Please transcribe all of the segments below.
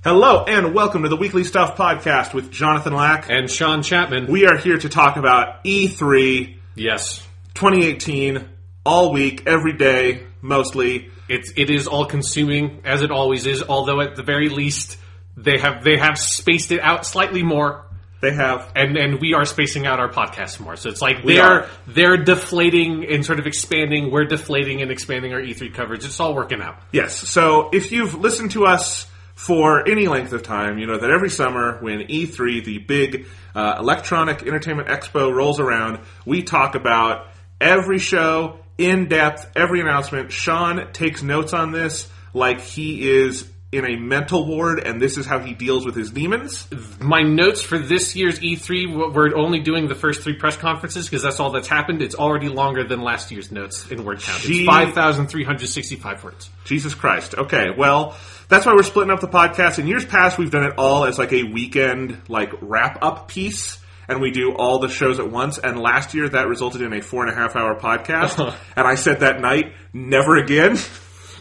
Hello, and welcome to the Weekly Stuff Podcast with Jonathan Lack and Sean Chapman. We are here to talk about E3 Yes. 2018, all week, every day, mostly. It is all-consuming, as it always is, although at the very least, they have spaced it out slightly more. They have. And we are spacing out our podcast more. So it's like they're deflating and sort of expanding. We're deflating and expanding our E3 coverage. It's all working out. Yes, so if you've listened to us for any length of time, you know that every summer when E3, the big Electronic Entertainment Expo, rolls around, we talk about every show, in depth, every announcement. Sean takes notes on this like he is in a mental ward, and this is how he deals with his demons. My notes for this year's E3, we're only doing the first 3 press conferences because that's all that's happened. It's already longer than last year's notes in word count. It's 5,365 words. Jesus Christ. Okay, well, that's why we're splitting up the podcast. In years past, we've done it all as like a weekend wrap-up piece, and we do all the shows at once. And last year, that resulted in a 4.5-hour podcast. And I said that night, never again.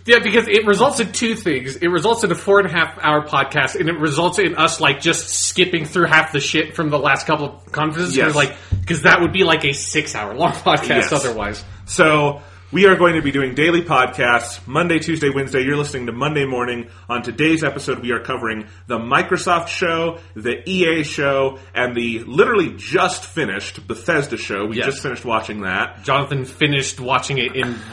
Yeah, because it results in 2 things. It results in a 4.5-hour podcast, and it results in us just skipping through half the shit from the last couple of conferences. Yes. Because that would be like a 6-hour-long podcast otherwise. So we are going to be doing daily podcasts, Monday, Tuesday, Wednesday. You're listening to Monday morning. On today's episode, we are covering the Microsoft show, the EA show, and the literally just finished Bethesda show. We just finished watching that. Jonathan finished watching it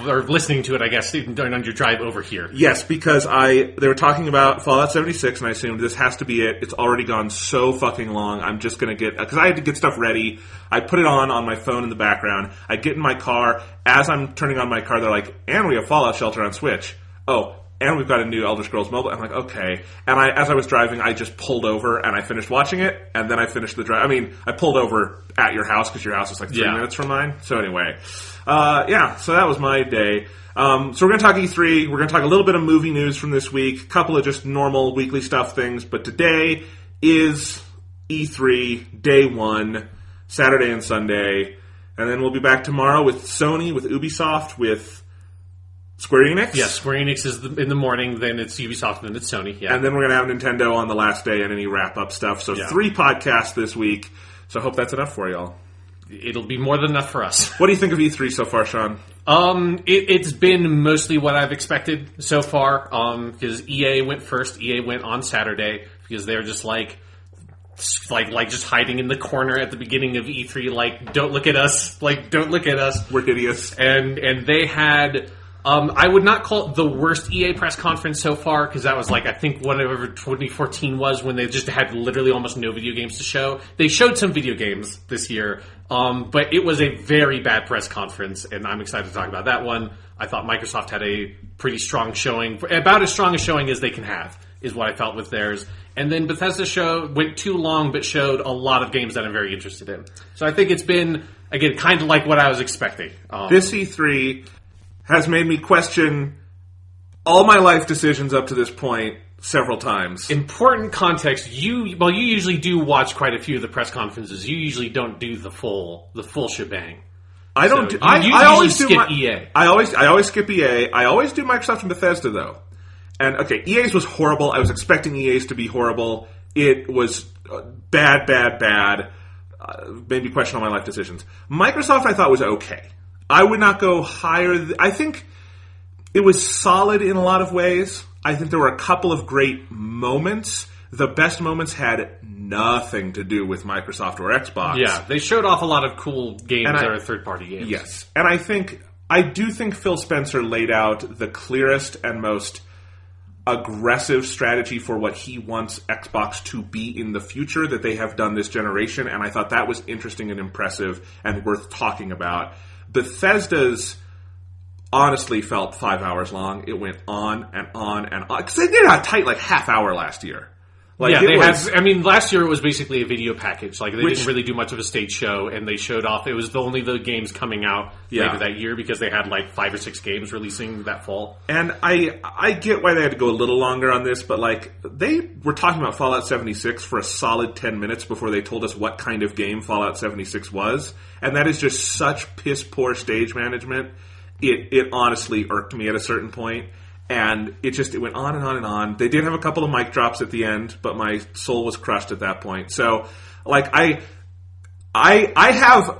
or listening to it, I guess, on your drive over here. Yes, because they were talking about Fallout 76, and I assumed this has to be it. It's already gone so fucking long. I'm just going to because I had to get stuff ready. I put it on my phone in the background. I get in my car. As I'm turning on my car, they're like, and we have Fallout Shelter on Switch. Oh, and we've got a new Elder Scrolls Mobile. I'm like, okay. And as I was driving, I just pulled over and I finished watching it, and then I finished the drive. I mean, I pulled over at your house because your house is 3 minutes from mine. So anyway, so that was my day. So we're going to talk E3. We're going to talk a little bit of movie news from this week, a couple of just normal weekly stuff things. But today is E3 Day 1, Saturday and Sunday. And then we'll be back tomorrow with Sony, with Ubisoft, with Square Enix. Yeah, Square Enix is in the morning, then it's Ubisoft, then it's Sony. Yeah. And then we're going to have Nintendo on the last day and any wrap-up stuff. So 3 podcasts this week. So I hope that's enough for y'all. It'll be more than enough for us. What do you think of E3 so far, Sean? It's been mostly what I've expected so far. Because EA went first. EA went on Saturday because they're just just hiding in the corner at the beginning of E3, don't look at us, don't look at us. We're idiots. And they had, I would not call it the worst EA press conference so far, because that was I think whatever 2014 was, when they just had literally almost no video games to show. They showed some video games this year, but it was a very bad press conference, and I'm excited to talk about that one. I thought Microsoft had a pretty strong showing, about as strong a showing as they can have, is what I felt with theirs. And then Bethesda show went too long, but showed a lot of games that I'm very interested in. So I think it's been, again, kind of like what I was expecting. This E3 has made me question all my life decisions up to this point several times. Important context, you usually do watch quite a few of the press conferences. You usually don't do the full shebang. I don't. So I always skip EA. I always skip EA. I always do Microsoft and Bethesda though. And okay, EA's was horrible. I was expecting EA's to be horrible. It was bad. Made me question all my life decisions. Microsoft, I thought, was okay. I would not go higher. I think it was solid in a lot of ways. I think there were a couple of great moments. The best moments had nothing to do with Microsoft or Xbox. Yeah, they showed off a lot of cool games that are third-party games. Yes, and I do think Phil Spencer laid out the clearest and most aggressive strategy for what he wants Xbox to be in the future that they have done this generation, and I thought that was interesting and impressive and worth talking about. Bethesda's honestly felt 5 hours long. It went on and on and on. Because they did a tight, like, half hour last year. Like, yeah, they had. I mean, last year it was basically a video package. Like, they didn't really do much of a stage show, and they showed off. It was only the games coming out later that year because they had like 5 or 6 games releasing that fall. And I get why they had to go a little longer on this, but like they were talking about Fallout 76 for a solid 10 minutes before they told us what kind of game Fallout 76 was, and that is just such piss poor stage management. It honestly irked me at a certain point. And it went on and on and on. They did have a couple of mic drops at the end, but my soul was crushed at that point. So, like, I have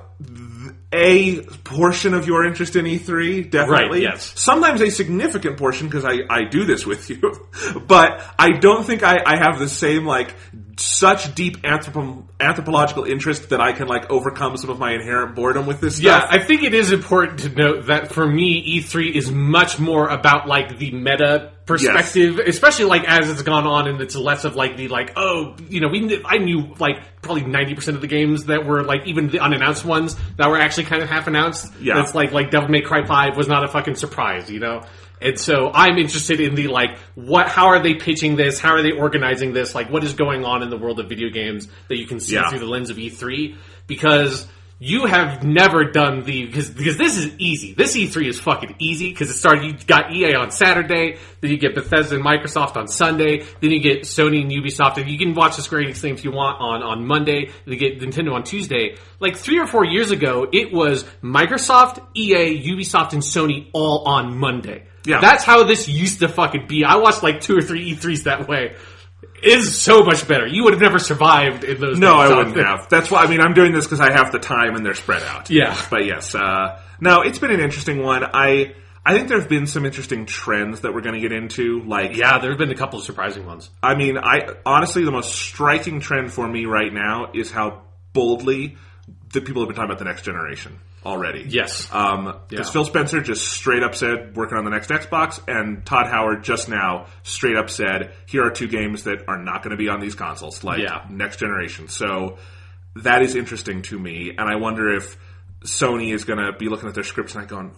a portion of your interest in E3, definitely. Right, yes. Sometimes a significant portion, because I do this with you. But I don't think I have the same, like, such deep anthropological interest that I can, like, overcome some of my inherent boredom with this stuff. Yeah, I think it is important to note that for me, E3 is much more about, like, the meta perspective, especially, like, as it's gone on, and it's less of, like, the, like, oh, you know, I knew, like, probably 90% of the games that were, like, even the unannounced ones that were actually kind of half-announced. Yeah. That's, like Devil May Cry 5 was not a fucking surprise, you know? And so I'm interested in the, like, how are they pitching this? How are they organizing this? Like, what is going on in the world of video games that you can see through the lens of E3? Because you have never done because this is easy. This E3 is fucking easy because it started, you got EA on Saturday, then you get Bethesda and Microsoft on Sunday, then you get Sony and Ubisoft, and you can watch the Square Enix thing if you want on Monday, then you get Nintendo on Tuesday. Like 3 or 4 years ago, it was Microsoft, EA, Ubisoft, and Sony all on Monday. Yeah. That's how this used to fucking be. I watched like 2 or 3 E3s that way. It is so much better. You would have never survived in those days. No, I wouldn't have. That's why, I mean, I'm doing this because I have the time and they're spread out. Yeah. But yes, no, it's been an interesting one. I think there have been some interesting trends that we're going to get into. Like, yeah, there have been a couple of surprising ones. I mean, honestly, the most striking trend for me right now is how boldly the people have been talking about the next generation already. Yes. Because Phil Spencer just straight up said, working on the next Xbox, and Todd Howard just now straight up said, here are 2 games that are not going to be on these consoles, like next generation. So that is interesting to me, and I wonder if Sony is going to be looking at their scripts and going,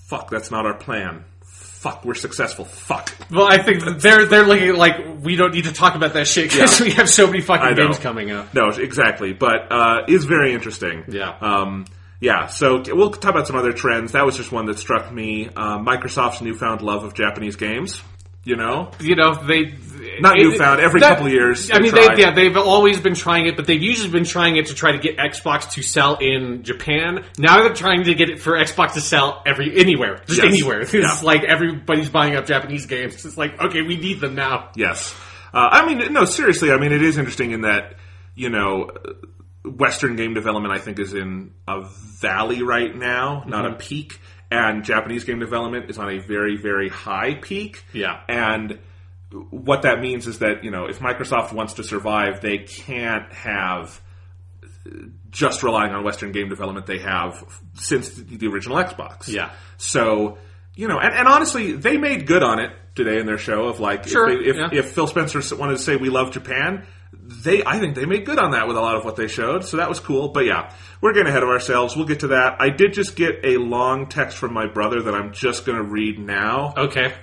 fuck, that's not our plan. Fuck, we're successful. Fuck. Well, I think they're looking at, like, we don't need to talk about that shit because we have so many fucking games coming out. No, exactly. But it's very interesting. Yeah. Yeah, so we'll talk about some other trends. That was just one that struck me. Microsoft's newfound love of Japanese games. You know, they not newfound. Every couple of years, I mean, they've always been trying it, but they've usually been trying it to try to get Xbox to sell in Japan. Now they're trying to get it for Xbox to sell anywhere, just anywhere. It's like everybody's buying up Japanese games. It's like, okay, we need them now. Yes, I mean, no, seriously. I mean, it is interesting in that Western game development, I think, is in a valley right now, not a peak. And Japanese game development is on a very, very high peak. Yeah. And what that means is that, if Microsoft wants to survive, they can't have just relying on Western game development they have since the original Xbox. Yeah. So, and honestly, they made good on it today in their show of like, if Phil Spencer wanted to say we love Japan, I think they made good on that with a lot of what they showed, so that was cool. But yeah, we're getting ahead of ourselves. We'll get to that. I did just get a long text from my brother that I'm just going to read now. Okay.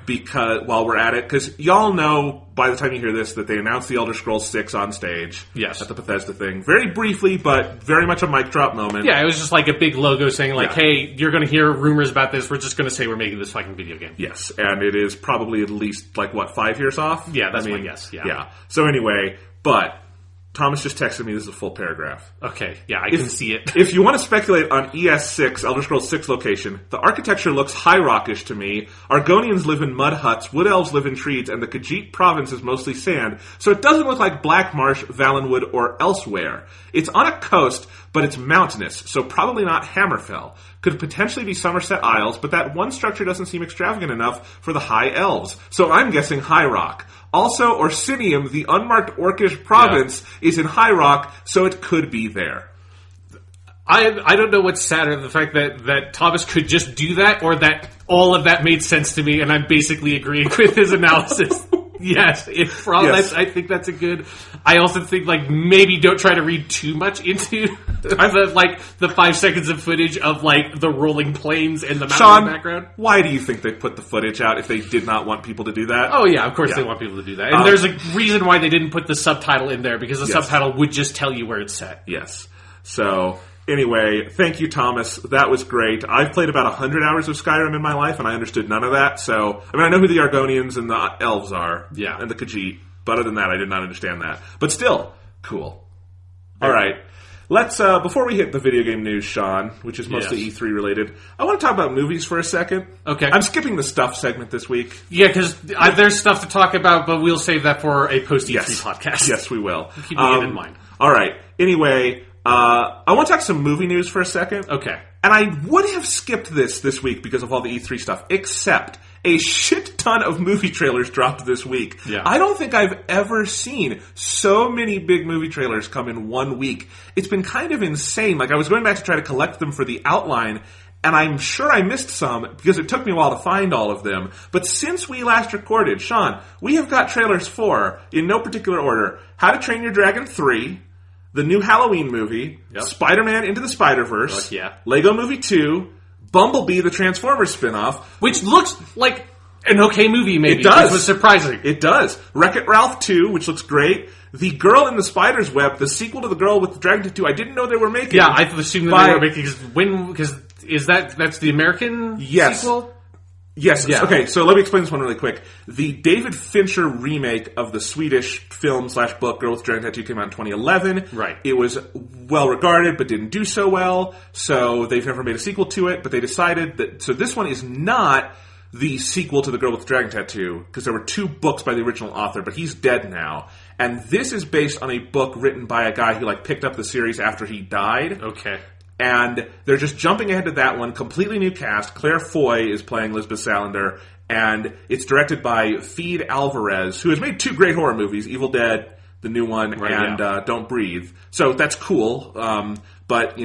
While we're at it, because y'all know by the time you hear this that they announced the Elder Scrolls 6 on stage. Yes. At the Bethesda thing. Very briefly, but very much a mic drop moment. Yeah, it was just like a big logo saying like, hey, you're going to hear rumors about this. We're just going to say we're making this fucking video game. Yes, and it is probably at least, 5 years off? Yeah, that's my guess. Yeah. So anyway, but Thomas just texted me. This is a full paragraph. Okay, yeah, I can see it. If you want to speculate on ES6, Elder Scrolls 6 location, the architecture looks high rockish to me. Argonians live in mud huts, wood elves live in trees, and the Khajiit province is mostly sand, so it doesn't look like Black Marsh, Valenwood, or elsewhere. It's on a coast, but it's mountainous, so probably not Hammerfell. Could potentially be Somerset Isles, but that one structure doesn't seem extravagant enough for the High Elves, so I'm guessing High Rock. Also, Orsinium, the unmarked Orcish province, is in High Rock, so it could be there. I don't know what's sadder, the fact that Thomas could just do that, or that all of that made sense to me, and I'm basically agreeing with his analysis. Yes, I think that's a good. I also think like maybe don't try to read too much into the 5 seconds of footage of like the rolling planes and the mountain in the background. Why do you think they put the footage out if they did not want people to do that? Oh yeah, of course they want people to do that, and there's a reason why they didn't put the subtitle in there because the subtitle would just tell you where it's set. Yes. So. Anyway, thank you, Thomas. That was great. I've played about 100 hours of Skyrim in my life, and I understood none of that. So, I mean, I know who the Argonians and the elves are. Yeah. And the Khajiit. But other than that, I did not understand that. But still, cool. All right. Let's, before we hit the video game news, Sean, which is mostly E3 related, I want to talk about movies for a second. Okay. I'm skipping the stuff segment this week. Yeah, because there's stuff to talk about, but we'll save that for a post-E3 podcast. Yes, we will. Keeping it in mind. All right. Anyway... I want to talk some movie news for a second. Okay. And I would have skipped this week because of all the E3 stuff, except a shit ton of movie trailers dropped this week. Yeah. I don't think I've ever seen so many big movie trailers come in 1 week. It's been kind of insane. Like, I was going back to try to collect them for the outline, and I'm sure I missed some because it took me a while to find all of them. But since we last recorded, Sean, we have got trailers for, in no particular order, How to Train Your Dragon 3, the new Halloween movie, Spider-Man Into the Spider-Verse, Lego Movie 2, Bumblebee, the Transformers spinoff, which looks like an okay movie, maybe. It does. Which was surprising. It does. Wreck-It Ralph 2, which looks great. The Girl in the Spider's Web, the sequel to The Girl with the Dragon Tattoo, I didn't know they were making. Yeah, I assumed that they were making, because that's the American sequel? Yes. Yeah. Okay, so let me explain this one really quick. The David Fincher remake of the Swedish film/book Girl with the Dragon Tattoo came out in 2011. Right. It was well regarded, but didn't do so well, so they've never made a sequel to it, but they decided that... So this one is not the sequel to The Girl with the Dragon Tattoo, because there were 2 books by the original author, but he's dead now. And this is based on a book written by a guy who picked up the series after he died. Okay. And they're just jumping ahead to that one. Completely new cast. Claire Foy is playing Lisbeth Salander. And it's directed by Fede Alvarez, who has made 2 great horror movies, Evil Dead, the new one, Don't Breathe. So that's cool. But,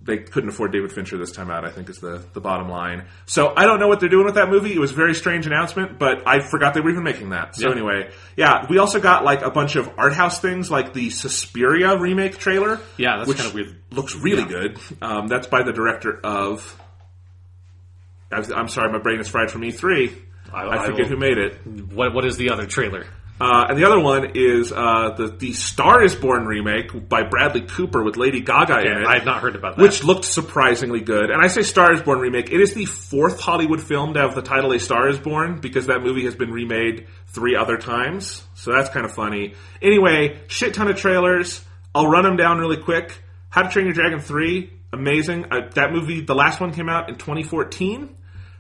they couldn't afford David Fincher this time out, I think is the bottom line. So I don't know what they're doing with that movie. It was a very strange announcement, but I forgot they were even making that. So anyway, we also got a bunch of art house things, like the Suspiria remake trailer. Yeah, that's kind of weird. Looks really good. That's by the director of... I'm sorry, my brain is fried from E3. I forget who made it. What is the other trailer? And the other one is the Star is Born remake by Bradley Cooper with Lady Gaga in it. I have not heard about that. Which looked surprisingly good. And I say Star is Born remake. It is the 4th Hollywood film to have the title A Star is Born, because that movie has been remade 3 other times. So that's kind of funny. Anyway, shit ton of trailers. I'll run them down really quick. How to Train Your Dragon 3, amazing. That movie, the last one came out in 2014.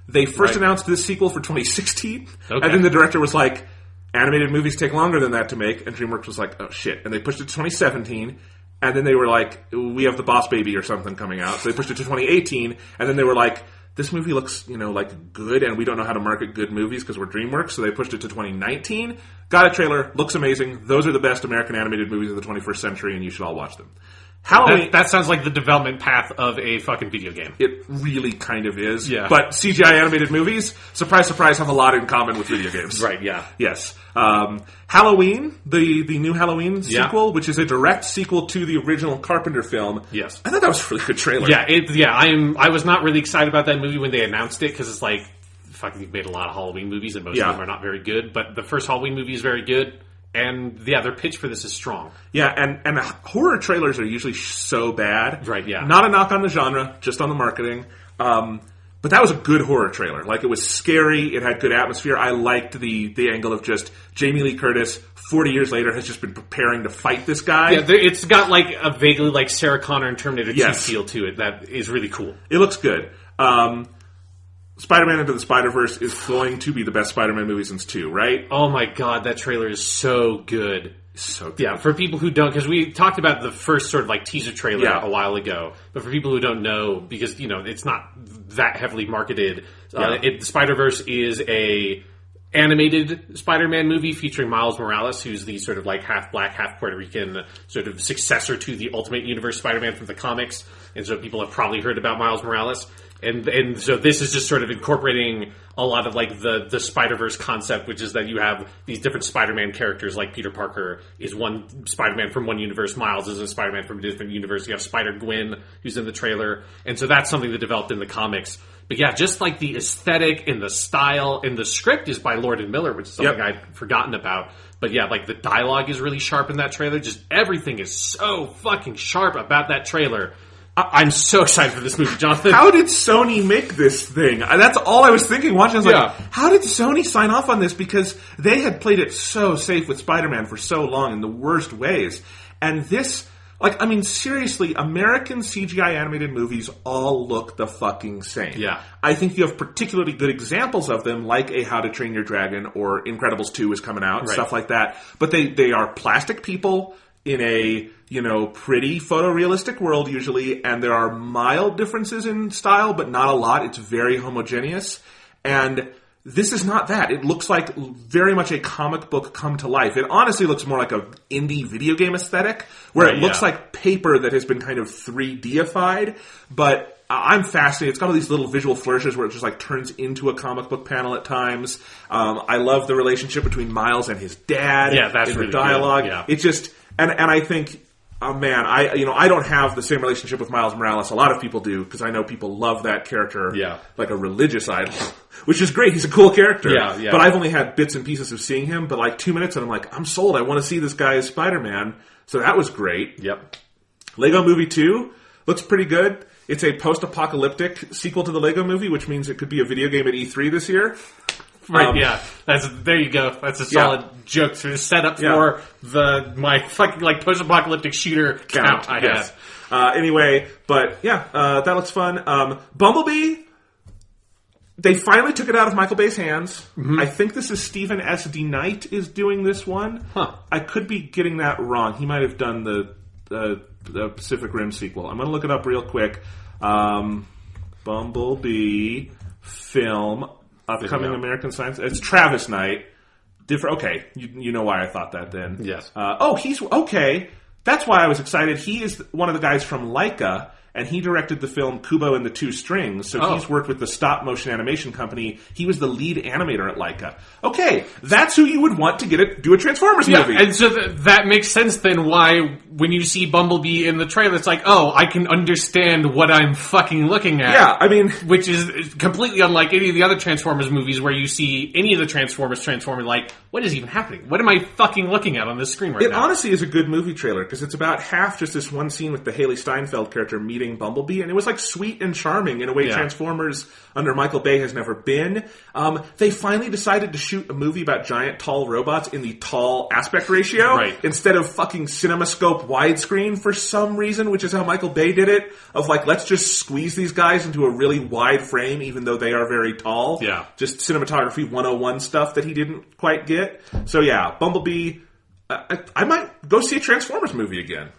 They first announced this sequel for 2016. Okay. And then the director was like... Animated movies take longer than that to make, and DreamWorks was like, oh shit. And they pushed it to 2017, and then they were like, we have The Boss Baby or something coming out. So they pushed it to 2018, and then they were like, this movie looks, good, and we don't know how to market good movies because we're DreamWorks, so they pushed it to 2019. Got a trailer, looks amazing. Those are the best American animated movies of the 21st century, and you should all watch them. Halloween. That sounds like the development path of a fucking video game. It really kind of is. Yeah. But CGI animated movies, surprise, surprise, have a lot in common with video games. Right, yeah. Yes. Halloween, the new Halloween sequel, which is a direct sequel to the original Carpenter film. Yes. I thought that was a really good trailer. Yeah, I was not really excited about that movie when they announced it, because it's like, fucking, you've made a lot of Halloween movies, and most of them are not very good, but the first Halloween movie is very good. And their pitch for this is strong. Yeah, and horror trailers are usually so bad. Right, yeah. Not a knock on the genre, just on the marketing. But that was a good horror trailer. It was scary, it had good atmosphere. I liked the angle of just Jamie Lee Curtis, 40 years later, has just been preparing to fight this guy. Yeah, it's got a vaguely Sarah Connor and Terminator 2 feel to it that is really cool. It looks good. Spider-Man Into the Spider-Verse is going to be the best Spider-Man movie since 2, right? Oh my god, that trailer is so good. So good. Yeah, for people who don't, because we talked about the first sort of teaser trailer a while ago, but for people who don't know, because, it's not that heavily marketed, Spider-Verse is a animated Spider-Man movie featuring Miles Morales, who's the sort of half black, half Puerto Rican sort of successor to the Ultimate Universe Spider-Man from the comics, and so people have probably heard about Miles Morales. And so this is just sort of incorporating a lot of like the Spider-Verse concept, which is that you have these different Spider-Man characters, like Peter Parker is one Spider-Man from one universe, Miles is a Spider-Man from a different universe, you have Spider-Gwen, who's in the trailer, and so that's something that developed in the comics. But yeah, just like the aesthetic and the style, and the script is by Lord and Miller, which is something I'd forgotten about. But yeah, like the dialogue is really sharp in that trailer, just everything is so fucking sharp about that trailer. I'm so excited for this movie, Jonathan. How did Sony make this thing? That's all I was thinking watching. I was like, how did Sony sign off on this? Because they had played it so safe with Spider-Man for so long in the worst ways. And this, like, I mean, seriously, American CGI animated movies all look the fucking same. Yeah. I think you have particularly good examples of them, like a How to Train Your Dragon or Incredibles 2 is coming out, and stuff like that. But they are plastic people in a, pretty photorealistic world usually, and there are mild differences in style, but not a lot. It's very homogeneous. And this is not that. It looks like very much a comic book come to life. It honestly looks more like an indie video game aesthetic, where it looks like paper that has been kind of 3D-ified, but I'm fascinated. It's got all these little visual flourishes where it just like turns into a comic book panel at times. I love the relationship between Miles and his dad. Yeah, that's in really the dialogue. Good. Yeah. It just, and I think, oh man, I don't have the same relationship with Miles Morales. A lot of people do, because I know people love that character like a religious idol, which is great. He's a cool character. Yeah. But I've only had bits and pieces of seeing him, but like 2 minutes and I'm like, I'm sold. I want to see this guy as Spider-Man. So that was great. Yep. Lego Movie 2 looks pretty good. It's a post-apocalyptic sequel to the Lego Movie, which means it could be a video game at E3 this year. Right, there you go. That's a solid joke to set up for my fucking like post-apocalyptic shooter count I had. Anyway, but that looks fun. Bumblebee, they finally took it out of Michael Bay's hands. Mm-hmm. I think this is Stephen S. D. Knight is doing this one. Huh. I could be getting that wrong. He might have done the Pacific Rim sequel. I'm going to look it up real quick. Bumblebee film, upcoming American Science. It's Travis Knight. Different. Okay, you know why I thought that then. Yes. He's okay. That's why I was excited. He is one of the guys from Laika, and he directed the film Kubo and the Two Strings. So he's worked with the stop motion animation company. He was the lead animator at Laika. Okay, that's who you would want to do a Transformers movie. And so that makes sense then why when you see Bumblebee in the trailer, it's like, oh, I can understand what I'm fucking looking at. Yeah, I mean, which is completely unlike any of the other Transformers movies where you see any of the Transformers like, what is even happening? What am I fucking looking at on this screen right now? It honestly is a good movie trailer because it's about half just this one scene with the Haley Steinfeld character meeting Bumblebee, and it was like sweet and charming in a way Transformers under Michael Bay has never been. They finally decided to shoot a movie about giant tall robots in the tall aspect ratio instead of fucking CinemaScope widescreen for some reason, which is how Michael Bay did it, of like, let's just squeeze these guys into a really wide frame even though they are very tall. Yeah. Just cinematography 101 stuff that he didn't quite get. So yeah, Bumblebee, I might go see a Transformers movie again.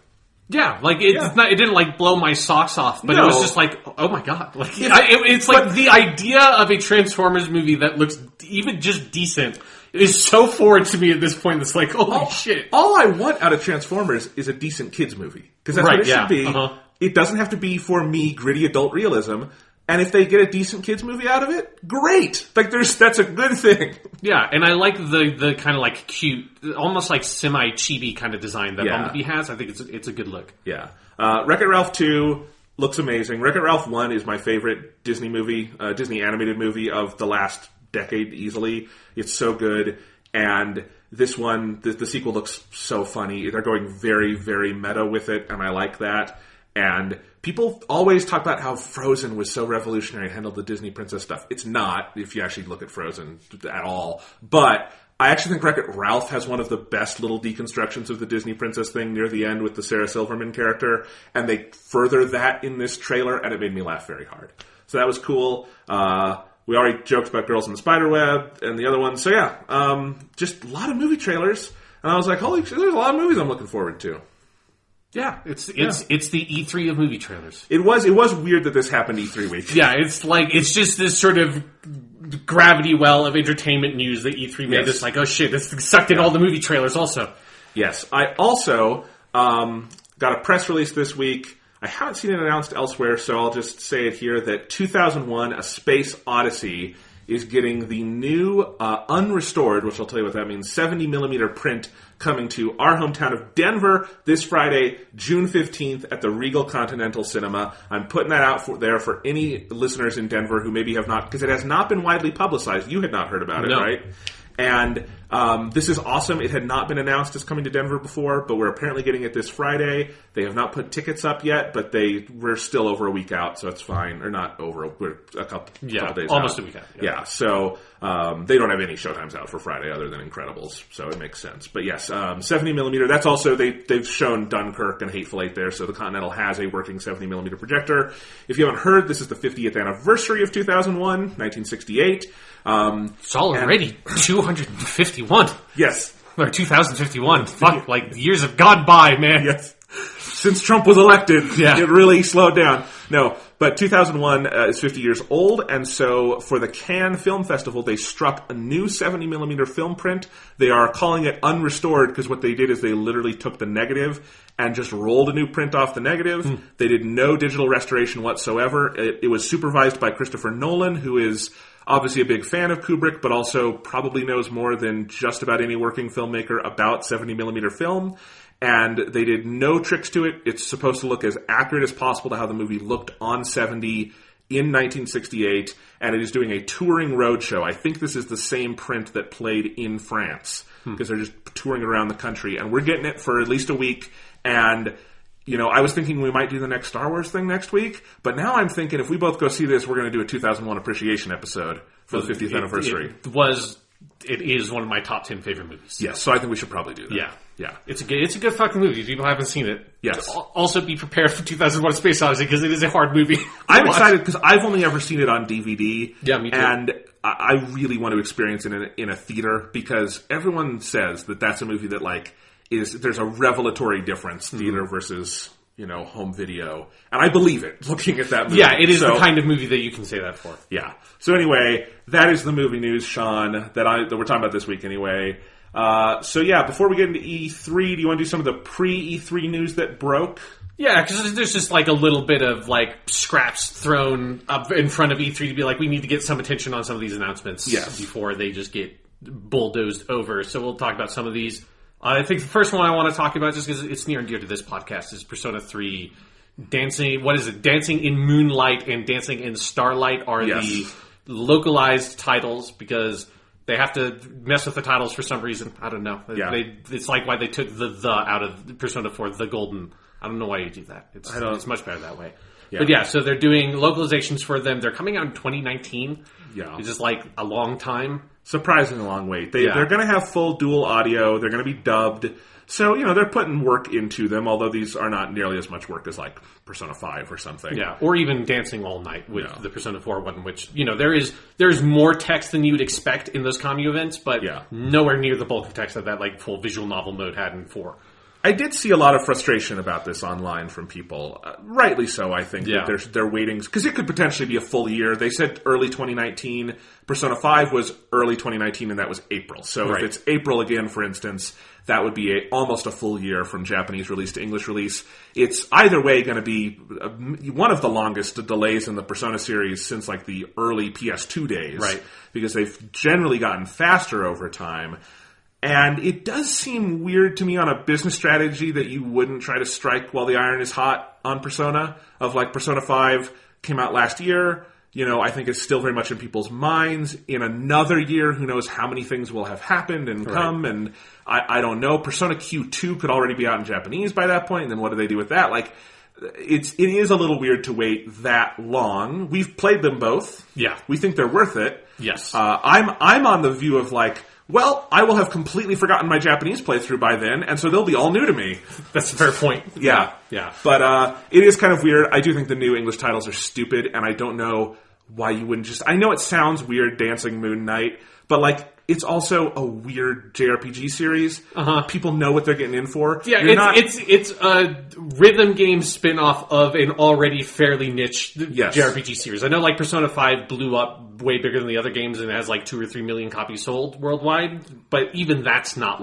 Yeah, like it's not. It didn't like blow my socks off, but it was just like, oh my god! Like it's like the idea of a Transformers movie that looks even just decent is so foreign to me at this point. It's like, holy shit! All I want out of Transformers is a decent kids movie because that's what it should be. It doesn't have to be for me gritty adult realism. And if they get a decent kids movie out of it, great. Like that's a good thing. Yeah, and I like the kind of like cute, almost like semi-chibi kind of design that Bumblebee has. I think it's a good look. Yeah. Wreck-It Ralph 2 looks amazing. Wreck-It Ralph 1 is my favorite Disney movie, Disney animated movie of the last decade easily. It's so good. And this one, the sequel looks so funny. They're going very, very meta with it, and I like that. And people always talk about how Frozen was so revolutionary and handled the Disney princess stuff. It's not, if you actually look at Frozen at all. But I actually think Wreck-It Ralph has one of the best little deconstructions of the Disney princess thing near the end with the Sarah Silverman character. And they further that in this trailer, and it made me laugh very hard. So that was cool. We already joked about Girls in the Spiderweb and the other one. So yeah, just a lot of movie trailers. And I was like, holy shit, there's a lot of movies I'm looking forward to. Yeah, it's the E3 of movie trailers. It was weird that this happened E3 week. Yeah, it's just this sort of gravity well of entertainment news that E3 made. It's like, oh shit, this sucked in all the movie trailers also. Yes. I also got a press release this week. I haven't seen it announced elsewhere, so I'll just say it here that 2001: A Space Odyssey is getting the new unrestored, which I'll tell you what that means, 70mm print coming to our hometown of Denver this Friday, June 15th at the Regal Continental Cinema. I'm putting that out there for any listeners in Denver who maybe have not, because it has not been widely publicized. You had not heard about it, right? And this is awesome. It had not been announced as coming to Denver before, but we're apparently getting it this Friday. They have not put tickets up yet, but we're still over a week out, so it's fine. Or not over, we're a couple days almost out. A week out. Yeah, so they don't have any showtimes out for Friday other than Incredibles, so it makes sense. But yes, 70mm, that's also, they've shown Dunkirk and Hateful Eight there, so the Continental has a working 70mm projector. If you haven't heard, this is the 50th anniversary of 2001, 1968. It's already 251. Yes. Or 2051. Fuck, like, years have gone by, man. Yes. Since Trump was elected, it really slowed down. No, but 2001 is 50 years old, and so for the Cannes Film Festival, they struck a new 70mm film print. They are calling it unrestored because what they did is they literally took the negative and just rolled a new print off the negative. They did no digital restoration whatsoever. It was supervised by Christopher Nolan, who is obviously a big fan of Kubrick, but also probably knows more than just about any working filmmaker about 70mm film. And they did no tricks to it. It's supposed to look as accurate as possible to how the movie looked on 70 in 1968, and it is doing a touring roadshow. I think this is the same print that played in France, because they're just touring around the country. And we're getting it for at least a week, and you know, I was thinking we might do the next Star Wars thing next week, but now I'm thinking if we both go see this, we're going to do a 2001 appreciation episode for the 50th anniversary. It is one of my top 10 favorite movies. Yes, so I think we should probably do that. Yeah. It's a good fucking movie. If people haven't seen it, yes. Also be prepared for 2001: Space Odyssey because it is a hard movie. I'm excited because I've only ever seen it on DVD. Yeah, me too. And I really want to experience it in a theater because everyone says that that's a movie that there's a revelatory difference, theater versus, home video. And I believe it, looking at that movie. Yeah, it is the kind of movie that you can say that for. Yeah. So anyway, that is the movie news, Sean, that we're talking about this week anyway. Before we get into E3, do you want to do some of the pre-E3 news that broke? Yeah, because there's just a little bit of scraps thrown up in front of E3 to be we need to get some attention on some of these announcements before they just get bulldozed over. So we'll talk about some of these. I think the first one I want to talk about, just because it's near and dear to this podcast, is Persona 3 Dancing. What is it? Dancing in Moonlight and Dancing in Starlight are the localized titles because they have to mess with the titles for some reason. I don't know. Yeah. It's like why they took the out of Persona 4, the golden. I don't know why you do that. It's much better that way. Yeah. But so they're doing localizations for them. They're coming out in 2019. Yeah. It's just a long time. Surprisingly long wait. They're going to have full dual audio. They're going to be dubbed. So, they're putting work into them, although these are not nearly as much work as Persona 5 or something. Yeah, or even Dancing All Night with the Persona 4 one, which, there's more text than you'd expect in those commu events, but nowhere near the bulk of text that full visual novel mode had in 4. I did see a lot of frustration about this online from people. Rightly so, I think. Yeah. That they're waiting, because it could potentially be a full year. They said early 2019. Persona 5 was early 2019, and that was April. So if it's April again, for instance, that would be almost a full year from Japanese release to English release. It's either way going to be one of the longest delays in the Persona series since the early PS2 days. Right. Because they've generally gotten faster over time. And it does seem weird to me on a business strategy that you wouldn't try to strike while the iron is hot on Persona. Of Persona 5 came out last year. I think it's still very much in people's minds. In another year, who knows how many things will have happened and come. And I don't know. Persona Q2 could already be out in Japanese by that point. And then what do they do with that? It is a little weird to wait that long. We've played them both. Yeah. We think they're worth it. Yes. I'm on the view of well, I will have completely forgotten my Japanese playthrough by then, and so they'll be all new to me. That's a fair point. Yeah. But it is kind of weird. I do think the new English titles are stupid, and I don't know why you wouldn't just... I know it sounds weird, Dancing Moon Knight, but it's also a weird JRPG series. Uh-huh. People know what they're getting in for. Yeah, it's a rhythm game spin-off of an already fairly niche JRPG series. I know Persona 5 blew up way bigger than the other games and has 2 or 3 million copies sold worldwide, but even that's not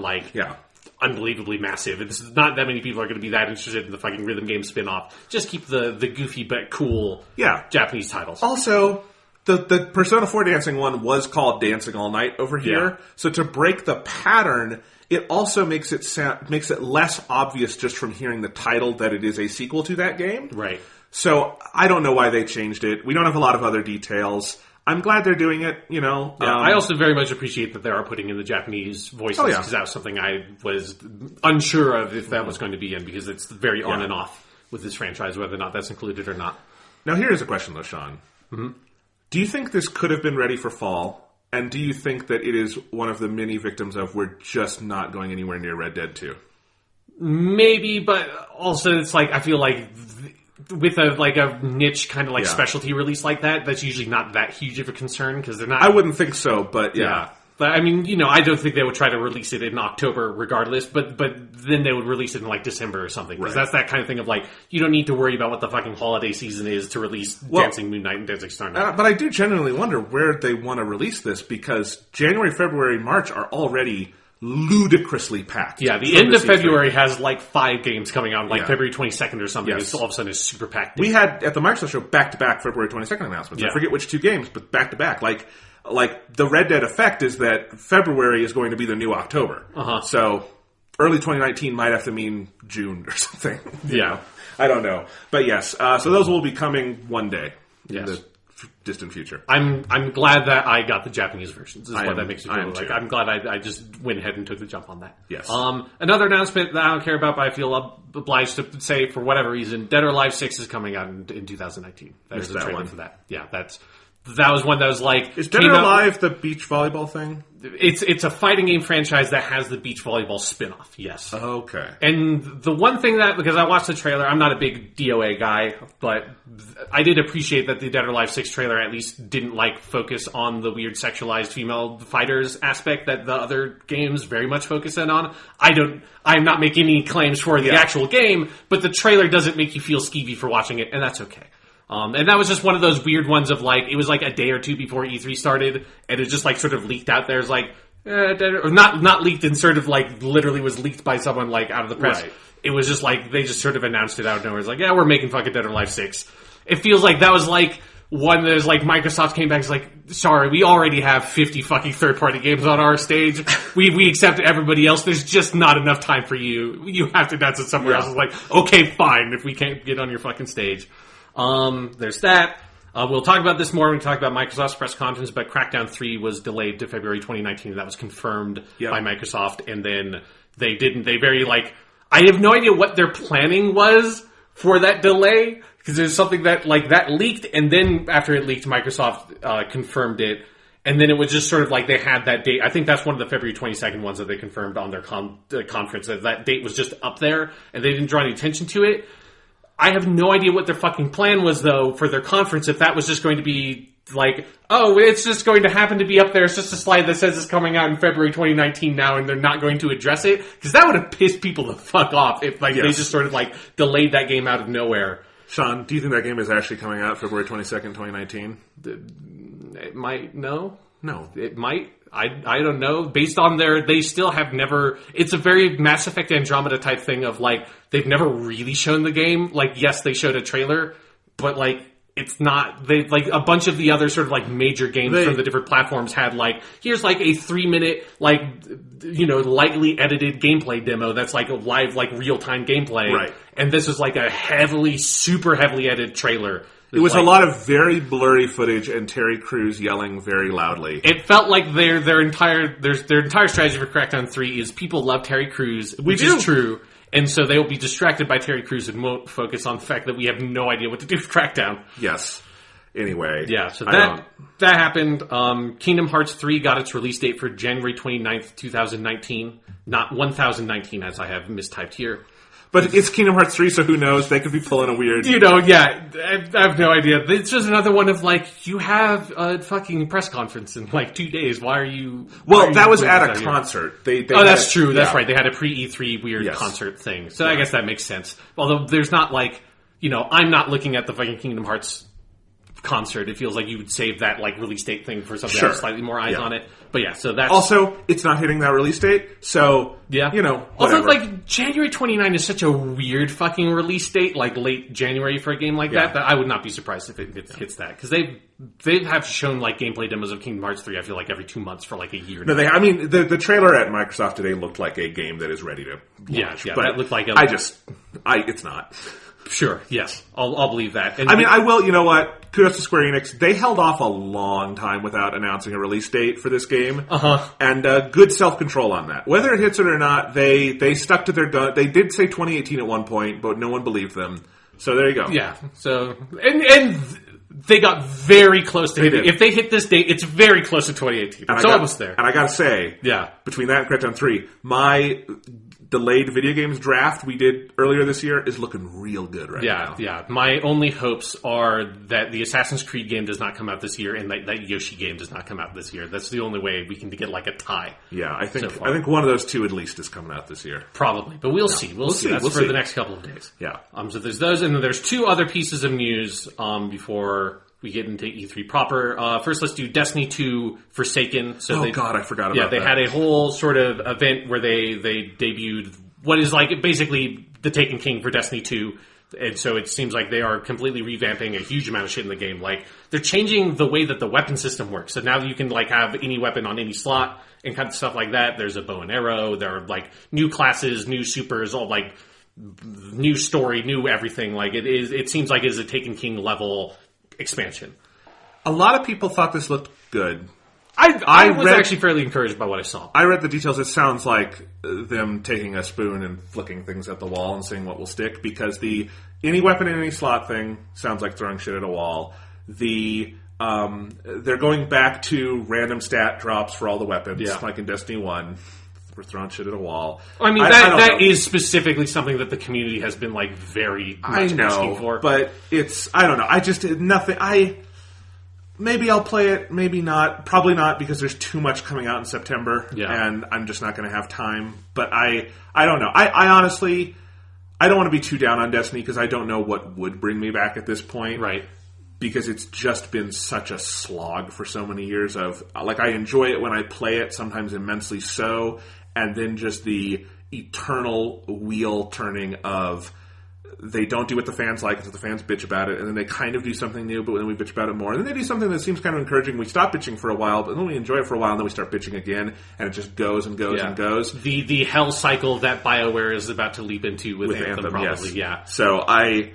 unbelievably massive. It's not that many people are going to be that interested in the fucking rhythm game spin-off. Just keep the goofy but cool Japanese titles. Also, the Persona 4 dancing one was called Dancing All Night over here. So to break the pattern, it also makes it less obvious just from hearing the title that it is a sequel to that game. Right. So I don't know why they changed it. We don't have a lot of other details. I'm glad they're doing it, you know. I also very much appreciate that they are putting in the Japanese voices, because that was something I was unsure of if that was going to be in, because it's very on and off with this franchise, whether or not that's included or not. Now here's a question though, Sean. Mm-hmm. Do you think this could have been ready for fall? And do you think that it is one of the many victims of we're just not going anywhere near Red Dead 2? Maybe, but also it's like, I feel like with a niche kind of specialty release like that, that's usually not that huge of a concern, because they're not... I wouldn't think so, but yeah. But I mean, you know, I don't think they would try to release it in October regardless, but then they would release it in like December or something. Because that's that kind of thing of like, you don't need to worry about what the fucking holiday season is to release Dancing Moon Knight and Dancing Star Knight. But I do genuinely wonder where they want to release this, because January, February, March are already ludicrously packed. Yeah, the end of February has like 5 games coming out, like February 22nd or something. It's all of a sudden is super packed. We had, at the Microsoft show, back-to-back February 22nd announcements. I forget which 2 games, but back-to-back. Like, the Red Dead effect is that February is going to be the new October. So, early 2019 might have to mean June or something. Yeah. I don't know. But yes, so those will be coming one day in the distant future. I'm glad that I got the Japanese versions. Is what that makes me feel like. I'm glad I just went ahead and took the jump on that. Yes. Another announcement that I don't care about, but I feel obliged to say for whatever reason, Dead or Alive 6 is coming out in 2019. There's a trailer for that. Yeah, that was one that was like... Is Dead or Alive the beach volleyball thing? It's a fighting game franchise that has the beach volleyball spin-off, yes. Okay. And the one thing that, because I watched the trailer, I'm not a big DOA guy, but I did appreciate that the Dead or Alive 6 trailer at least didn't focus on the weird sexualized female fighters aspect that the other games very much focus in on. I'm not making any claims for the actual game, but the trailer doesn't make you feel skeevy for watching it, and that's okay. And that was just one of those weird ones of it was a day or two before E3 started, and it just sort of leaked out there. It's or not leaked and sort of literally was leaked by someone out of the press. Right. It was just they just sort of announced it out of nowhere. It's we're making fucking Dead or Alive 6. It feels like that was one that's Microsoft came back and was sorry, we already have 50 fucking third-party games on our stage. We accept everybody else. There's just not enough time for you. You have to announce it somewhere else. It's okay, fine, if we can't get on your fucking stage. There's that. We'll talk about this more when we talk about Microsoft's press conference, but Crackdown 3 was delayed to February 2019. That was confirmed by Microsoft, and then I have no idea what their planning was for that delay, because there's something that that leaked, and then after it leaked, Microsoft confirmed it, and then it was just sort of they had that date. I think that's one of the February 22nd ones that they confirmed on their conference, that date was just up there, and they didn't draw any attention to it. I have no idea what their fucking plan was, though, for their conference, if that was just going to be it's just going to happen to be up there. It's just a slide that says it's coming out in February 2019 now, and they're not going to address it. Because that would have pissed people the fuck off if they just sort of delayed that game out of nowhere. Sean, do you think that game is actually coming out February 22nd, 2019? It might. No, it might. I don't know. Based on they still have never. It's a very Mass Effect Andromeda type thing of they've never really shown the game. Yes, they showed a trailer, but it's not. They a bunch of the other sort of major games from the different platforms had here's a 3-minute lightly edited gameplay demo that's a live real time gameplay, right? And this is a super heavily edited trailer. It was a lot of very blurry footage and Terry Crews yelling very loudly. It felt like their entire strategy for Crackdown 3 is people love Terry Crews, which is true, and so they will be distracted by Terry Crews and won't focus on the fact that we have no idea what to do with Crackdown. Yes. Anyway. Yeah, so that happened. Kingdom Hearts 3 got its release date for January 29th, 2019. Not 1019, as I have mistyped here. But it's Kingdom Hearts 3, so who knows? They could be pulling a weird... I have no idea. It's just another one of, you have a fucking press conference in, 2 days. Why are you... Well, that was at a concert. That's true. That's right. They had a pre-E3 weird concert thing. So I guess that makes sense. Although there's not, I'm not looking at the fucking Kingdom Hearts concert. It feels like you would save that, release date thing for something that has slightly more eyes on it. But yeah, so that's... Also, it's not hitting that release date, so, yeah. whatever. Also, like, January 29 is such a weird fucking release date, like late January for a game like that I would not be surprised if it hits that. Because they have shown, like, gameplay demos of Kingdom Hearts 3, I feel like, every 2 months for, like, a year now. No, the trailer at Microsoft today looked like a game that is ready to launch. Yeah, but that looked like it's not. Sure, yes. I'll believe that. And I will, you know what? Kudos to Square Enix. They held off a long time without announcing a release date for this game. And good self-control on that. Whether it hits it or not, they stuck to their gun. They did say 2018 at one point, but no one believed them. So there you go. Yeah, so... And they got very close to hitting. If they hit this date, it's very close to 2018. It's almost there. And I gotta say, between that and Crackdown 3, my delayed video games draft we did earlier this year is looking real good right now. Yeah. My only hopes are that the Assassin's Creed game does not come out this year and that Yoshi game does not come out this year. That's the only way we can get like a tie. Yeah, I think one of those two at least is coming out this year. Probably, but we'll see. We'll see. That's for the next couple of days. Yeah. So there's those, and then there's two other pieces of news before we get into E3 proper. First, let's do Destiny 2 Forsaken. So I forgot about that. Yeah, they had a whole sort of event where they debuted what is like basically the Taken King for Destiny 2. And so it seems like they are completely revamping a huge amount of shit in the game. Like, they're changing the way that the weapon system works. So now you can, like, have any weapon on any slot and kind of stuff like that. There's a bow and arrow. There are, like, new classes, new supers, all, like, new story, new everything. Like, it seems like it is a Taken King level expansion. A lot of people thought this looked good. I was actually fairly encouraged by what I saw. I read the details. It sounds like them taking a spoon and flicking things at the wall and seeing what will stick, because the any weapon in any slot thing sounds like throwing shit at a wall. They're going back to random stat drops for all the weapons, like in Destiny 1. We're throwing shit at a wall. I mean, that is specifically something that the community has been like very much asking for. But I don't know. I just nothing. Maybe I'll play it, maybe not. Probably not, because there's too much coming out in September, and I'm just not going to have time. But I don't know. I honestly, I don't want to be too down on Destiny, because I don't know what would bring me back at this point. Right. Because it's just been such a slog for so many years of, like, I enjoy it when I play it, sometimes immensely so, and then just the eternal wheel turning of, they don't do what the fans like until the fans bitch about it, and then they kind of do something new, but then we bitch about it more. And then they do something that seems kind of encouraging. We stop bitching for a while, but then we enjoy it for a while, and then we start bitching again, and it just goes and goes and goes. The hell cycle that Bioware is about to leap into with Anthem probably, yes. So I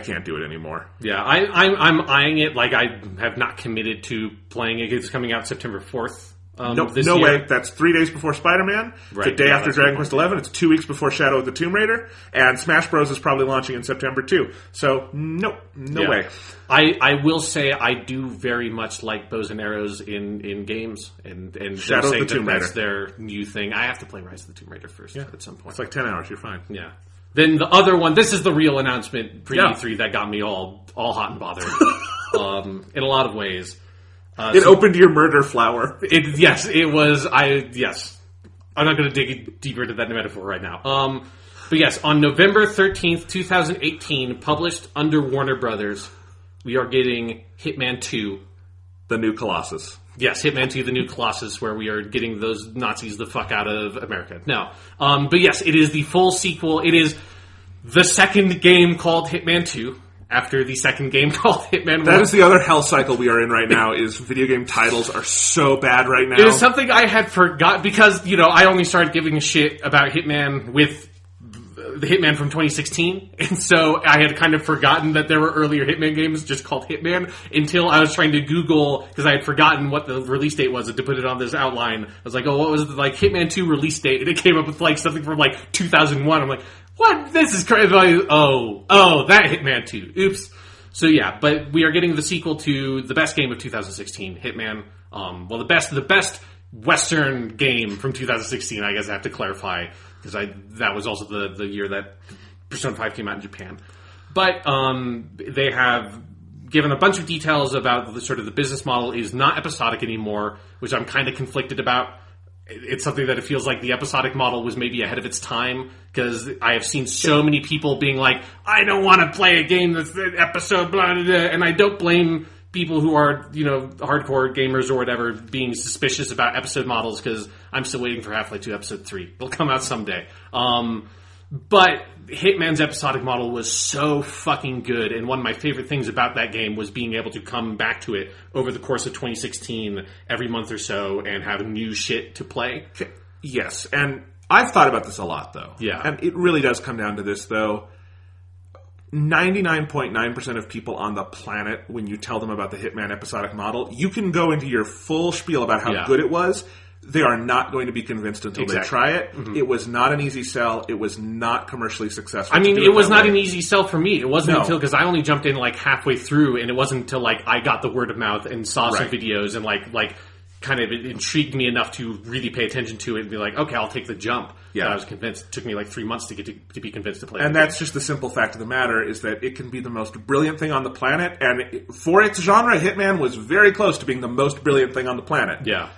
can't do it anymore. Yeah, I'm eyeing it. Like, I have not committed to playing it. It's coming out September 4th. No way. That's 3 days before Spider-Man. Right. It's the day after Dragon Quest XI. It's 2 weeks before Shadow of the Tomb Raider. And Smash Bros. Is probably launching in September too. So, no way. I will say I do very much like bows and arrows in games. And Shadow of the Tomb Raider. That's their new thing. I have to play Rise of the Tomb Raider first at some point. It's like 10 hours. You're fine. Yeah. Then the other one, this is the real announcement pre-E3 that got me all hot and bothered. In a lot of ways. It opened your murder flower. Yes, it was. Yes. I'm not going to dig deeper into that metaphor right now. But yes, on November 13th, 2018, published under Warner Brothers, we are getting Hitman 2. The new Colossus. Yes, Hitman 2, the new Colossus, where we are getting those Nazis the fuck out of America. No. But yes, it is the full sequel. It is the second game called Hitman 2. After the second game called Hitman 1. That is the other hell cycle we are in right now, is video game titles are so bad right now. It is something I had forgot, because, I only started giving a shit about Hitman with the Hitman from 2016, and so I had kind of forgotten that there were earlier Hitman games just called Hitman, until I was trying to Google, because I had forgotten what the release date was, and to put it on this outline, I was like, what was the, Hitman 2 release date? And it came up with, something from, 2001. I'm like, what? This is crazy. Oh, that Hitman 2. Oops. So yeah, but we are getting the sequel to the best game of 2016, Hitman. The best Western game from 2016, I guess I have to clarify, because that was also the year that Persona 5 came out in Japan. But they have given a bunch of details about the business model is not episodic anymore, which I'm kind of conflicted about. It's something that it feels like the episodic model was maybe ahead of its time, because I have seen so many people being like, I don't want to play a game that's episode blah, blah, blah, and I don't blame people who are, hardcore gamers or whatever being suspicious about episode models, because I'm still waiting for Half-Life 2 Episode 3. It'll come out someday. But Hitman's episodic model was so fucking good, and one of my favorite things about that game was being able to come back to it over the course of 2016 every month or so and have new shit to play. Yes, and I've thought about this a lot, though. Yeah. And it really does come down to this, though. 99.9% of people on the planet, when you tell them about the Hitman episodic model, you can go into your full spiel about how good it was. They are not going to be convinced until they try it. Mm-hmm. It was not an easy sell. It was not commercially successful. I mean, it was not an easy sell for me. It wasn't until, because I only jumped in like halfway through, and it wasn't until like I got the word of mouth and saw some videos and like kind of intrigued me enough to really pay attention to it and be like, okay, I'll take the jump. Yeah, I was convinced. It took me like 3 months to get to be convinced to play. And that's just the simple fact of the matter, is that it can be the most brilliant thing on the planet, and for its genre, Hitman was very close to being the most brilliant thing on the planet. Yeah.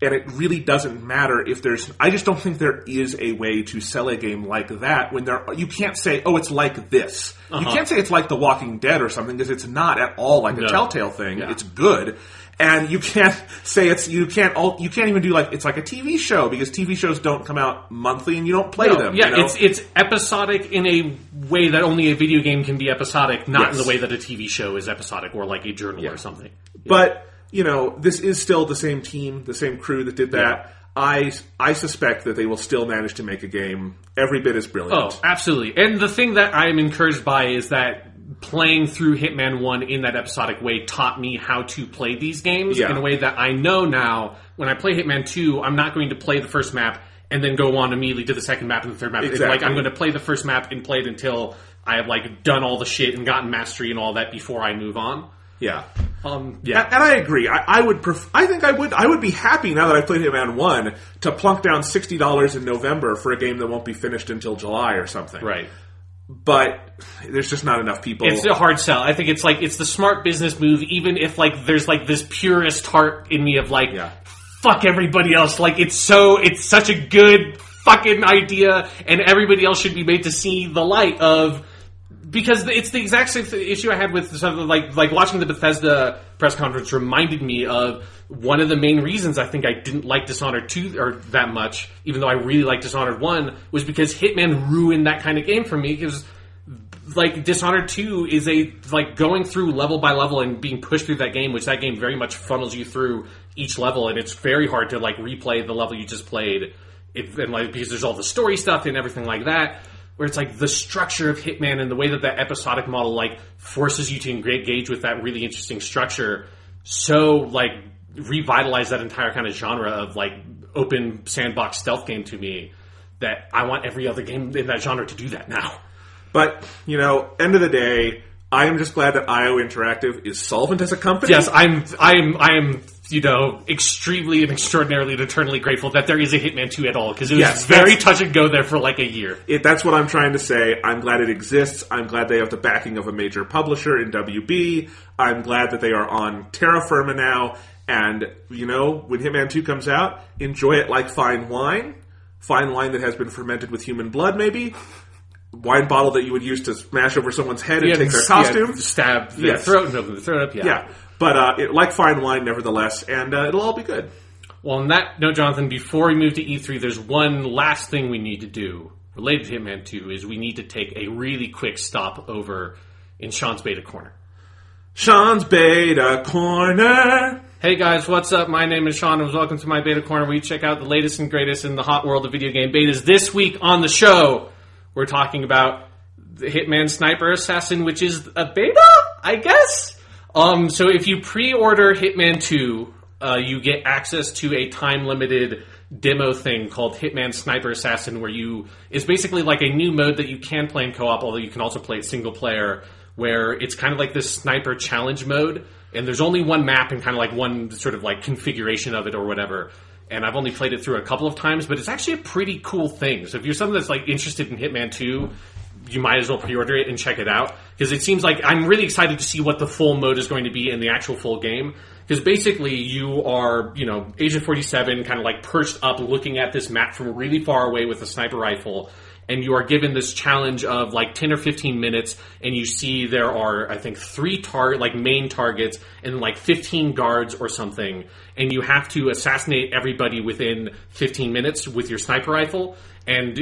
And it really doesn't matter if there's... I just don't think there is a way to sell a game like that when you can't say, oh, it's like this. You can't say it's like The Walking Dead or something, because it's not at all like a Telltale thing. Yeah. It's good. And you can't say you can't even do like, it's like a TV show, because TV shows don't come out monthly and you don't play them. Yeah, it's episodic in a way that only a video game can be episodic, not in the way that a TV show is episodic, or like a journal or something. But... this is still the same team, the same crew that did that. Yeah. I suspect that they will still manage to make a game every bit as brilliant. Oh, absolutely. And the thing that I'm encouraged by is that playing through Hitman 1 in that episodic way taught me how to play these games in a way that I know now. When I play Hitman 2, I'm not going to play the first map and then go on immediately to the second map and the third map. Exactly. Like, I'm going to play the first map and play it until I have like done all the shit and gotten mastery and all that before I move on. Yeah. And I agree. I would be happy, now that I've played Hitman 1, to plunk down $60 in November for a game that won't be finished until July or something. Right. But there's just not enough people. It's a hard sell. I think it's the smart business move, even if like there's like this purist heart in me of like, fuck everybody else. Like it's such a good fucking idea, and everybody else should be made to see the light of... Because it's the exact same issue I had with something like watching the Bethesda press conference reminded me of one of the main reasons I think I didn't like Dishonored 2 or that much, even though I really liked Dishonored 1, was because Hitman ruined that kind of game for me. Because like Dishonored 2 is going through level by level and being pushed through that game, which that game very much funnels you through each level, and it's very hard to like replay the level you just played, because there's all the story stuff and everything like that. Where it's like the structure of Hitman and the way that episodic model like forces you to engage with that really interesting structure, so like revitalized that entire kind of genre of like open sandbox stealth game to me, that I want every other game in that genre to do that now. But end of the day, I am just glad that IO Interactive is solvent as a company. Yes, I am extremely and extraordinarily and eternally grateful that there is a Hitman 2 at all, because it was very touch and go there for like a year. That's what I'm trying to say. I'm glad it exists. I'm glad they have the backing of a major publisher in WB. I'm glad that they are on terra firma now. And, when Hitman 2 comes out, enjoy it like fine wine. Fine wine that has been fermented with human blood, maybe. Wine bottle that you would use to smash over someone's head and take their costume. Stab their throat and open the throat up, Yeah. But like fine wine, nevertheless, and it'll all be good. Well, on that note, Jonathan, before we move to E3, there's one last thing we need to do related to Hitman 2, is we need to take a really quick stop over in Sean's Beta Corner. Sean's Beta Corner! Hey guys, what's up? My name is Sean, and welcome to my Beta Corner, where we check out the latest and greatest in the hot world of video game betas. This week on the show, we're talking about the Hitman Sniper Assassin, which is a beta, I guess? So if you pre-order Hitman 2, you get access to a time-limited demo thing called Hitman Sniper Assassin, where it's basically like a new mode that you can play in co-op, although you can also play it single player, where it's kind of like this sniper challenge mode, and there's only one map and kind of like one sort of like configuration of it or whatever. And I've only played it through a couple of times, but it's actually a pretty cool thing. So if you're someone that's like interested in Hitman 2, you might as well pre-order it and check it out. Because it seems like I'm really excited to see what the full mode is going to be in the actual full game. Because basically you are, Agent 47, kind of like perched up looking at this map from really far away with a sniper rifle. and you are given this challenge of like 10 or 15 minutes, and you see there are, I think, 3 main targets and like 15 guards or something, and you have to assassinate everybody within 15 minutes with your sniper rifle. And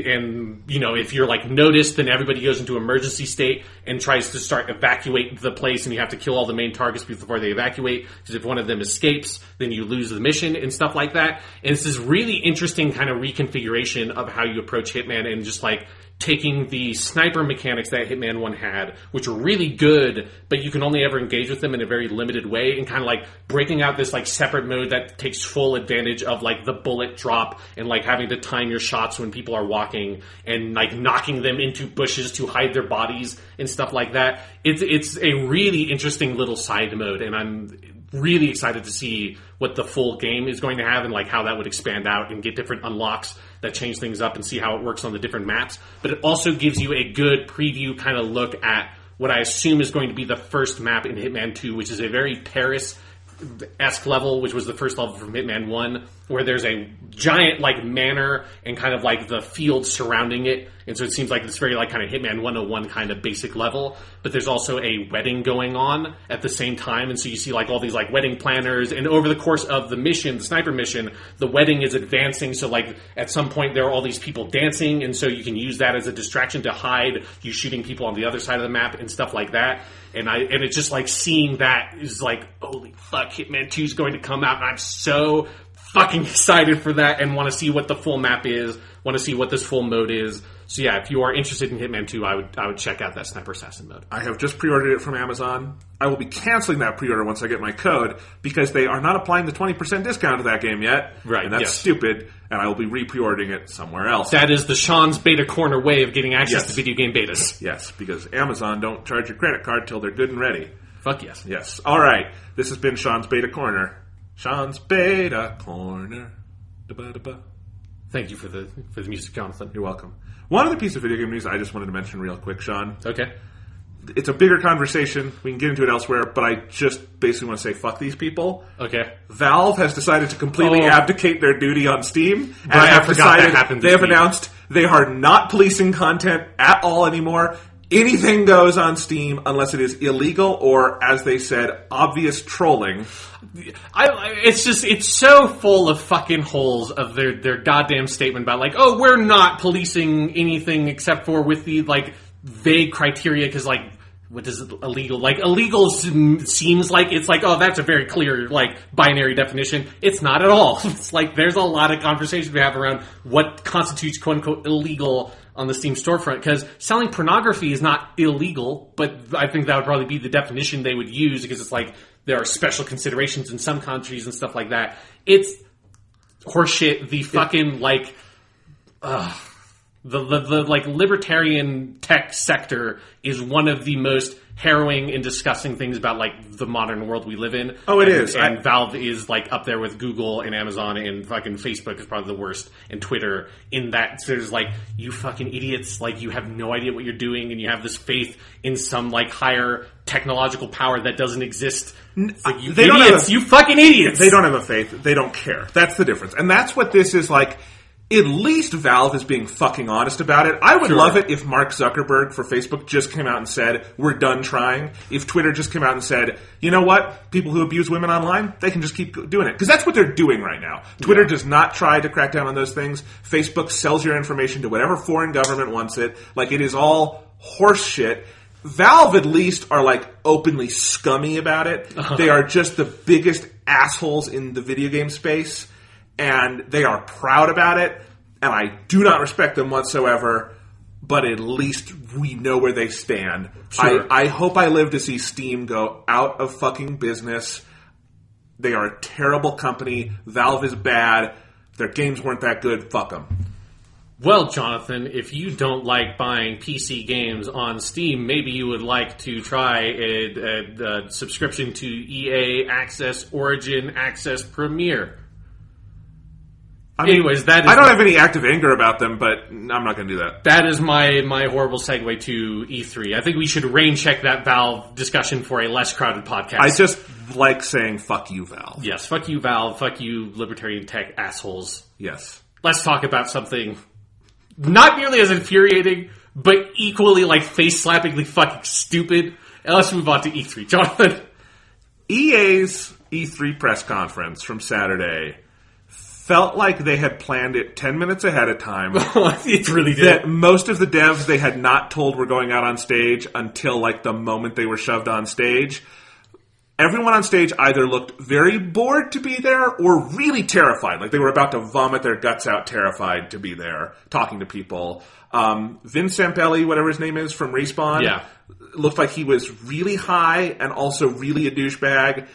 you know, if you're like noticed, then everybody goes into emergency state and tries to start evacuate the place, and you have to kill all the main targets before they evacuate, because if one of them escapes, then you lose the mission and stuff like that. And it's this really interesting kind of reconfiguration of how you approach Hitman, and just like taking the sniper mechanics that Hitman 1 had, which were really good, but you can only ever engage with them in a very limited way, and kind of like breaking out this like separate mode that takes full advantage of like the bullet drop, and like having to time your shots when people are walking, and like knocking them into bushes to hide their bodies and stuff like that. It's a really interesting little side mode, and I'm really excited to see what the full game is going to have, and like how that would expand out and get different unlocks that change things up, and see how it works on the different maps. But it also gives you a good preview kind of look at what I assume is going to be the first map in Hitman 2, which is a very Paris-esque level, which was the first level from Hitman 1, where there's a giant like manor and kind of like the field surrounding it. And so it seems like it's very like kind of Hitman 101 kind of basic level, but there's also a wedding going on at the same time. And so you see like all these like wedding planners, and over the course of the mission, the sniper mission, the wedding is advancing. So like at some point there are all these people dancing, and so you can use that as a distraction to hide you shooting people on the other side of the map and stuff like that. And it's just like seeing that is like, holy fuck, Hitman 2 is going to come out, and I'm so fucking excited for that, and want to see what the full map is, want to see what this full mode is. So yeah, if you are interested in Hitman 2, I would check out that Sniper Assassin mode. I have just pre-ordered it from Amazon. I will be canceling that pre-order once I get my code, because they are not applying the 20% discount to that game yet. Right, and that's stupid, and I will be re-pre-ordering it somewhere else. That is the Sean's Beta Corner way of getting access to video game betas. Yes, because Amazon don't charge your credit card till they're good and ready. Fuck yes. Yes. All right, this has been Sean's Beta Corner. Sean's Beta Corner. Da-ba-da-ba. Thank you for the music, Jonathan. You're welcome. One other piece of video game news I just wanted to mention real quick, Sean. Okay. It's a bigger conversation. We can get into it elsewhere, but I just basically want to say fuck these people. Okay. Valve has decided to completely abdicate their duty on Steam. And right, I forgot that happened they have announced they are not policing content at all anymore. Anything goes on Steam unless it is illegal or, as they said, obvious trolling. It's so full of fucking holes of their goddamn statement about like, oh, we're not policing anything except for with the like vague criteria, because like, what is it, illegal? Like, illegal seems like it's like, oh, that's a very clear like binary definition. It's not at all. It's like there's a lot of conversation we have around what constitutes quote unquote illegal on the Steam storefront, because selling pornography is not illegal, but I think that would probably be the definition they would use, because it's like there are special considerations in some countries and stuff like that. It's horseshit. The fucking like, the like libertarian tech sector is one of the most harrowing and disgusting things about like the modern world we live in. Oh, it is. And Valve is like up there with Google and Amazon, and fucking Facebook is probably the worst, and Twitter, in that there's like, you fucking idiots, like you have no idea what you're doing, and you have this faith in some like higher technological power that doesn't exist. It's like, you idiots, you fucking idiots. They don't have a faith. They don't care. That's the difference. And that's what this is like. At least Valve is being fucking honest about it. I would love it if Mark Zuckerberg for Facebook just came out and said, we're done trying. If Twitter just came out and said, you know what? People who abuse women online, they can just keep doing it. Because that's what they're doing right now. Twitter does not try to crack down on those things. Facebook sells your information to whatever foreign government wants it. Like, it is all horse shit. Valve at least are like openly scummy about it. They are just the biggest assholes in the video game space. And they are proud about it, and I do not respect them whatsoever, but at least we know where they stand. Sure. I hope I live to see Steam go out of fucking business. They are a terrible company. Valve is bad. Their games weren't that good. Fuck them. Well, Jonathan, if you don't like buying PC games on Steam, maybe you would like to try a subscription to EA Access, Origin Access, Premier. Anyways, that is... I don't have any active anger about them, but I'm not going to do that. That is my horrible segue to E3. I think we should rain check that Valve discussion for a less crowded podcast. I just like saying, fuck you, Valve. Yes, fuck you, Valve. Fuck you, libertarian tech assholes. Yes. Let's talk about something not nearly as infuriating, but equally like face-slappingly fucking stupid. And let's move on to E3. Jonathan? EA's E3 press conference from Saturday felt like they had planned it 10 minutes ahead of time. It really did. That most of the devs they had not told were going out on stage until like the moment they were shoved on stage. Everyone on stage either looked very bored to be there or really terrified. Like they were about to vomit their guts out, terrified to be there, talking to people. Vince Zampelli, whatever his name is, from Respawn, looked like he was really high and also really a douchebag.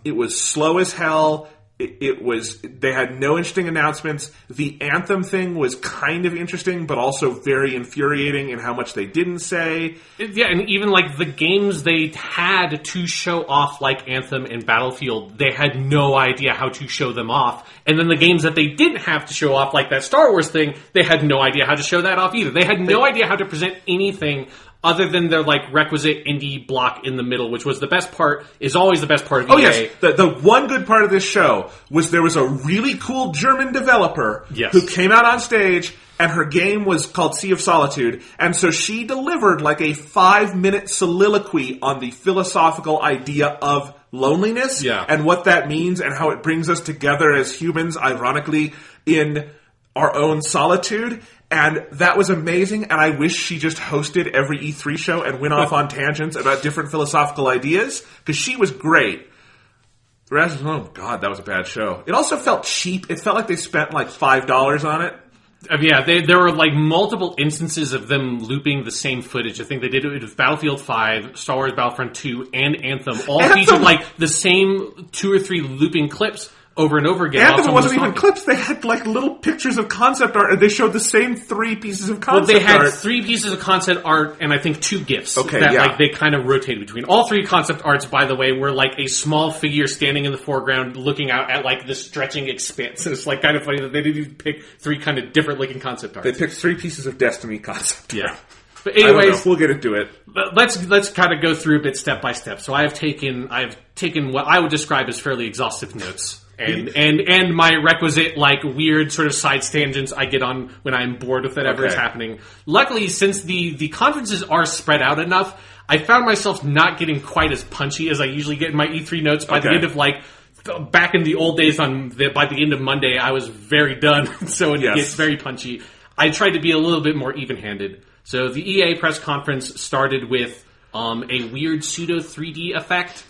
It was slow as hell. They had no interesting announcements. The Anthem thing was kind of interesting, but also very infuriating in how much they didn't say. Yeah, and even like the games they had to show off, like Anthem and Battlefield, they had no idea how to show them off. And then the games that they didn't have to show off, like that Star Wars thing, they had no idea how to show that off either. They had no idea how to present anything other than their like requisite indie block in the middle, which was the best part, is always the best part of EA. Oh yes, the one good part of this show was there was a really cool German developer who came out on stage, and her game was called Sea of Solitude, and so she delivered like a 5-minute soliloquy on the philosophical idea of loneliness and what that means and how it brings us together as humans, ironically, in our own solitude. And that was amazing, and I wish she just hosted every E3 show and went off on tangents about different philosophical ideas, because she was great. The rest, oh god, that was a bad show. It also felt cheap. It felt like they spent like $5 on it. There were like multiple instances of them looping the same footage. I think they did it with Battlefield 5, Star Wars Battlefront 2, and Anthem. All featured like the same 2 or 3 looping clips over and over again. Anthem wasn't even clips. They had like little pictures of concept art, and they showed the same 3 pieces of concept art. Well, they had 3 pieces of concept art, and I think 2 GIFs. Like they kind of rotated between. All 3 concept arts, by the way, were like a small figure standing in the foreground, looking out at like the stretching expanse. And it's like kind of funny that they didn't even pick 3 kind of different looking concept arts. They picked 3 pieces of Destiny concept art. But anyways, we'll get into it. Let's kind of go through a bit step by step. So I have taken what I would describe as fairly exhaustive notes. And my requisite, like, weird sort of side tangents I get on when I'm bored with whatever is happening. Luckily, since the conferences are spread out enough, I found myself not getting quite as punchy as I usually get in my E3 notes. By the end of, like, back in the old days, by the end of Monday, I was very done. So it gets very punchy. I tried to be a little bit more even-handed. So the EA press conference started with a weird pseudo 3D effect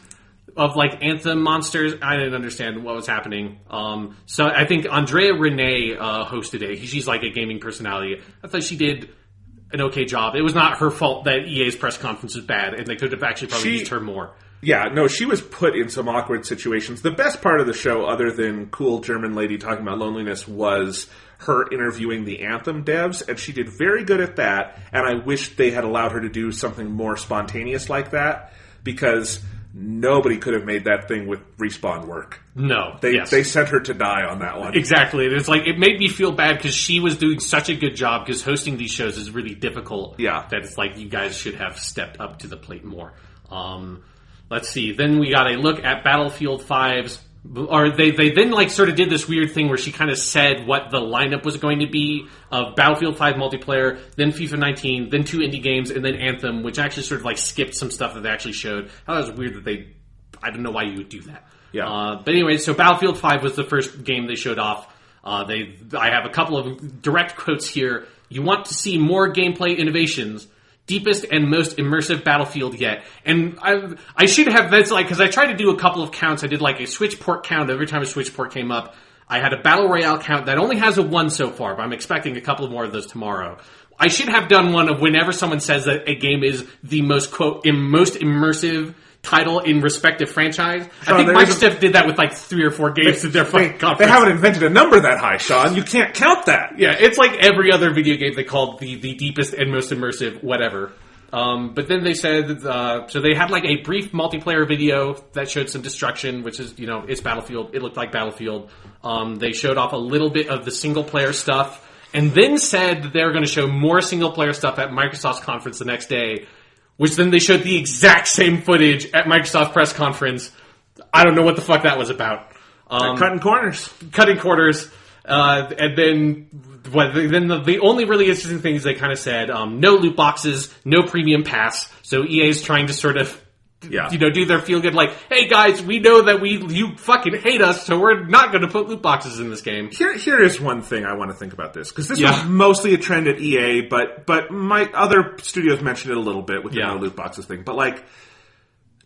of like Anthem monsters. I didn't understand what was happening. So I think Andrea Renee hosted it. She's like a gaming personality. I thought she did an okay job. It was not her fault that EA's press conference was bad, and they could have actually probably used her more. Yeah, no, she was put in some awkward situations. The best part of the show, other than cool German lady talking about loneliness, was her interviewing the Anthem devs, and she did very good at that, and I wish they had allowed her to do something more spontaneous like that, because nobody could have made that thing with Respawn work. No. They sent her to die on that one. Exactly. And it's like, it made me feel bad because she was doing such a good job, because hosting these shows is really difficult. Yeah. That it's like, you guys should have stepped up to the plate more. Let's see. Then we got a look at Battlefield 5's, or they then like sort of did this weird thing where she kind of said what the lineup was going to be of Battlefield 5 multiplayer, then FIFA 19, then 2 indie games, and then Anthem, which actually sort of like skipped some stuff that they actually showed. I thought it was weird that I don't know why you would do that. Yeah. But anyway, so Battlefield 5 was the first game they showed off. I have a couple of direct quotes here. You want to see more gameplay innovations. Deepest and most immersive Battlefield yet. And I should have, that's like, because I tried to do a couple of counts. I did like a Switch port count every time a Switch port came up. I had a Battle Royale count that only has a 1 so far, but I'm expecting a couple more of those tomorrow. I should have done one of whenever someone says that a game is the most, quote, most immersive title in respective franchise. I think Microsoft did that with like 3 or 4 games in their fucking conference. They haven't invented a number that high, Sean. You can't count that. Yeah, it's like every other video game they called the deepest and most immersive whatever. But then they said, so they had like a brief multiplayer video that showed some destruction, which is, it's Battlefield. It looked like Battlefield. They showed off a little bit of the single player stuff, and then said that they were going to show more single player stuff at Microsoft's conference the next day, which then they showed the exact same footage at Microsoft's press conference. I don't know what the fuck that was about. Cutting corners. Cutting corners. And then then the only really interesting things they kind of said, no loot boxes, no premium pass. So EA is trying to sort of, do their feel good, like, hey guys, we know that you fucking hate us, so we're not going to put loot boxes in this game. Here is one thing I want to think about this, because this was mostly a trend at EA, but my other studios mentioned it a little bit with the no loot boxes thing. But like,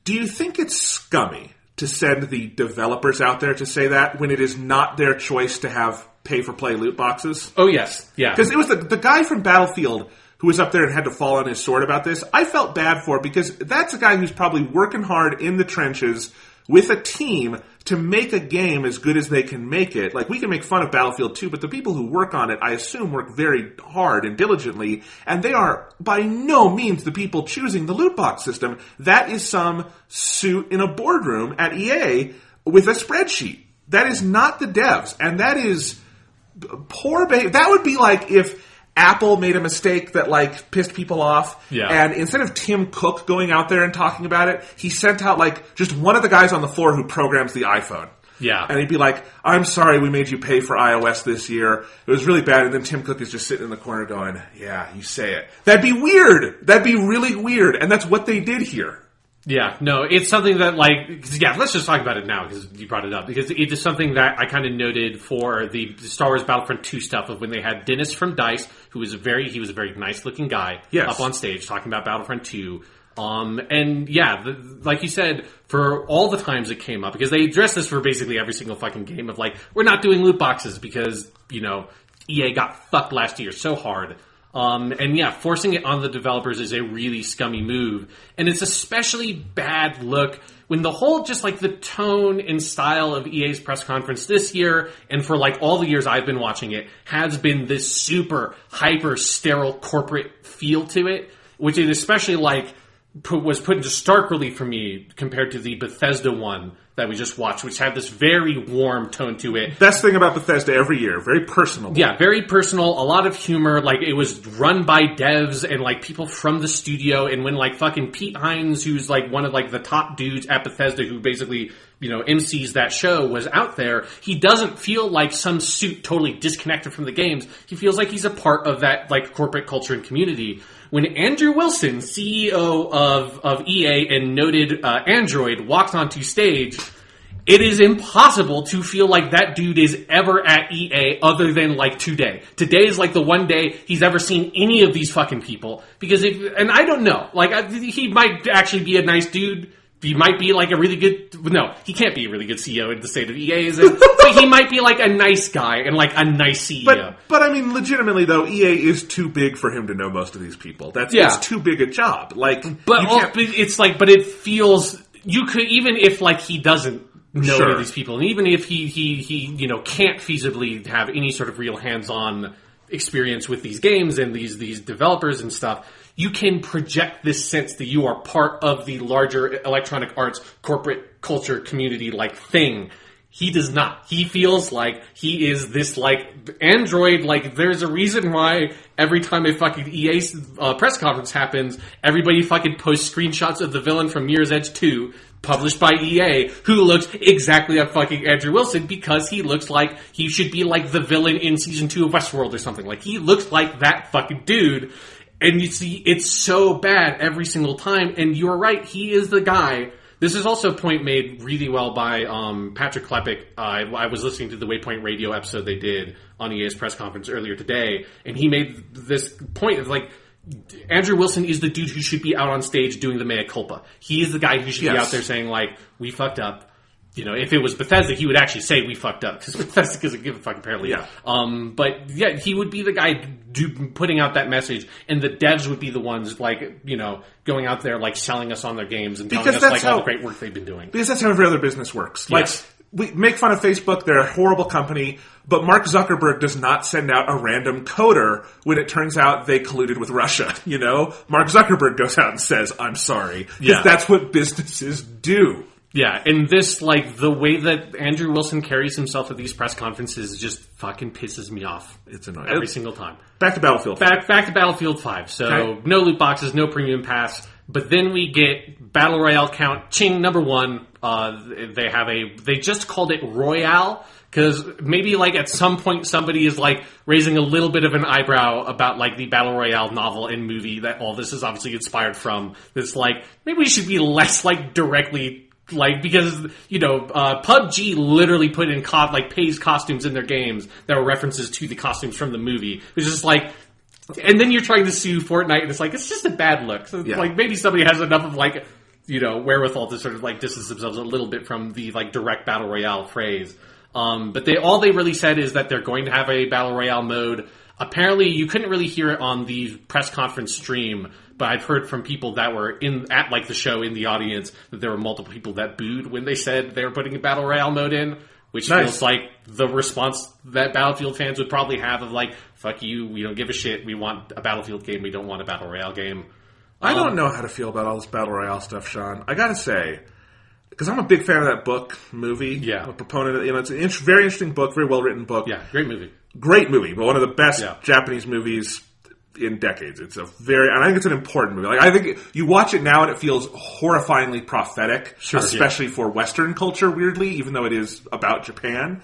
do you think it's scummy to send the developers out there to say that when it is not their choice to have pay-for-play loot boxes? Oh yes, yeah. Because it was the guy from Battlefield who was up there and had to fall on his sword about this. I felt bad for, because that's a guy who's probably working hard in the trenches with a team to make a game as good as they can make it. Like, we can make fun of Battlefield 2, but the people who work on it, I assume, work very hard and diligently, and they are by no means the people choosing the loot box system. That is some suit in a boardroom at EA with a spreadsheet. That is not the devs, and that is poor behavior. That would be like if Apple made a mistake that, like, pissed people off. Yeah. And instead of Tim Cook going out there and talking about it, he sent out, like, just one of the guys on the floor who programs the iPhone. Yeah. And he'd be like, I'm sorry we made you pay for iOS this year. It was really bad. And then Tim Cook is just sitting in the corner going, yeah, you say it. That'd be weird. That'd be really weird. And that's what they did here. Yeah, no, it's something that, like, let's just talk about it now, because you brought it up. Because it is something that I kind of noted for the Star Wars Battlefront 2 stuff of when they had Dennis from DICE, he was a very nice-looking guy up on stage talking about Battlefront 2. And yeah, like you said, for all the times it came up, because they addressed this for basically every single fucking game of, like, we're not doing loot boxes because, EA got fucked last year so hard. And yeah, forcing it on the developers is a really scummy move. And it's especially bad look when the whole, just like the tone and style of EA's press conference this year, and for like all the years I've been watching it, has been this super hyper sterile corporate feel to it, which is especially like was put into stark relief for me compared to the Bethesda one that we just watched, which had this very warm tone to it. Best thing about Bethesda every year. Very personal. Yeah, very personal. A lot of humor. Like, it was run by devs and, like, people from the studio. And when, like, fucking Pete Hines, who's, like, one of, like, the top dudes at Bethesda who basically, MCs that show, was out there, he doesn't feel like some suit totally disconnected from the games. He feels like he's a part of that, like, corporate culture and community. When Andrew Wilson, CEO of EA and noted Android, walked onto stage, it is impossible to feel like that dude is ever at EA other than, like, today. Today is, like, the one day he's ever seen any of these fucking people. Because and I don't know. Like, he might actually be a nice dude. He might be, like, a really good... No, he can't be a really good CEO in the state of EA, is it? But he might be, like, a nice guy and, like, a nice CEO. But I mean, legitimately, though, EA is too big for him to know most of these people. It's too big a job. Like, it's like... But it feels... You could... Even if, like, he doesn't know any of these people, and even if he can't feasibly have any sort of real hands-on experience with these games and these developers and stuff... You can project this sense that you are part of the larger Electronic Arts corporate culture community like thing. He does not. He feels like he is this like android. Like, there's a reason why every time a fucking EA press conference happens, everybody fucking posts screenshots of the villain from Mirror's Edge 2 published by EA, who looks exactly like fucking Andrew Wilson, because he looks like he should be like the villain in season 2 of Westworld or something. Like, he looks like that fucking dude. And you see, it's so bad every single time. And you're right, he is the guy. This is also a point made really well by Patrick Klepek. I was listening to the Waypoint Radio episode they did on EA's press conference earlier today, and he made this point of, like, Andrew Wilson is the dude who should be out on stage doing the mea culpa. He is the guy who should be out there saying, like, we fucked up. If it was Bethesda, he would actually say we fucked up, because Bethesda doesn't give a fuck, apparently. Yeah. But yeah, he would be the guy putting out that message, and the devs would be the ones, like, going out there, like, selling us on their games and telling us, like, all the great work they've been doing. Because that's how every other business works. Yes. Like, we make fun of Facebook, they're a horrible company, but Mark Zuckerberg does not send out a random coder when it turns out they colluded with Russia, Mark Zuckerberg goes out and says, I'm sorry. Because that's what businesses do. Yeah, and this, like, the way that Andrew Wilson carries himself at these press conferences just fucking pisses me off. It's annoying. Every single time. Back to Battlefield 5. Back to Battlefield 5. So, no loot boxes, no premium pass. But then we get Battle Royale count, ching, number 1. They just called it Royale, Because maybe, like, at some point somebody is, like, raising a little bit of an eyebrow about, like, the Battle Royale novel and movie that all this is obviously inspired from. That's like, maybe we should be less, like, directly, like, because, you know, PUBG literally put in, pays costumes in their games that were references to the costumes from the movie. Which is just like, and then you're trying to sue Fortnite, and it's like, it's just a bad look. So, like, maybe somebody has enough of, like, you know, wherewithal to sort of, like, distance themselves a little bit from the, like, direct Battle Royale phrase. But all they really said is that they're going to have a Battle Royale mode. Apparently, you couldn't really hear it on the press conference stream, but I've heard from people that were at, like, the show in the audience that there were multiple people that booed when they said they were putting a Battle Royale mode in. Which feels like the response that Battlefield fans would probably have of, like, fuck you, we don't give a shit, we want a Battlefield game, we don't want a Battle Royale game. I don't know how to feel about all this Battle Royale stuff, Sean. I gotta say, because I'm a big fan of that book, movie. Yeah. I'm a proponent of it. You know, it's a very interesting book, very well-written book. Yeah, great movie. Great movie, but one of the best Japanese movies in decades. It's and I think it's an important movie. Like, I think you watch it now and it feels horrifyingly prophetic, especially for Western culture, weirdly, even though it is about Japan.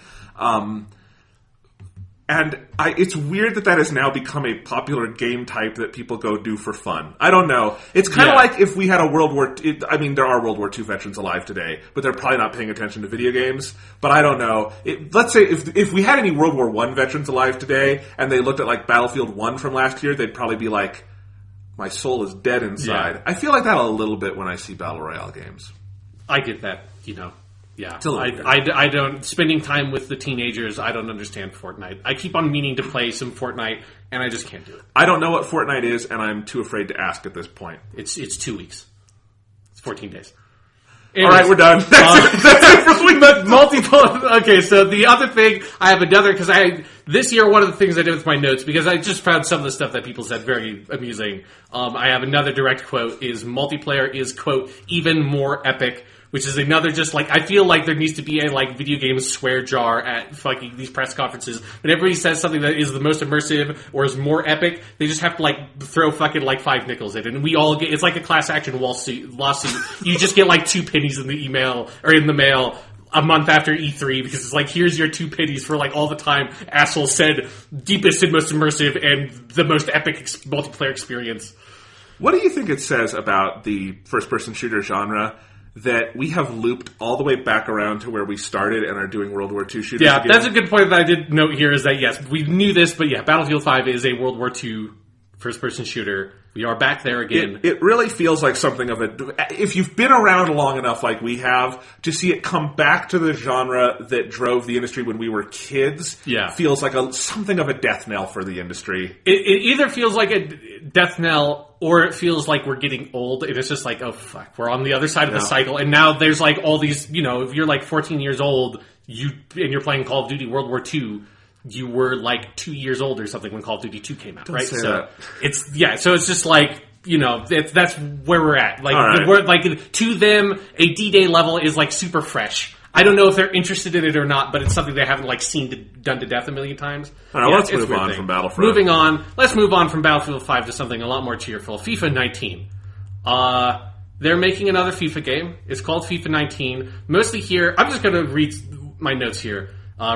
It's weird that has now become a popular game type that people go do for fun. I don't know. It's kind of like if we had a World War II... I mean, there are World War II veterans alive today, but they're probably not paying attention to video games. But I don't know. Let's say if we had any World War I veterans alive today, and they looked at, like, Battlefield 1 from last year, they'd probably be like, my soul is dead inside. Yeah. I feel like that a little bit when I see Battle Royale games. I get that, you know. Yeah, I don't... Spending time with the teenagers, I don't understand Fortnite. I keep on meaning to play some Fortnite, and I just can't do it. I don't know what Fortnite is, and I'm too afraid to ask at this point. It's 2 weeks. It's 14 days. Anyways, all right, we're done. That's it for week. Multiple... Okay, so the other thing, I have another... Because this year, one of the things I did with my notes, because I just found some of the stuff that people said very amusing. I have another direct quote, is multiplayer is, quote, even more epic. Which is another just, like, I feel like there needs to be a, like, video game swear jar at fucking these press conferences. When everybody says something that is the most immersive or is more epic, they just have to, like, throw fucking, like, 5 nickels in it. And we all get, it's like a class action lawsuit. You just get, like, 2 pennies in the email, or in the mail, a month after E3, because it's like, here's your 2 pennies for, like, all the time assholes said deepest and most immersive and the most epic multiplayer experience. What do you think it says about the first-person shooter genre that we have looped all the way back around to where we started and are doing World War II shooters again? That's a good point that I did note here, is that, yes, we knew this, but yeah, Battlefield 5 is a World War II first-person shooter. We are back there again. It really feels like something of if you've been around long enough like we have, to see it come back to the genre that drove the industry when we were kids, feels like something of a death knell for the industry. It either feels like a death knell, or it feels like we're getting old, and it's just like, oh fuck, we're on the other side of the cycle, and now there's like all these, you know, if you're like 14 years old, and you're playing Call of Duty World War II, you were like 2 years old or something when Call of Duty 2 came out, right? So so it's just like, you know, that's where we're at. Like, we're, like, to them, a D-Day level is like super fresh. I don't know if they're interested in it or not, but it's something they haven't, like, done to death a million times. All right, let's move on from Battlefront. Let's move on from Battlefield 5 to something a lot more cheerful. FIFA 19. They're making another FIFA game. It's called FIFA 19. Mostly here, I'm just going to read my notes here.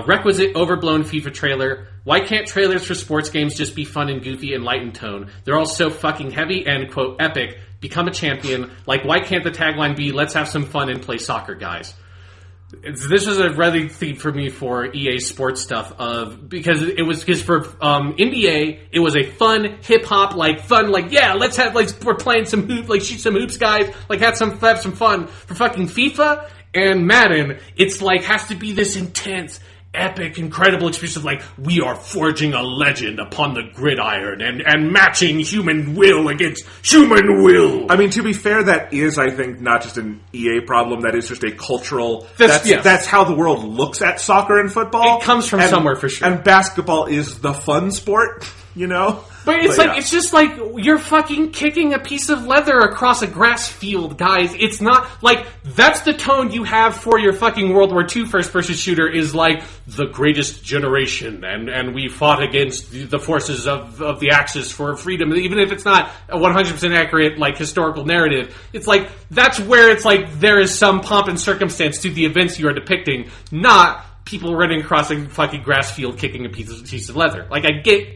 Requisite overblown FIFA trailer. Why can't trailers for sports games just be fun and goofy and light in tone? They're all so fucking heavy and, quote, epic. Become a champion. Like, why can't the tagline be, let's have some fun and play soccer, guys? This was a really theme for me for EA sports stuff because for NBA it was a fun hip hop we're playing some hoop, like shoot some hoops, guys, like have some fun. For fucking FIFA and Madden, it's like has to be this intense, epic, incredible experience of like, we are forging a legend upon the gridiron and matching human will against human will. I mean, to be fair, that is, I think, not just an EA problem, that is just a cultural... That's how the world looks at soccer and football. It comes from somewhere, for sure. And basketball is the fun sport, you know? But it's just like, you're fucking kicking a piece of leather across a grass field, guys. It's not, like, that's the tone you have for your fucking World War II first-person shooter, is like, the greatest generation, and we fought against the forces of the Axis for freedom, even if it's not a 100% accurate, like, historical narrative. It's like, that's where it's like, there is some pomp and circumstance to the events you are depicting, not... people running across a fucking grass field kicking a piece of leather. Like, I get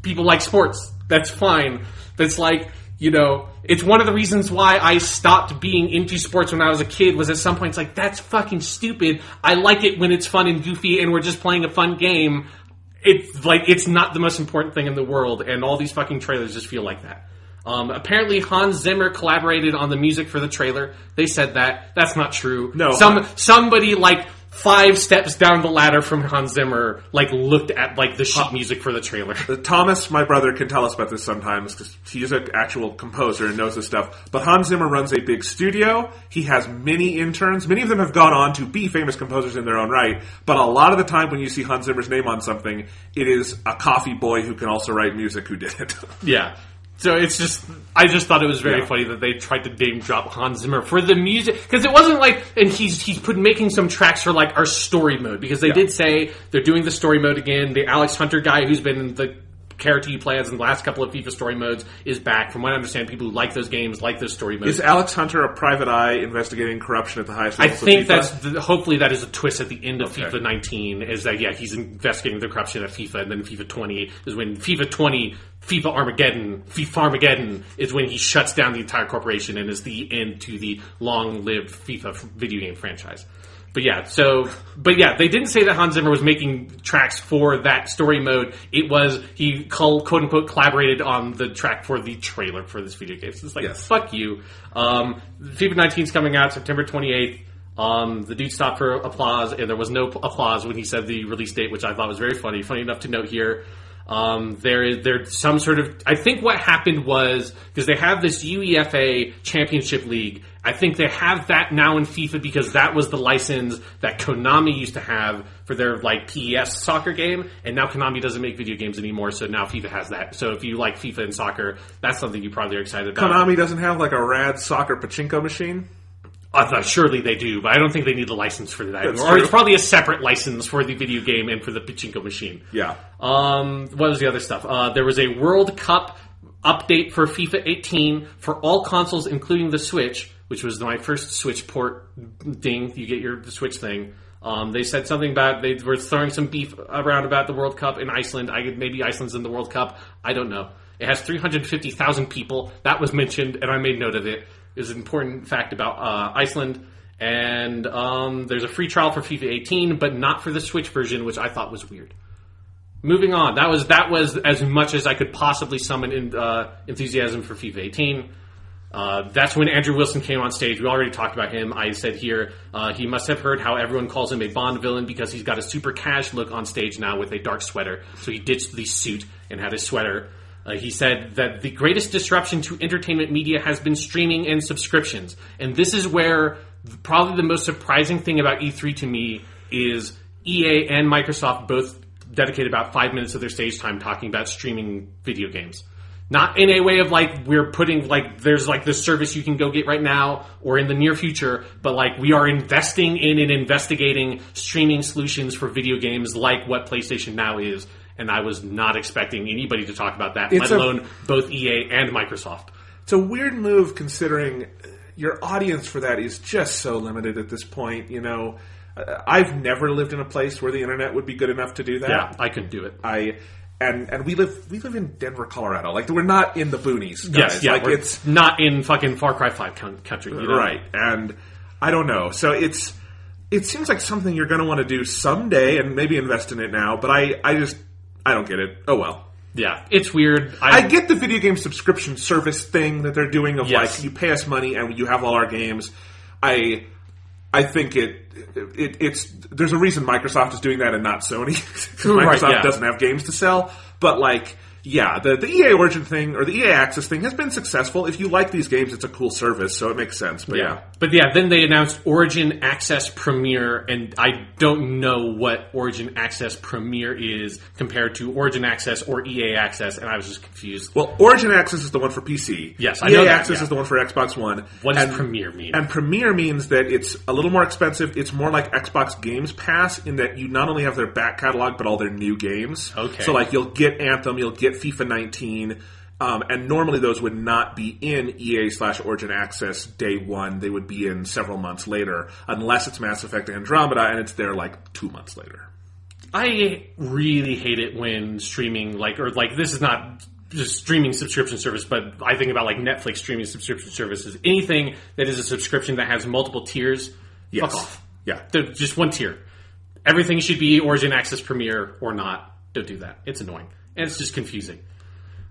people like sports. That's fine. That's like, you know, it's one of the reasons why I stopped being into sports when I was a kid, was at some point it's like, that's fucking stupid. I like it when it's fun and goofy and we're just playing a fun game. It's like, it's not the most important thing in the world, and all these fucking trailers just feel like that. Apparently Hans Zimmer collaborated on the music for the trailer. They said that. That's not true. No. Somebody like 5 steps down the ladder from Hans Zimmer, like, looked at, like, the sheet music for the trailer. Thomas, my brother, can tell us about this sometimes, because he's an actual composer and knows this stuff. But Hans Zimmer runs a big studio. He has many interns. Many of them have gone on to be famous composers in their own right. But a lot of the time when you see Hans Zimmer's name on something, it is a coffee boy who can also write music who did it. Yeah. So it's just, I just thought it was very funny that they tried to name drop Hans Zimmer for the music, because it wasn't like, and he's making some tracks for like our story mode, because they did say they're doing the story mode again. The Alex Hunter guy who's been in the character you play as in the last couple of FIFA story modes is back. From what I understand, people who like those games like those story modes. Is Alex Hunter a private eye investigating corruption at the highest levels of FIFA? I think hopefully that is a twist at the end of FIFA 19, is that, he's investigating the corruption at FIFA, and then FIFA 20 is when FIFA Armageddon is when he shuts down the entire corporation and is the end to the long-lived FIFA video game franchise. But they didn't say that Hans Zimmer was making tracks for that story mode. It was, he quote-unquote collaborated on the track for the trailer for this video game. So it's like, fuck you. FIFA 19 is coming out September 28th. The dude stopped for applause, and there was no applause when he said the release date, which I thought was very funny. Funny enough to note here. There's some sort of, I think what happened was, because they have this UEFA Championship League, I think they have that now in FIFA because that was the license that Konami used to have for their, like, PES soccer game, and now Konami doesn't make video games anymore, so now FIFA has that. So if you like FIFA and soccer, that's something you probably are excited about. Konami doesn't have, like, a rad soccer pachinko machine? I thought surely they do, but I don't think they need the license for that anymore. Or it's probably a separate license for the video game and for the pachinko machine. Yeah. What was the other stuff? There was a World Cup update for FIFA 18 for all consoles, including the Switch, which was my first Switch port ding. You get the Switch thing. They said something about they were throwing some beef around about the World Cup in Iceland. Maybe Iceland's in the World Cup. I don't know. It has 350,000 people. That was mentioned, and I made note of it. Is an important fact about Iceland. And there's a free trial for FIFA 18, but not for the Switch version, which I thought was weird. Moving on. That was as much as I could possibly summon enthusiasm for FIFA 18. That's when Andrew Wilson came on stage. We already talked about him. I said here, he must have heard how everyone calls him a Bond villain because he's got a super cash look on stage now with a dark sweater. So he ditched the suit and had a sweater. He said that the greatest disruption to entertainment media has been streaming and subscriptions. And this is where probably the most surprising thing about E3 to me is EA and Microsoft both dedicated about 5 minutes of their stage time talking about streaming video games. Not in a way of like we're putting like there's like this service you can go get right now or in the near future, but like we are investing in and investigating streaming solutions for video games like what PlayStation Now is. And I was not expecting anybody to talk about that, let alone both EA and Microsoft. It's a weird move considering your audience for that is just so limited at this point. You know, I've never lived in a place where the internet would be good enough to do that. Yeah, I couldn't do it. And we live in Denver, Colorado. Like we're not in the boonies, guys. Yes, yeah, like it's not in fucking Far Cry 5 country, you know? Right? And I don't know. So it seems like something you're going to want to do someday, and maybe invest in it now. But I don't get it. Oh, well. Yeah, it's weird. I get the video game subscription service thing that they're doing of like, you pay us money and you have all our games. I think it's there's a reason Microsoft is doing that and not Sony. Because Microsoft doesn't have games to sell. But like, yeah, the EA Origin thing or the EA Access thing has been successful. If you like these games, it's a cool service, so it makes sense. But yeah. But yeah, then they announced Origin Access Premier, and I don't know what Origin Access Premier is compared to Origin Access or EA Access, and I was just confused. Well, Origin Access is the one for PC. Yes, I know EA that, Access is the one for Xbox One. What does Premier mean? And Premier means that it's a little more expensive. It's more like Xbox Games Pass in that you not only have their back catalog, but all their new games. Okay. So like you'll get Anthem, you'll get FIFA 19, And normally those would not be in EA/Origin Access day one. They would be in several months later, unless it's Mass Effect Andromeda, and it's there like 2 months later. I really hate it when streaming, this is not just streaming subscription service, but I think about like Netflix streaming subscription services. Anything that is a subscription that has multiple tiers, fuck off. Yeah. Just one tier. Everything should be Origin Access Premier or not. Don't do that. It's annoying. And it's just confusing.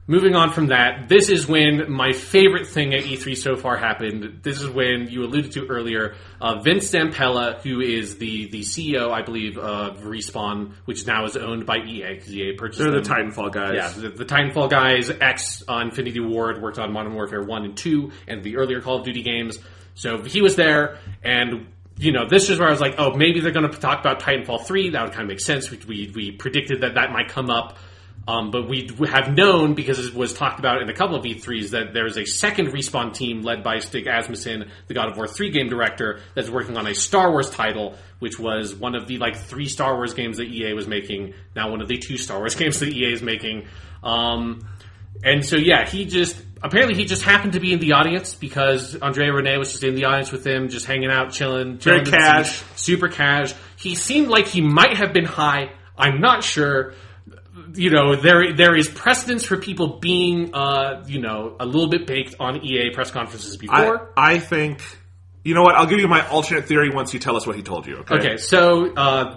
Moving on from that, this is when my favorite thing at E3 so far happened. This is when you alluded to earlier, Vince Zampella, who is the CEO, I believe, of Respawn, which now is owned by EA, because EA purchased them. They're the Titanfall guys. Yeah, the Titanfall guys, Infinity Ward, worked on Modern Warfare 1 and 2, and the earlier Call of Duty games. So he was there, and this is where I was like, oh, maybe they're going to talk about Titanfall 3. That would kind of make sense. We predicted that might come up. But we have known, because it was talked about in a couple of E3s, that there's a second Respawn team led by Stig Asmussen, the God of War 3 game director, that's working on a Star Wars title, which was one of the 3 Star Wars games that EA was making, now one of the 2 Star Wars games that EA is making. And so, yeah, he just happened to be in the audience because Andrea Rene was just in the audience with him, just hanging out, chilling. Very cash. Super cash. He seemed like he might have been high. I'm not sure. There is precedence for people being, a little bit baked on EA press conferences before. I think, you know what? I'll give you my alternate theory once you tell us what he told you. Okay, so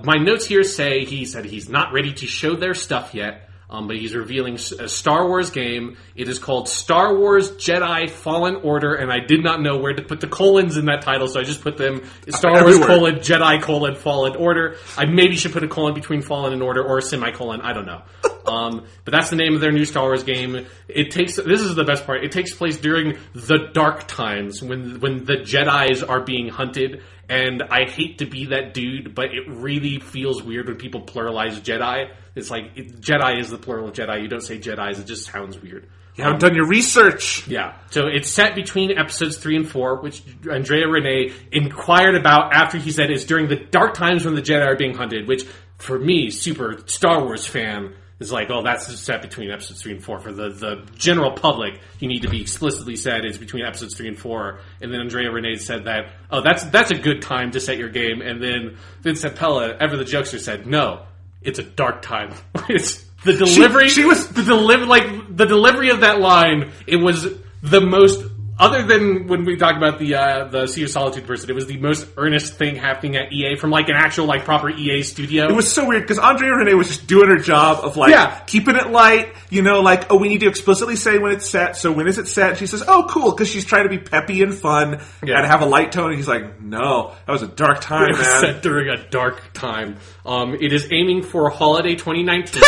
my notes here say he said he's not ready to show their stuff yet. But he's revealing a Star Wars game. It is called Star Wars Jedi Fallen Order, and I did not know where to put the colons in that title, so I just put them Star Wars : Jedi : Fallen Order. I maybe should put a colon between Fallen and Order, or a semicolon. I don't know. But that's the name of their new Star Wars game. This is the best part. It takes place during the dark times when the Jedis are being hunted. And I hate to be that dude, but it really feels weird when people pluralize Jedi. It's like, Jedi is the plural of Jedi. You don't say Jedis. It just sounds weird. You haven't done your research. Yeah. So it's set between episodes 3 and 4, which Andrea Rene inquired about after he said it's during the dark times when the Jedi are being hunted, which, for me, super Star Wars fan, is like, oh, that's set between episodes 3 and 4. For the general public, you need to be explicitly said it's between episodes 3 and 4. And then Andrea Rene said that, oh, that's a good time to set your game. And then Vince Zampella, ever the jokester, said, no, it's a dark time. It's the delivery. The delivery of that line. It was the most. Other than when we talk about the Sea of Solitude person, it was the most earnest thing happening at EA from an actual proper EA studio. It was so weird because Andrea Rene was just doing her job of keeping it light, oh, we need to explicitly say when it's set, so when is it set? And she says, oh, cool, because she's trying to be peppy and fun and have a light tone. And he's like, no, that was a dark time, man. It was set during a dark time. It is aiming for holiday 2019.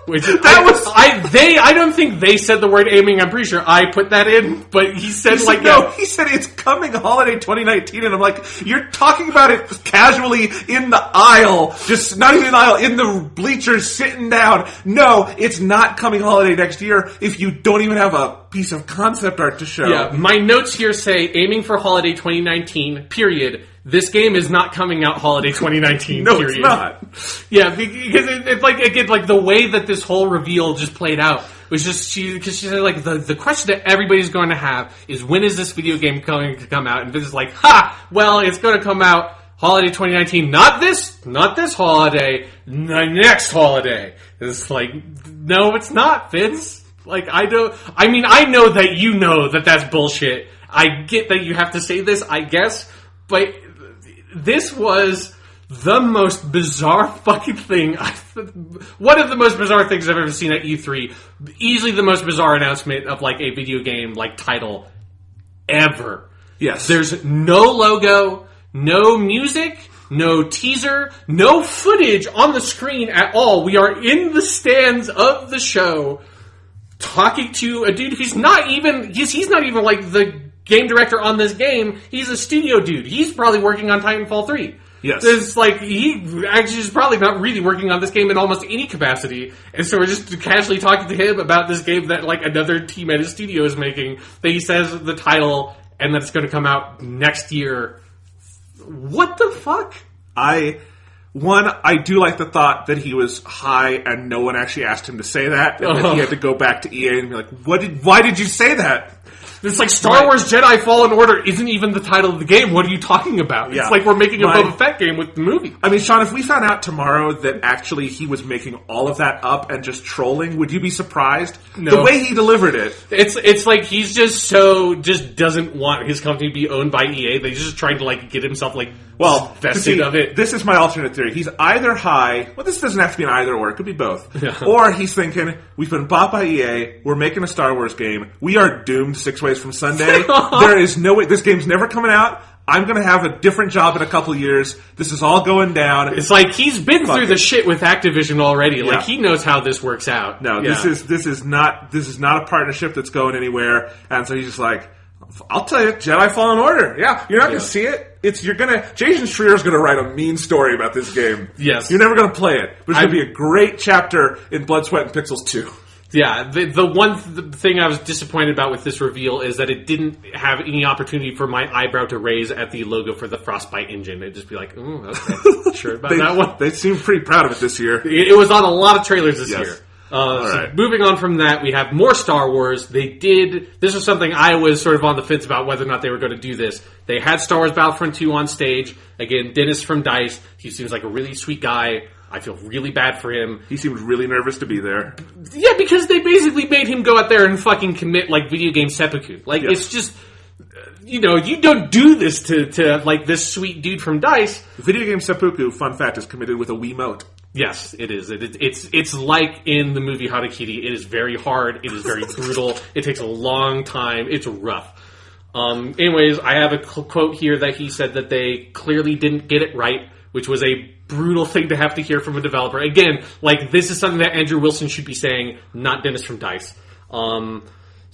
Which I don't think they said the word aiming. I'm pretty sure I put that in, but he said he said it's coming holiday 2019, and I'm like, you're talking about it casually in the aisle, just not even in the aisle, in the bleachers, sitting down. No, it's not coming holiday next year if you don't even have a piece of concept art to show. Yeah, my notes here say aiming for holiday 2019. Period. This game is not coming out holiday 2019. No, period. It's not. Yeah, because it's again, the way that this whole reveal just played out was just because she said the question that everybody's going to have is when is this video game going to come out? And Vince is like, well, it's going to come out holiday 2019. Not this holiday. The next holiday. It's like, no, it's not, Vince. I know that you know that that's bullshit. I get that you have to say this, I guess, but this was the most bizarre fucking thing. One of the most bizarre things I've ever seen at E3. Easily the most bizarre announcement of a video game title ever. Yes. There's no logo, no music, no teaser, no footage on the screen at all. We are in the stands of the show talking to a dude who's not even the game director on this game. He's a studio dude. He's probably working on Titanfall 3. Yes. It's he actually is probably not really working on this game in almost any capacity. And so we're just casually talking to him about this game that another team at his studio is making, that he says the title and that it's going to come out next year. What the fuck? One, I do like the thought that he was high and no one actually asked him to say that, and that he had to go back to EA and be like, why did you say that? It's like Star Wars Jedi Fallen Order isn't even the title of the game. What are you talking about? Yeah. It's like we're making a Boba Fett game with the movie. I mean, Sean, if we found out tomorrow that actually he was making all of that up and just trolling, would you be surprised? No. The way he delivered it. It's like he's just doesn't want his company to be owned by EA. They just trying to like get himself like vested of it. This is my alternate theory. He's either high, well, this doesn't have to be an either or, it could be both. Yeah. Or he's thinking, we've been bought by EA, we're making a Star Wars game, we are doomed 6 ways from Sunday. There is no way, this game's never coming out. I'm going to have a different job in a couple years. This is all going down. It's like he's been through the shit with Activision already. Yeah. Like he knows how this works out. No, this is not a partnership that's going anywhere. And so he's just like, I'll tell you, Jedi Fallen Order. Yeah, you're not going to see it. Jason Schreier's going to write a mean story about this game. Yes. You're never going to play it. But it's going to be a great chapter in Blood, Sweat, and Pixels 2. Yeah, the one thing I was disappointed about with this reveal is that it didn't have any opportunity for my eyebrow to raise at the logo for the Frostbite engine. It'd just be like, okay, sure about that one. They seem pretty proud of it this year. It was on a lot of trailers this year. Right. Moving on from that, we have more Star Wars. This was something I was sort of on the fence about whether or not they were going to do this. They had Star Wars Battlefront 2 on stage. Again, Dennis from DICE. He seems like a really sweet guy. I feel really bad for him. He seemed really nervous to be there. Yeah, because they basically made him go out there and fucking commit, like, video game seppuku. Like, It's just, you don't do this to like, this sweet dude from DICE. Video game seppuku, fun fact, is committed with a Wiimote. Yes, it is. It's like in the movie Harakiri. It is very hard. It is very brutal. It takes a long time. It's rough. Anyways, I have a quote here that he said that they clearly didn't get it right, which was a brutal thing to have to hear from a developer. Again, like, this is something that Andrew Wilson should be saying, not Dennis from DICE.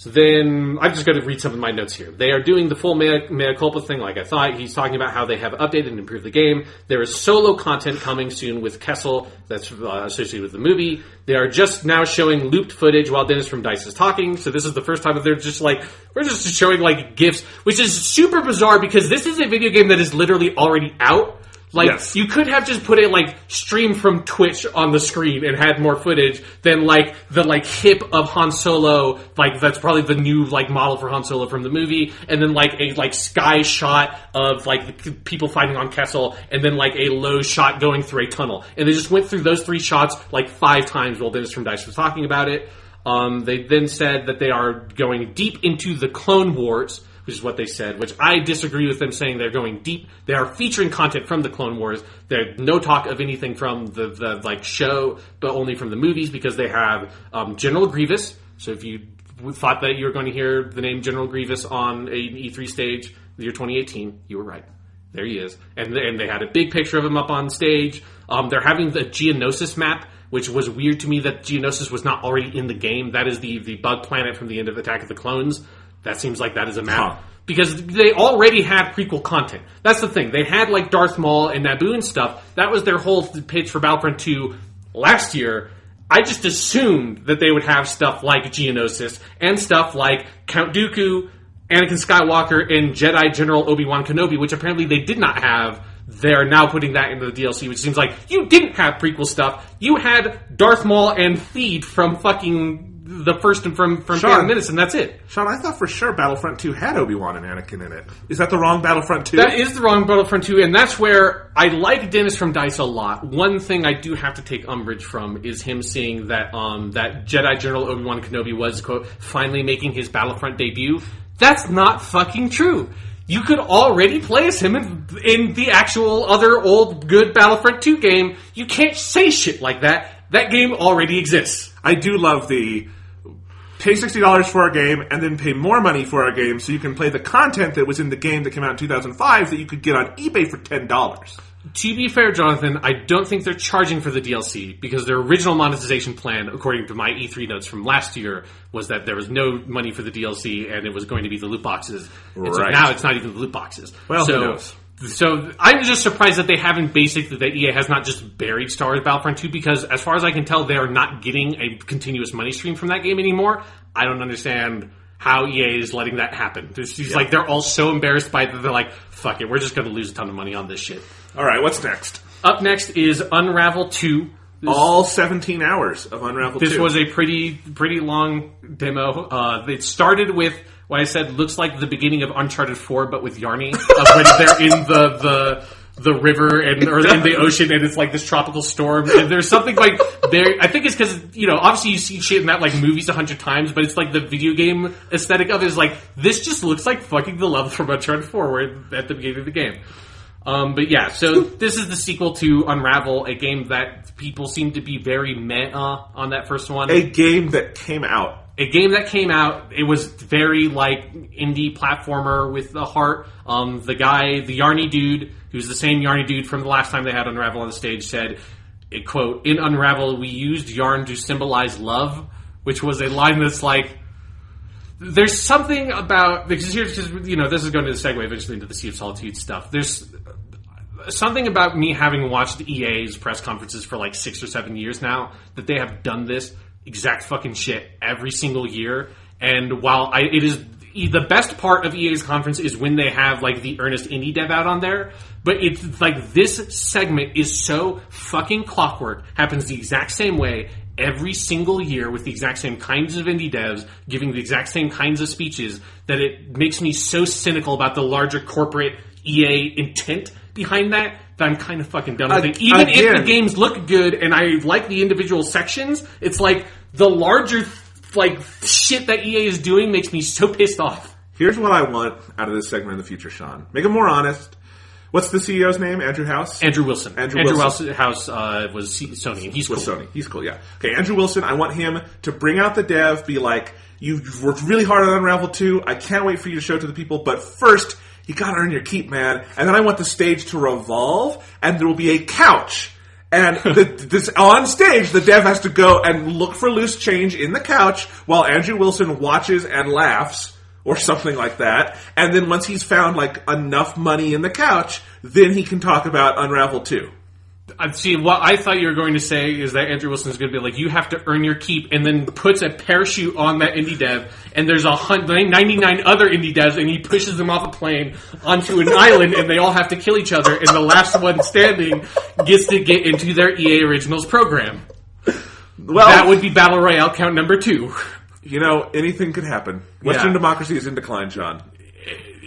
So then, I'm just going to read some of my notes here. They are doing the full mea culpa thing like I thought. He's talking about how they have updated and improved the game. There is solo content coming soon with Kessel that's associated with the movie. They are just now showing looped footage while Dennis from DICE is talking. So this is the first time that they're just like, we're just showing like GIFs, which is super bizarre because this is a video game that is literally already out. Like, yes. You could have just put it, like, stream from Twitch on the screen and had more footage than, like, the, like, hip of Han Solo, like, that's probably the new, like, model for Han Solo from the movie, and then, like, a, like, sky shot of, like, the people fighting on Kessel, and then, like, a low shot going through a tunnel. And they just went through those 3 shots, like, 5 times while Dennis from DICE was talking about it. They then said that they are going deep into the Clone Wars, which is what they said, which I disagree with them saying they're going deep. They are featuring content from the Clone Wars. There's no talk of anything from the like show, but only from the movies because they have General Grievous. So if you thought that you were going to hear the name General Grievous on an E3 stage the year 2018, you were right. There he is. And they had a big picture of him up on stage. They're having the Geonosis map, which was weird to me that Geonosis was not already in the game. That is the bug planet from the end of Attack of the Clones. That seems like that is a map. Huh. Because they already had prequel content. That's the thing. They had, like, Darth Maul and Naboo and stuff. That was their whole pitch for Battlefront 2 last year. I just assumed that they would have stuff like Geonosis and stuff like Count Dooku, Anakin Skywalker, and Jedi General Obi-Wan Kenobi, which apparently they did not have. They're now putting that into the DLC, which seems like you didn't have prequel stuff. You had Darth Maul and Theed from fucking the first and from Phantom Menace, and that's it. Sean, I thought for sure Battlefront 2 had Obi-Wan and Anakin in it. Is that the wrong Battlefront 2? That is the wrong Battlefront 2, and that's where I like Dennis from DICE a lot. One thing I do have to take umbrage from is him seeing that that Jedi General Obi-Wan Kenobi was, quote, finally making his Battlefront debut. That's not fucking true. You could already play as him in the actual other old good Battlefront 2 game. You can't say shit like that. That game already exists. I do love the pay $60 for a game and then pay more money for a game so you can play the content that was in the game that came out in 2005 that you could get on eBay for $10. To be fair, Jonathan, I don't think they're charging for the DLC because their original monetization plan, according to my E3 notes from last year, was that there was no money for the DLC and it was going to be the loot boxes. And so now it's not even the loot boxes. Well, who knows? So I'm just surprised that they haven't that EA has not just buried Star Wars Battlefront 2 because as far as I can tell, they are not getting a continuous money stream from that game anymore. I don't understand how EA is letting that happen. It's like they're all so embarrassed by it that they're like, fuck it, we're just going to lose a ton of money on this shit. All right, what's next? Up next is Unravel 2. All 17 hours of Unravel 2. This was a pretty long demo. It started with what I said looks like the beginning of Uncharted 4, but with Yarny. When they're in the river or in the ocean, and it's like this tropical storm. And there's something like there. I think it's because obviously you see shit in that like movies 100 times, but it's like the video game aesthetic of it is like this just looks like fucking the level from Uncharted 4, where at the beginning of the game. But yeah, so this is the sequel to Unravel, a game that people seem to be very meh on that first one. A game that came out. It was very like indie platformer with a heart. The Yarny dude, who's the same Yarny dude from the last time they had Unravel on the stage, said, quote, "In Unravel, we used yarn to symbolize love," which was a line that's like, there's something about, because this is going to segue eventually into the Sea of Solitude stuff. There's something about me having watched EA's press conferences for like 6 or 7 years now, that they have done this exact fucking shit every single year. And while it is the best part of EA's conference is when they have like the earnest indie dev out on there, but it's like this segment is so fucking clockwork, happens the exact same way every single year with the exact same kinds of indie devs giving the exact same kinds of speeches, that it makes me so cynical about the larger corporate EA intent behind that I'm kind of fucking done with it. Even if the games look good and I like the individual sections, it's like the larger like shit that EA is doing makes me so pissed off. Here's what I want out of this segment in the future, Sean. Make it more honest. What's the CEO's name? Andrew House? Andrew Wilson. Andrew House was Sony, and he's cool. Sony. He's cool, yeah. Okay, Andrew Wilson, I want him to bring out the dev, be like, you've worked really hard on Unravel 2, I can't wait for you to show it to the people, but first, you gotta earn your keep, man. And then I want the stage to revolve, and there will be a couch. And this on stage, the dev has to go and look for loose change in the couch while Andrew Wilson watches and laughs, or something like that. And then once he's found like enough money in the couch, then he can talk about Unravel 2. See, what I thought you were going to say is that Andrew Wilson is going to be like, you have to earn your keep, and then puts a parachute on that indie dev, and there's 99 other indie devs, and he pushes them off a plane onto an island, and they all have to kill each other, and the last one standing gets to get into their EA Originals program. Well, that would be Battle Royale count number 2. You know, anything could happen. Western democracy is in decline, John.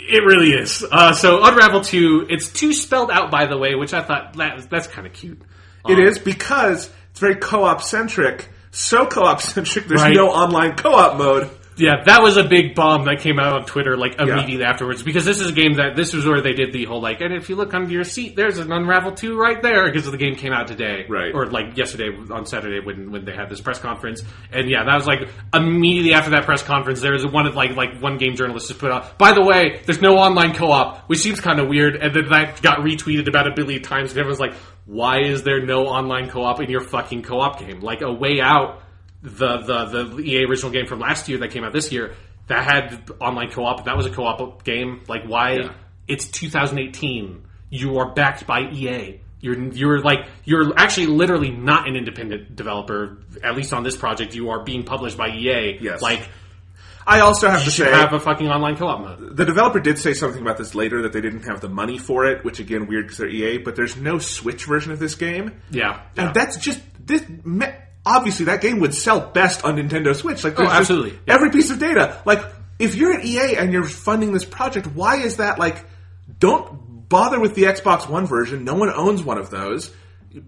It really is. So Unravel 2, it's 2 spelled out, by the way, which I thought that's kind of cute. It is, because it's very co-op centric. So co-op centric, there's right. no online co-op mode. Yeah, that was a big bomb that came out on Twitter like immediately afterwards, because this is a game this was where they did the whole like, and if you look under your seat, there's an Unravel 2 right there, because the game came out today, right? Or like yesterday on Saturday when they had this press conference, and yeah, that was like immediately after that press conference. There was one game journalist just put out, by the way, there's no online co-op, which seems kind of weird, and then that got retweeted about 1 billion times, and everyone's like, why is there no online co-op in your fucking co-op game? Like A Way Out. The EA original game from last year that came out this year, that had online co-op. That was a co-op game. Like, why? Yeah. It's 2018. You are backed by EA. You're actually literally not an independent developer. At least on this project, you are being published by EA. Yes. Like, I also have to say, have a fucking online co-op mode. The developer did say something about this later, that they didn't have the money for it, which again, weird because they're EA. But there's no Switch version of this game. Yeah, and that's just this. Obviously, that game would sell best on Nintendo Switch. Like, absolutely. Yeah. Every piece of data. Like, if you're at EA and you're funding this project, why is that, like, don't bother with the Xbox One version. No one owns one of those.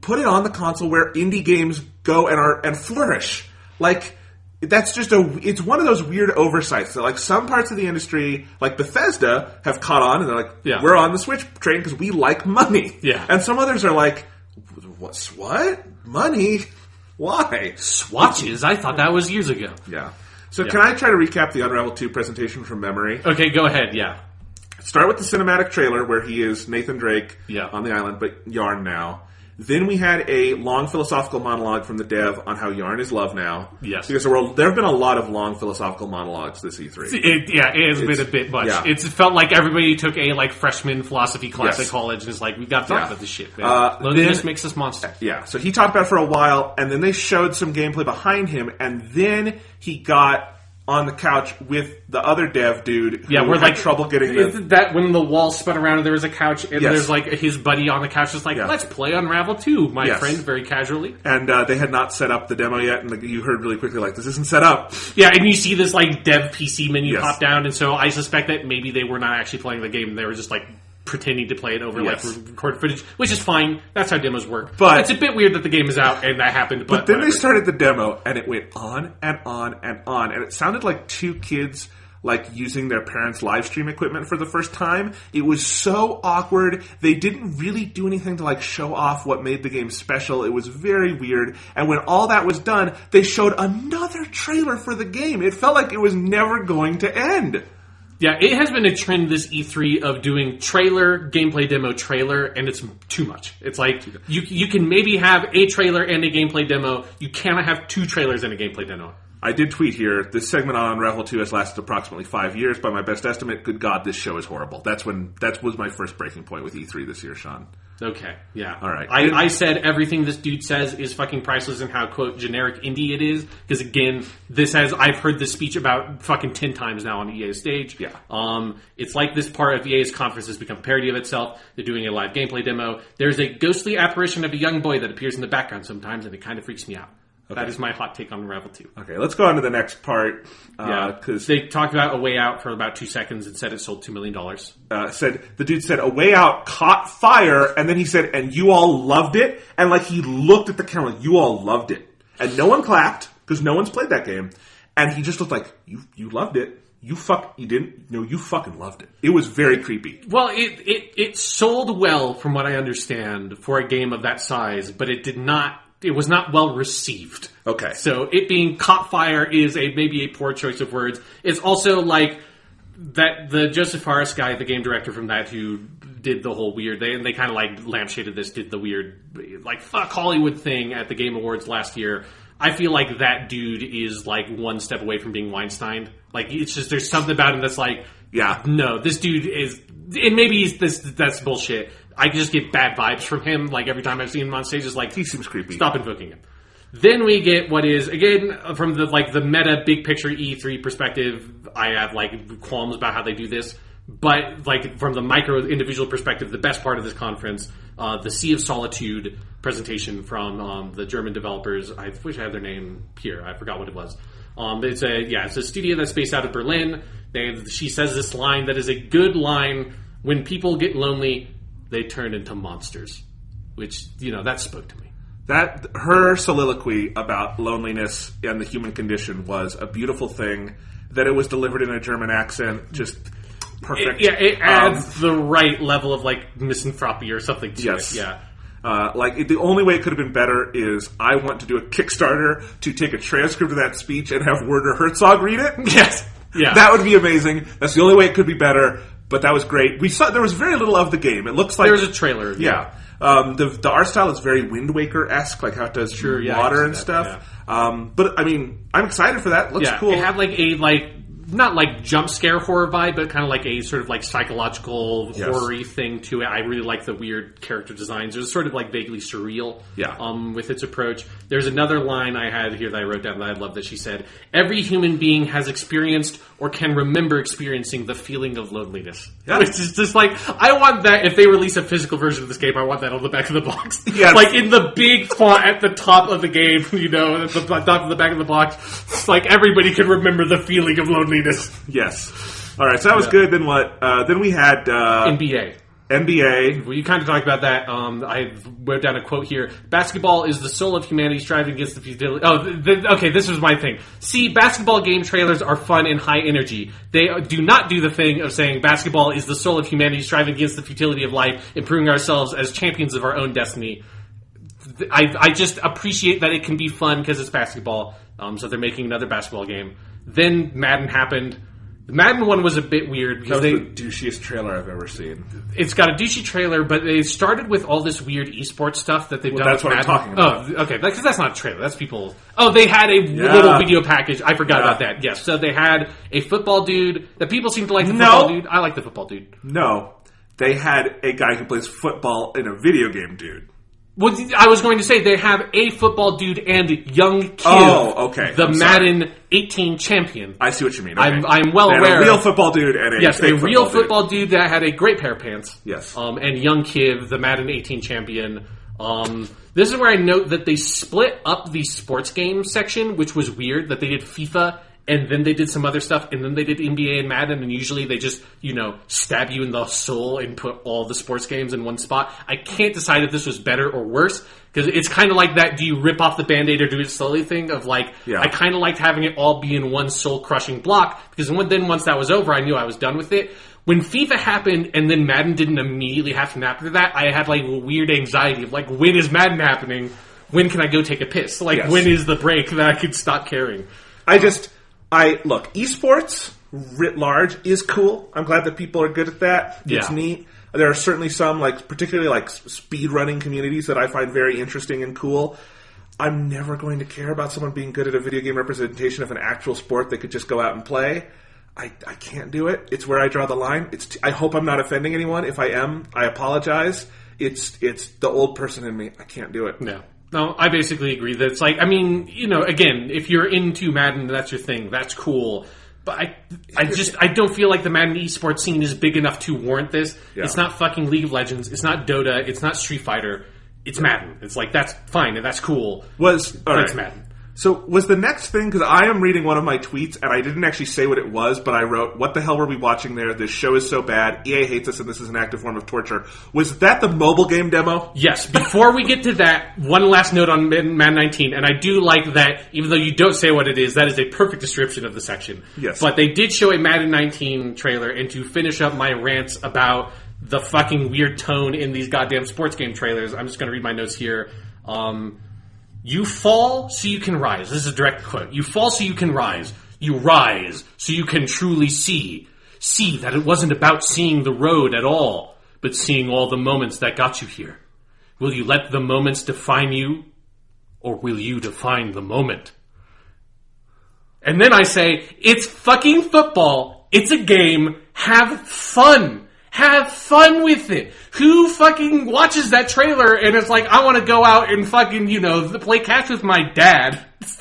Put it on the console where indie games go and flourish. Like, that's just it's one of those weird oversights that, like, some parts of the industry, like Bethesda, have caught on, and they're like, we're on the Switch train because we like money. Yeah. And some others are like, what? Money? Why? Swatches? I thought that was years ago. Yeah. So can I try to recap the Unravel 2 presentation from memory? Okay, go ahead, yeah. Start with the cinematic trailer where he is Nathan Drake on the island, but Yarn now. Then we had a long philosophical monologue from the dev on how Yarn is love now. Yes. Because there have been a lot of long philosophical monologues this E3. It has been a bit much. Yeah. It's felt like everybody took a freshman philosophy class at college and is like, we've got to talk about this shit, man. Loneliness makes us monsters. Yeah, so he talked about it for a while, and then they showed some gameplay behind him, and then he got on the couch with the other dev dude who we're had trouble getting that when the wall spun around and there was a couch and there's like his buddy on the couch just like, let's play Unravel 2, my friend, very casually. And they had not set up the demo yet, and you heard really quickly, like, this isn't set up. Yeah, and you see this like dev PC menu pop down, and so I suspect that maybe they were not actually playing the game, they were just like pretending to play it over like recorded footage, which is fine. That's how demos work. But it's a bit weird that the game is out and that happened. But then they started the demo, and it went on and on and on, and it sounded like two kids like using their parents' live stream equipment for the first time. It was so awkward. They didn't really do anything to like show off what made the game special. It was very weird. And when all that was done, they showed another trailer for the game. It felt like it was never going to end. Yeah, it has been a trend this E3 of doing trailer, gameplay demo, trailer, and it's too much. It's like, you can maybe have a trailer and a gameplay demo. You cannot have two trailers and a gameplay demo. I did tweet here, this segment on Unravel 2 has lasted approximately 5 years. By my best estimate, good God, this show is horrible. That was my first breaking point with E3 this year, Sean. Okay, yeah. All right. I said everything this dude says is fucking priceless and how, quote, generic indie it is. Because, again, I've heard this speech about fucking 10 times now on EA's stage. Yeah. It's like this part of EA's conference has become a parody of itself. They're doing a live gameplay demo. There's a ghostly apparition of a young boy that appears in the background sometimes, and it kind of freaks me out. Okay. That is my hot take on Unravel 2. Okay, let's go on to the next part. Because they talked about A Way Out for about 2 seconds and said it sold $2 million. The dude said, A Way Out caught fire, and then he said, and you all loved it? And like he looked at the camera, you all loved it. And no one clapped, because no one's played that game. And he just looked like, you loved it. You didn't? No, you fucking loved it. It was very creepy. Well, it sold well, from what I understand, for a game of that size, but it was not well received. Okay. So it being caught fire is maybe a poor choice of words. It's also like that the Joseph Fares guy, the game director from that, who did the whole weird, they kind of like lampshaded this, did the weird like fuck Hollywood thing at the Game Awards last year. I feel like that dude is like one step away from being Weinstein. Like it's just there's something about him that's like, no, this dude is, and maybe that's bullshit. I just get bad vibes from him. Like every time I've seen him on stage, it's like he seems creepy. Stop invoking him. Then we get what is again from the meta big picture E3 perspective. I have like qualms about how they do this, but like from the micro individual perspective, the best part of this conference, the Sea of Solitude presentation from the German developers. I wish I had their name here. I forgot what it was. It's a studio that's based out of Berlin. She says this line that is a good line: "When people get lonely, they turn into monsters," which, that spoke to me. That her soliloquy about loneliness and the human condition was a beautiful thing. That it was delivered in a German accent, just perfect. It adds the right level of like misanthropy or something to it. Yeah. The only way it could have been better is I want to do a Kickstarter to take a transcript of that speech and have Werner Herzog read it. Yes. Yeah. That would be amazing. That's the only way it could be better. But that was great. We saw there was very little of the game. It looks like there was a trailer. Yeah. The art style is very Wind Waker-esque, like how it does water and stuff. Yeah. But I mean, I'm excited for that. It looks cool. It had like not like jump scare horror vibe, but kind of like a sort of like psychological horror-y thing to it. I really like the weird character designs. It was sort of like vaguely surreal with its approach. There's another line I had here that I wrote down that I love that she said, "Every human being has experienced or can remember experiencing the feeling of loneliness." Yeah. Which is just like, I want that, if they release a physical version of this game, I want that on the back of the box. Yes. Like in the big font at the top of the game, at the top of the back of the box. It's like everybody can remember the feeling of loneliness. Yes. All right, so that was good. Then what? Then we had NBA. Well, you kind of talked about that. I wrote down a quote here. "Basketball is the soul of humanity striving against the futility." Okay, this was my thing. See, basketball game trailers are fun and high energy. They do not do the thing of saying basketball is the soul of humanity striving against the futility of life, improving ourselves as champions of our own destiny. I just appreciate that it can be fun because it's basketball. So they're making another basketball game. Then Madden happened. The Madden one was a bit weird because that was the douchiest trailer I've ever seen. It's got a douchey trailer, but they started with all this weird esports stuff that they've done. That's what Madden. I'm talking about. Oh, okay, because that's not a trailer. That's people. Oh, they had a little video package. I forgot about that. Yes, so they had a football dude that people seem to like. The football dude. I like the football dude. No, they had a guy who plays football in a video game, dude. Well, I was going to say they have a football dude and young Kiv. Oh, okay. The Madden 18 champion. I see what you mean. Okay. I'm well aware. A real football dude and a real football dude that had a great pair of pants. Yes. And young Kiv, the Madden 18 champion. This is where I note that they split up the sports game section, which was weird, that they did FIFA and then they did some other stuff, and then they did NBA and Madden, and usually they just, stab you in the soul and put all the sports games in one spot. I can't decide if this was better or worse, because it's kind of like that, do you rip off the Band-Aid or do it slowly thing of I kind of liked having it all be in one soul-crushing block, because then once that was over, I knew I was done with it. When FIFA happened and then Madden didn't immediately happen after that, I had a weird anxiety of when is Madden happening? When can I go take a piss? When is the break that I can stop caring? Look, esports writ large is cool. I'm glad that people are good at that. It's neat. There are certainly some, particularly speedrunning communities that I find very interesting and cool. I'm never going to care about someone being good at a video game representation of an actual sport they could just go out and play. I can't do it. It's where I draw the line. I hope I'm not offending anyone. If I am, I apologize. It's the old person in me. I can't do it. No, I basically agree that it's again, if you're into Madden, that's your thing. That's cool. But I don't feel like the Madden esports scene is big enough to warrant this. Yeah. It's not fucking League of Legends. It's not Dota. It's not Street Fighter. It's Madden. It's that's fine and that's cool. It's Madden. So was the next thing, because I am reading one of my tweets, and I didn't actually say what it was, but I wrote, what the hell were we watching there? This show is so bad. EA hates us, and this is an active form of torture. Was that the mobile game demo? Yes. Before we get to that, one last note on Madden 19, and I do like that, even though you don't say what it is, that is a perfect description of the section. Yes. But they did show a Madden 19 trailer, and to finish up my rants about the fucking weird tone in these goddamn sports game trailers, I'm just going to read my notes here. You fall so you can rise. This is a direct quote. You fall so you can rise. You rise so you can truly see. See that it wasn't about seeing the road at all, but seeing all the moments that got you here. Will you let the moments define you, or will you define the moment? And then I say, it's fucking football. It's a game. Have fun. Have fun with it. Who fucking watches that trailer and it's I want to go out and fucking, play catch with my dad? It's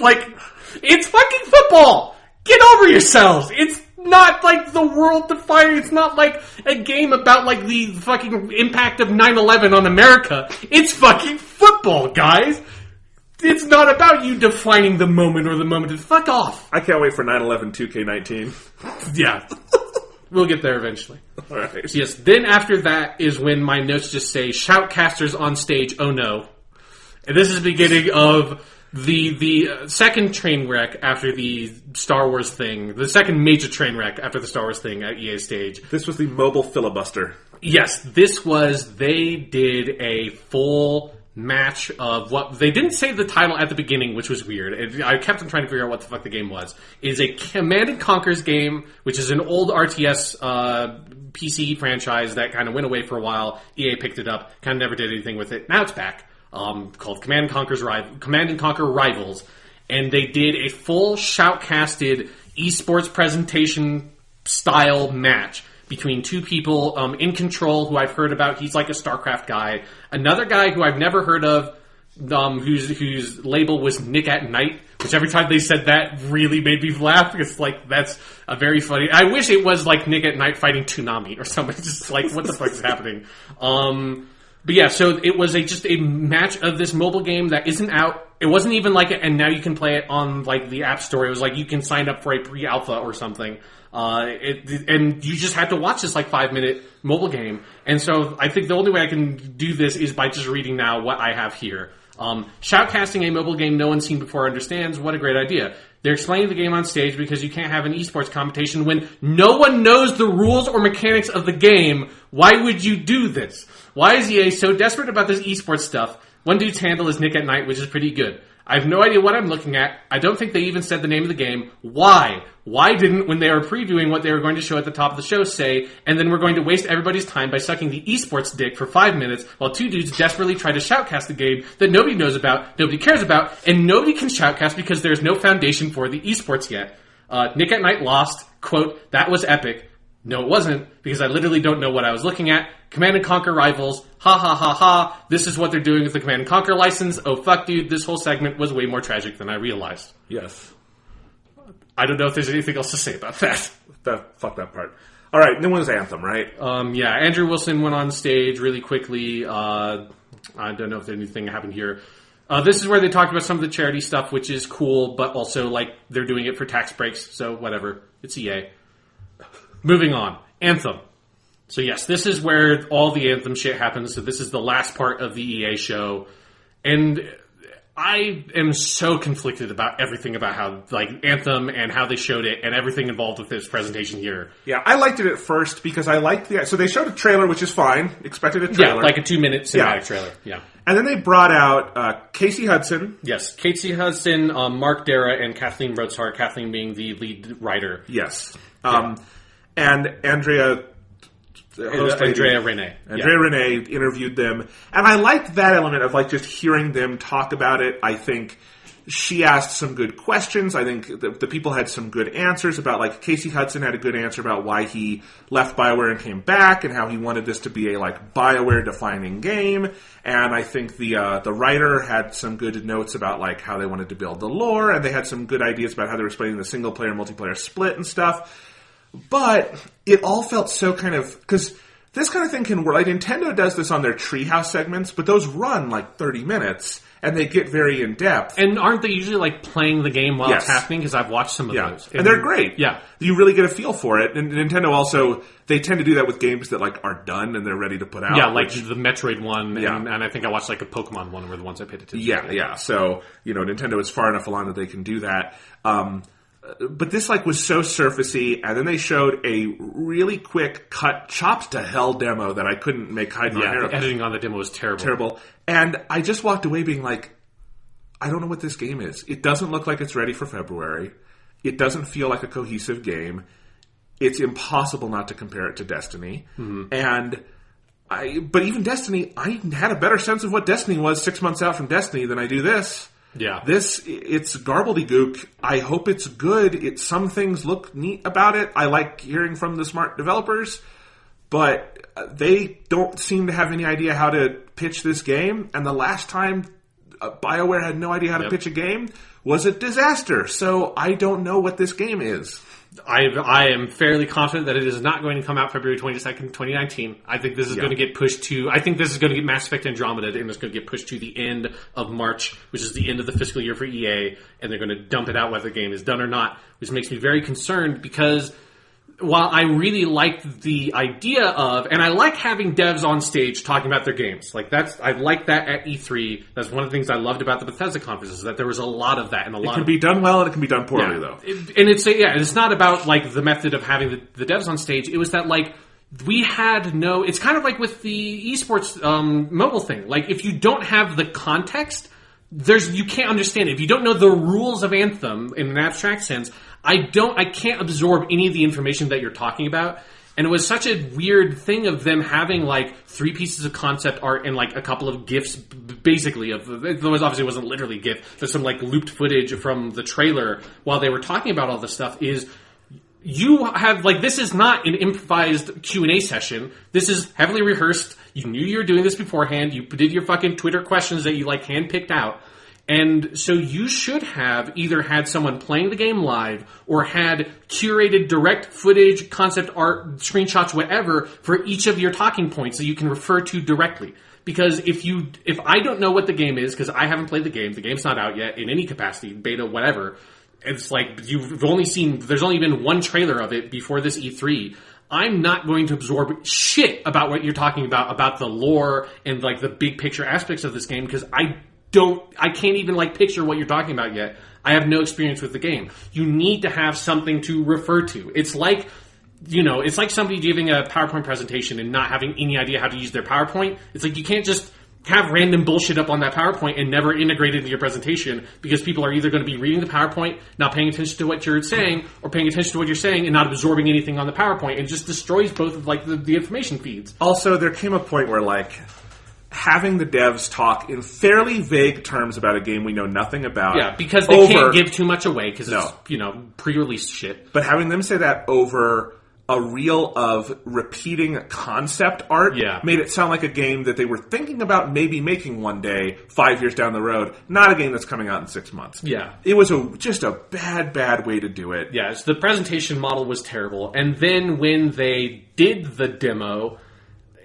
it's fucking football. Get over yourselves. It's not the world defining. It's not a game about the fucking impact of 9/11 on America. It's fucking football, guys. It's not about you defining the moment or the moment. Fuck off. I can't wait for 9/11 2K19. Yeah. We'll get there eventually. All right. Yes. Then after that is when my notes just say shoutcasters on stage. Oh no! And this is the beginning of the second train wreck after the Star Wars thing. The second major train wreck after the Star Wars thing at EA stage. This was the mobile filibuster. Yes. This was. They did a full match of what they didn't say the title at the beginning, which was weird. I kept on trying to figure out what the fuck the game was. It is a Command and Conquer's game, which is an old RTS PC franchise that kind of went away for a while. EA picked it up, kind of never did anything with it. Now it's back, called Command and Conquer Rivals, and they did a full shoutcasted esports presentation style match between two people in Control, who I've heard about. He's a StarCraft guy. Another guy who I've never heard of, whose label was Nick at Night, which every time they said that really made me laugh, because that's a very funny... I wish it was Nick at Night fighting Toonami or something. Just what the fuck is happening? But yeah, so it was just a match of this mobile game that isn't out. It wasn't even and now you can play it on the App Store. It was you can sign up for a pre-alpha or something. And you just had to watch this 5-minute mobile game. And so I think the only way I can do this is by just reading now what I have here. Shoutcasting a mobile game no one's seen before understands. What a great idea. They're explaining the game on stage because you can't have an esports competition when no one knows the rules or mechanics of the game. Why would you do this? Why is EA so desperate about this esports stuff? One dude's handle is Nick at Night, which is pretty good. I have no idea what I'm looking at. I don't think they even said the name of the game. Why? Why didn't, when they were previewing what they were going to show at the top of the show, say, and then we're going to waste everybody's time by sucking the esports dick for 5 minutes while two dudes desperately try to shoutcast a game that nobody knows about, nobody cares about, and nobody can shoutcast because there's no foundation for the esports yet. Nick at Night lost. Quote, that was epic. No, it wasn't, because I literally don't know what I was looking at. Command & Conquer Rivals. Ha ha ha ha. This is what they're doing with the Command & Conquer license. Oh, fuck, dude. This whole segment was way more tragic than I realized. Yes. I don't know if there's anything else to say about that. Fuck that part. All right, then was Anthem, right? Yeah, Andrew Wilson went on stage really quickly. I don't know if anything happened here. This is where they talked about some of the charity stuff, which is cool, but also, like, they're doing it for tax breaks, so whatever. It's EA. Moving on. Anthem. So yes, this is where all the Anthem shit happens. So this is the last part of the EA show. And I am so conflicted about everything about how, like, Anthem and how they showed it and everything involved with this presentation here. Yeah, I liked it at first because I liked so they showed a trailer, which is fine. Expected a trailer. Yeah, like a 2-minute cinematic trailer. Yeah. And then they brought out Casey Hudson. Yes, Casey Hudson, Mark Dara, and Kathleen Rotzhart. Kathleen being the lead writer. Yes. And Andrea Renee. Renee interviewed them. And I liked that element of, like, just hearing them talk about it. I think she asked some good questions. I think the people had some good answers about, like, Casey Hudson had a good answer about why he left Bioware and came back and how he wanted this to be a, like, Bioware-defining game. And I think the writer had some good notes about, like, how they wanted to build the lore, and they had some good ideas about how they were explaining the single-player, multiplayer split and stuff. But it all felt so kind of... Because this kind of thing can work. Like, Nintendo does this on their Treehouse segments, but those run, like, 30 minutes, and they get very in-depth. And aren't they usually, like, playing the game while it's happening? Because I've watched some of those. And they're great. Yeah. You really get a feel for it. And Nintendo also... They tend to do that with games that, like, are done and they're ready to put out. Yeah, like the Metroid one, and I think I watched, like, a Pokemon one were the ones I paid attention to. Yeah. So, Nintendo is far enough along that they can do that. But this, like, was so surfacey, and then they showed a really quick cut, chopped to hell demo that I couldn't make hide nor hair. The editing on the demo was terrible. Terrible. And I just walked away being like, I don't know what this game is. It doesn't look like it's ready for February. It doesn't feel like a cohesive game. It's impossible not to compare it to Destiny. Mm-hmm. But even Destiny, I had a better sense of what Destiny was 6 months out from Destiny than I do this. Yeah. It's garbledy-gook. I hope it's good. Some things look neat about it. I like hearing from the smart developers, but they don't seem to have any idea how to pitch this game. And the last time BioWare had no idea how to pitch a game was a disaster. So I don't know what this game is. I am fairly confident that it is not going to come out February 22nd, 2019. I think this is going to get pushed to... I think this is going to get Mass Effect Andromeda, and it's going to get pushed to the end of March, which is the end of the fiscal year for EA, and they're going to dump it out whether the game is done or not, which makes me very concerned because... While I really like the idea of, and I like having devs on stage talking about their games, I like that at E3. That's one of the things I loved about the Bethesda conferences, that there was a lot of that, and it can be done well and it can be done poorly, though. And it's not about, like, the method of having the devs on stage. It was that, like, we had no. It's kind of like with the esports mobile thing. Like, if you don't have the context, you can't understand it. If you don't know the rules of Anthem in an abstract sense, I can't absorb any of the information that you're talking about. And it was such a weird thing of them having, like, 3 pieces of concept art and, like, a couple of GIFs, basically. It obviously wasn't literally GIF. There's some, like, looped footage from the trailer while they were talking about all this stuff is... You have, like, this is not an improvised Q&A session. This is heavily rehearsed. You knew you were doing this beforehand. You did your fucking Twitter questions that you, like, hand-picked out. And so you should have either had someone playing the game live or had curated direct footage, concept art, screenshots, whatever, for each of your talking points that you can refer to directly. Because if I don't know what the game is, because I haven't played the game's not out yet in any capacity, beta, whatever, it's like there's only been one trailer of it before this E3. I'm not going to absorb shit about what you're talking about the lore and, like, the big picture aspects of this game, because I can't even, like, picture what you're talking about yet. I have no experience with the game. You need to have something to refer to. It's like, it's like somebody giving a PowerPoint presentation and not having any idea how to use their PowerPoint. It's like you can't just have random bullshit up on that PowerPoint and never integrate it into your presentation, because people are either going to be reading the PowerPoint, not paying attention to what you're saying, or paying attention to what you're saying and not absorbing anything on the PowerPoint, and just destroys both of, like, the information feeds. Also, there came a point where, like, having the devs talk in fairly vague terms about a game we know nothing about. Yeah, because they can't give too much away, because it's, pre-release shit. But having them say that over a reel of repeating concept art made it sound like a game that they were thinking about maybe making one day, 5 years down the road, not a game that's coming out in 6 months. Yeah. It was just a bad way to do it. Yeah, so the presentation model was terrible. And then when they did the demo...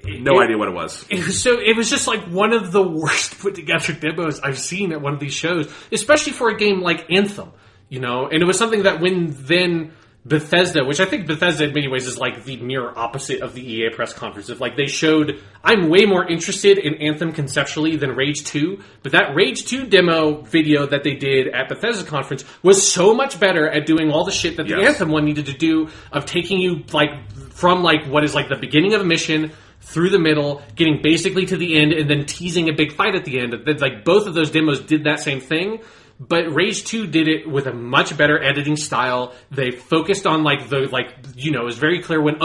No idea what it was. It was just like one of the worst put together demos I've seen at one of these shows, especially for a game like Anthem, you know? And it was something that when then Bethesda, which I think Bethesda in many ways is like the mirror opposite of the EA press conference. If like they showed, I'm way more interested in Anthem conceptually than Rage 2, but that Rage 2 demo video that they did at Bethesda conference was so much better at doing all the shit that the Anthem one needed to do, of taking you like from like what is like the beginning of a mission through the middle, getting basically to the end, and then teasing a big fight at the end. Like both of those demos did that same thing. But Rage 2 did it with a much better editing style. They focused on it was very clear when,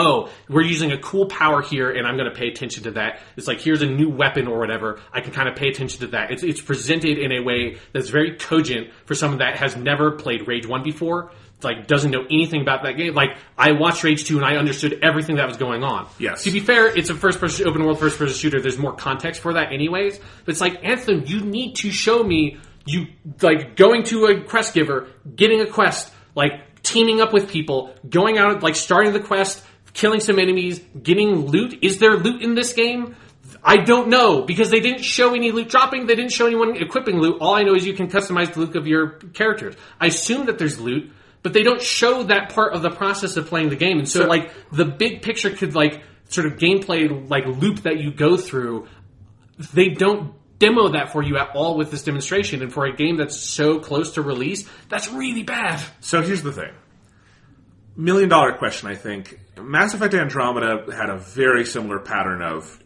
we're using a cool power here and I'm going to pay attention to that. It's like, here's a new weapon or whatever. I can kind of pay attention to that. It's presented in a way that's very cogent for someone that has never played Rage 1 before. Like, doesn't know anything about that game. Like, I watched Rage 2 and I understood everything that was going on. Yes. To be fair, it's a open world first person shooter. There's more context for that anyways. But it's like, Anthem, you need to show me you, like, going to a quest giver, getting a quest, like, teaming up with people, going out, like, starting the quest, killing some enemies, getting loot. Is there loot in this game? I don't know, because they didn't show any loot dropping, they didn't show anyone equipping loot. All I know is you can customize the look of your characters. I assume that there's loot, but they don't show that part of the process of playing the game. And so like, the big picture could, like, sort of gameplay, like, loop that you go through, they don't demo that for you at all with this demonstration. And for a game that's so close to release, that's really bad. So here's the thing. $1 million question, I think. Mass Effect Andromeda had a very similar pattern of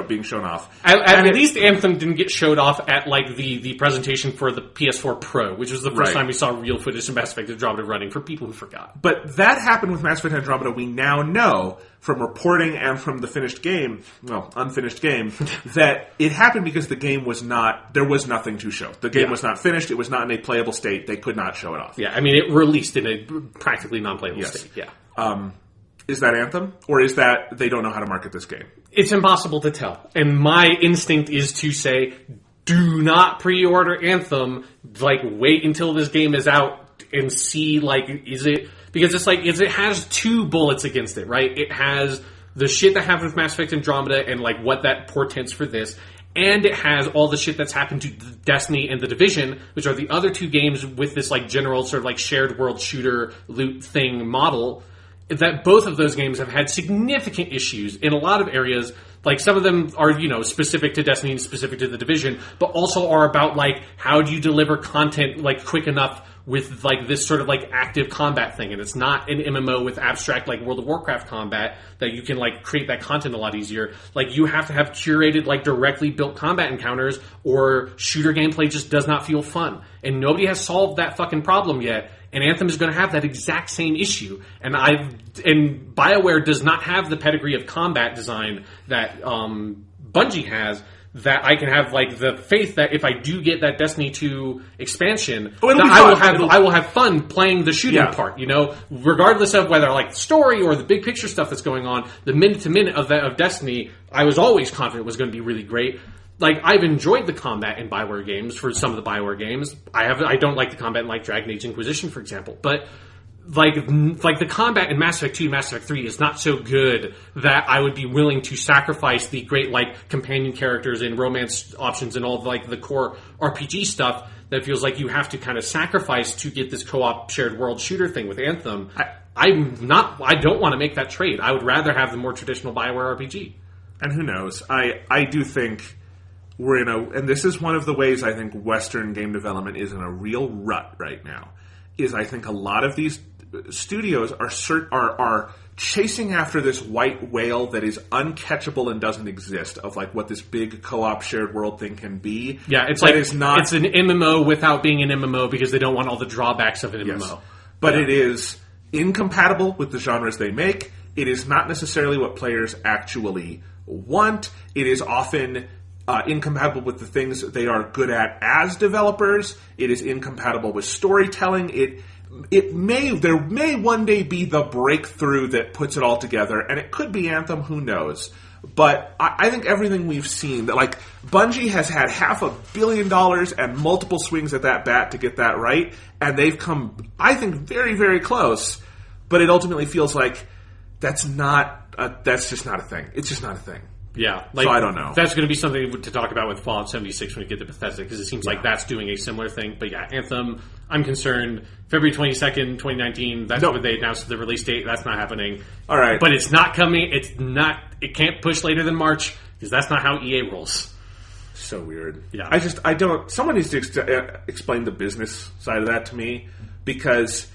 being shown off. At least Anthem didn't get showed off at like the presentation for the PS4 Pro, which was the first time we saw real footage of Mass Effect Andromeda running, for people who forgot. But that happened with Mass Effect Andromeda. We now know from reporting and from the unfinished game, that it happened because the game was not, there was nothing to show. The game was not finished, it was not in a playable state, they could not show it off. Yeah, I mean, it released in a practically non-playable state, Is that Anthem? Or is that they don't know how to market this game? It's impossible to tell. And my instinct is to say, do not pre-order Anthem. Like, wait until this game is out and see, like, is it... Because it's like, it has two bullets against it, right? It has the shit that happened with Mass Effect Andromeda and, like, what that portends for this. And it has all the shit that's happened to Destiny and The Division, which are the other two games with this, like, general sort of, like, shared world shooter loot thing model, that both of those games have had significant issues in a lot of areas. Like, some of them are, specific to Destiny and specific to The Division, but also are about, like, how do you deliver content, like, quick enough with, like, this sort of, like, active combat thing. And it's not an MMO with abstract, like, World of Warcraft combat that you can, like, create that content a lot easier. Like, you have to have curated, like, directly built combat encounters, or shooter gameplay just does not feel fun. And nobody has solved that fucking problem yet. And Anthem is going to have that exact same issue. And BioWare does not have the pedigree of combat design that Bungie has, that I can have, like, the faith that if I do get that Destiny 2 expansion, that I will have fun playing the shooting part, regardless of whether, like, story or the big picture stuff that's going on. The minute to minute of Destiny, I was always confident was going to be really great. Like, I've enjoyed the combat in BioWare games for some of the BioWare games. I don't like the combat in, like, Dragon Age Inquisition, for example. But, like the combat in Mass Effect 2 and Mass Effect 3 is not so good that I would be willing to sacrifice the great, like, companion characters and romance options and all of, like, the core RPG stuff that feels like you have to kind of sacrifice to get this co-op shared world shooter thing with Anthem. I don't want to make that trade. I would rather have the more traditional BioWare RPG. And who knows? I do think we're and this is one of the ways I think Western game development is in a real rut right now, is I think a lot of these studios are chasing after this white whale that is uncatchable and doesn't exist, of, like, what this big co-op shared world thing can be. Yeah, it's like, it's an MMO without being an MMO because they don't want all the drawbacks of an MMO. But it is incompatible with the genres they make. It is not necessarily what players actually want. It is often incompatible with the things they are good at as developers. It is incompatible with storytelling. there may one day be the breakthrough that puts it all together, and it could be Anthem, who knows. But I think everything we've seen, that like Bungie has had $500 million and multiple swings at that bat to get that right, and they've come, I think, very, very close. But it ultimately feels like that's just not a thing. It's just not a thing. Yeah, so I don't know. That's going to be something to talk about with Fallout 76 when we get to Bethesda, because it seems like that's doing a similar thing. But yeah, Anthem, I'm concerned. February 22nd, 2019, that's when they announced the release date. That's not happening. All right. But it's not coming. It can't push later than March, because that's not how EA rolls. So weird. Yeah. I don't, someone needs to explain the business side of that to me, because...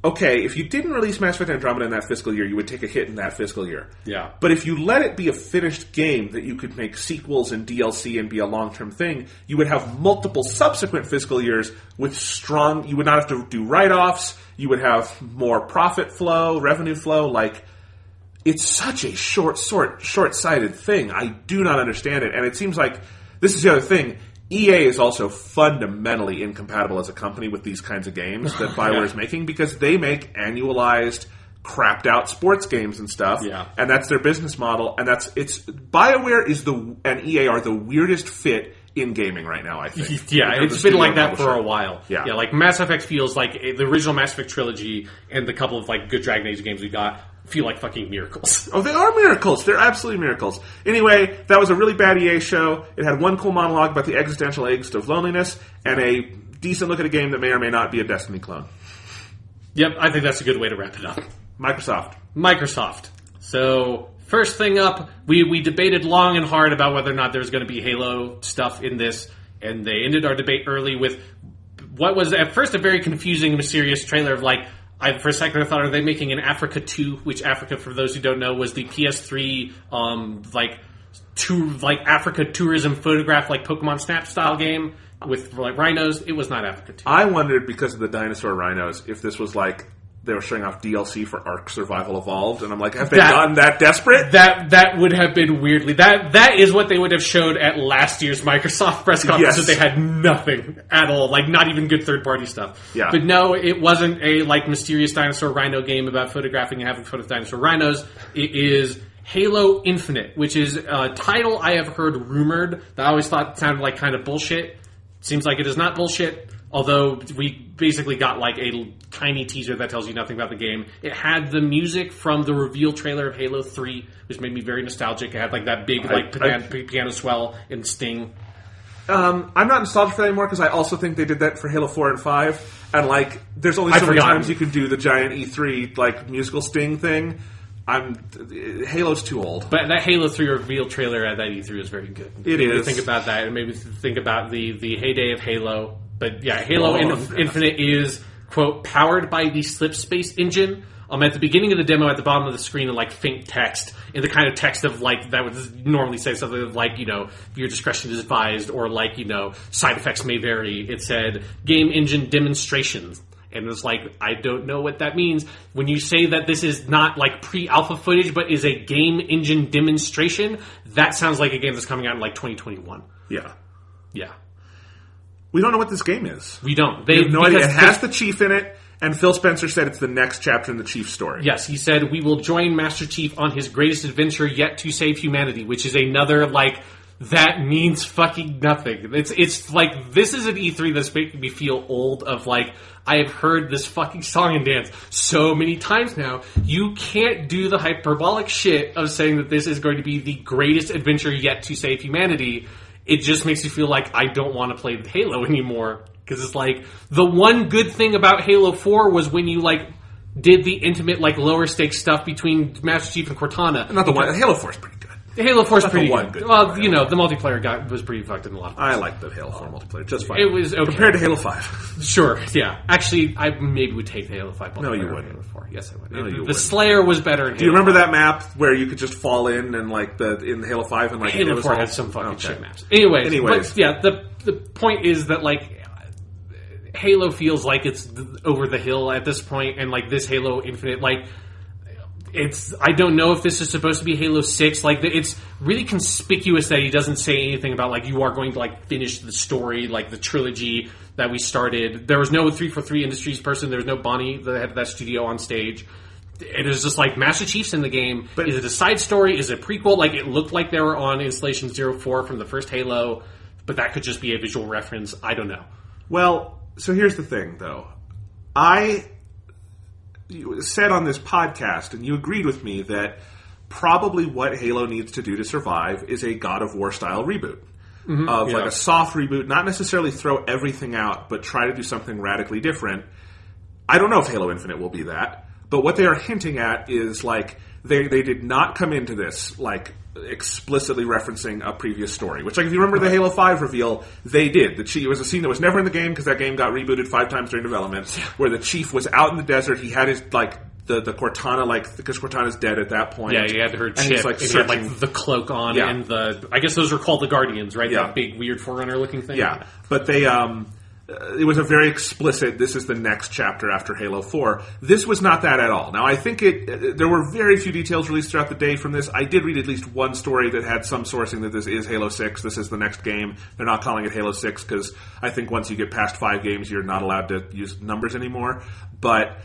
Okay, if you didn't release Mass Effect Andromeda in that fiscal year, you would take a hit in that fiscal year. Yeah. But if you let it be a finished game that you could make sequels and DLC and be a long-term thing, you would have multiple subsequent fiscal years with strong... You would not have to do write-offs. You would have more profit flow, revenue flow. Like, it's such a short-sighted thing. I do not understand it. And it seems like... This is the other thing. EA is also fundamentally incompatible as a company with these kinds of games that Bioware is making, because they make annualized, crapped out sports games and stuff, and that's their business model. And Bioware and EA are the weirdest fit in gaming right now, I think. Yeah, it's been like that for a while. Yeah, like Mass Effect feels like the original Mass Effect trilogy and the couple of like good Dragon Age games we got feel like fucking miracles. Oh, they are miracles. They're absolutely miracles. Anyway, that was a really bad EA show. It had one cool monologue about the existential angst of loneliness, and a decent look at a game that may or may not be a Destiny clone. Yep, I think that's a good way to wrap it up. Microsoft. So, first thing up, we debated long and hard about whether or not there was going to be Halo stuff in this, and they ended our debate early with what was at first a very confusing, mysterious trailer of like, for a second I thought, are they making an Africa 2? Which Africa, for those who don't know, was the PS3 Africa tourism photograph, like Pokemon Snap style game with like rhinos. It was not Africa 2. I wondered, because of the dinosaur rhinos, if this was like they were showing off DLC for Ark Survival Evolved, and I'm like, have they gotten that desperate? That would have been weirdly... That is what they would have showed at last year's Microsoft press conference, that they had nothing at all, like not even good third-party stuff. Yeah. But no, it wasn't a like mysterious dinosaur rhino game about photographing and having fun with dinosaur rhinos. It is Halo Infinite, which is a title I have heard rumored that I always thought sounded like kind of bullshit. Seems like it is not bullshit. Although we basically got like a tiny teaser that tells you nothing about the game. It had the music from the reveal trailer of Halo 3, which made me very nostalgic. It had like that big piano swell and Sting. I'm not nostalgic for that anymore, because I also think they did that for Halo 4 and 5. And like, there's only so many times you can do the giant E3 like musical Sting thing. Halo's too old. But that Halo 3 reveal trailer at that E3 was very good. It is. Think about that. It made me think about the heyday of Halo. But yeah, Halo Infinite is, quote, powered by the Slip Space engine. At the beginning of the demo, at the bottom of the screen, in like faint text, in the kind of text of like that would normally say something like, your discretion is advised, or like, side effects may vary. It said game engine demonstrations. And it's like, I don't know what that means. When you say that this is not like pre-alpha footage, but is a game engine demonstration, that sounds like a game that's coming out in like 2021. Yeah. Yeah. We don't know what this game is. We don't. We have no idea. It has the Chief in it, and Phil Spencer said it's the next chapter in the Chief story. Yes, he said, we will join Master Chief on his greatest adventure yet to save humanity, which is another, like, that means fucking nothing. It's like, this is an E3 that's making me feel old of, like, I have heard this fucking song and dance so many times now. You can't do the hyperbolic shit of saying that this is going to be the greatest adventure yet to save humanity. It just makes you feel like I don't want to play Halo anymore. Because it's like, the one good thing about Halo 4 was when you, like, did the intimate, like, lower stakes stuff between Master Chief and Cortana. Not the one. Halo 4 is pretty good. Halo 4 is pretty good. Well, the multiplayer was pretty fucked in a lot of I like the Halo 4 multiplayer just fine. It was okay. Compared to Halo 5. Sure, yeah. Actually, I maybe would take the Halo 5 multiplayer. No, you wouldn't. Halo 4. Yes, I would. No, you wouldn't. The Slayer was better in Halo Do you remember 5. that map where you could just fall in and like in Halo 5 and like Halo 4 had some fucking shit maps. Anyways. But, yeah, the point is that like Halo feels like it's over the hill at this point, and like this Halo Infinite, like I don't know if this is supposed to be Halo 6. Like, it's really conspicuous that he doesn't say anything about, like, you are going to, like, finish the story, like, the trilogy that we started. There was no 343 Industries person. There was no Bonnie, the head of that studio, on stage. It was just, like, Master Chief's in the game. But is it a side story? Is it a prequel? Like, it looked like they were on Installation 04 from the first Halo, but that could just be a visual reference. I don't know. Well, so here's the thing, though. I said on this podcast, and you agreed with me, that probably what Halo needs to do to survive is a God of War style reboot. Like a soft reboot, not necessarily throw everything out, but try to do something radically different. I don't know if Halo Infinite will be that, but what they are hinting at is, like, they did not come into this, like, explicitly referencing a previous story. Which, like, if you remember the Halo 5 reveal, they did. It was a scene that was never in the game because that game got rebooted 5 times during development, where the Chief was out in the desert. He had his, like, the Cortana, like, because Cortana's dead at that point. Yeah, he had her chip. He's, like, he had, like, the cloak on and the... I guess those were called the Guardians, right? Yeah. That big, weird Forerunner-looking thing. Yeah, but they... it was a very explicit, this is the next chapter after Halo 4. This was not that at all. Now, I think there were very few details released throughout the day from this. I did read at least one story that had some sourcing that this is Halo 6. This is the next game. They're not calling it Halo 6 because I think once you get past 5 games, you're not allowed to use numbers anymore. But...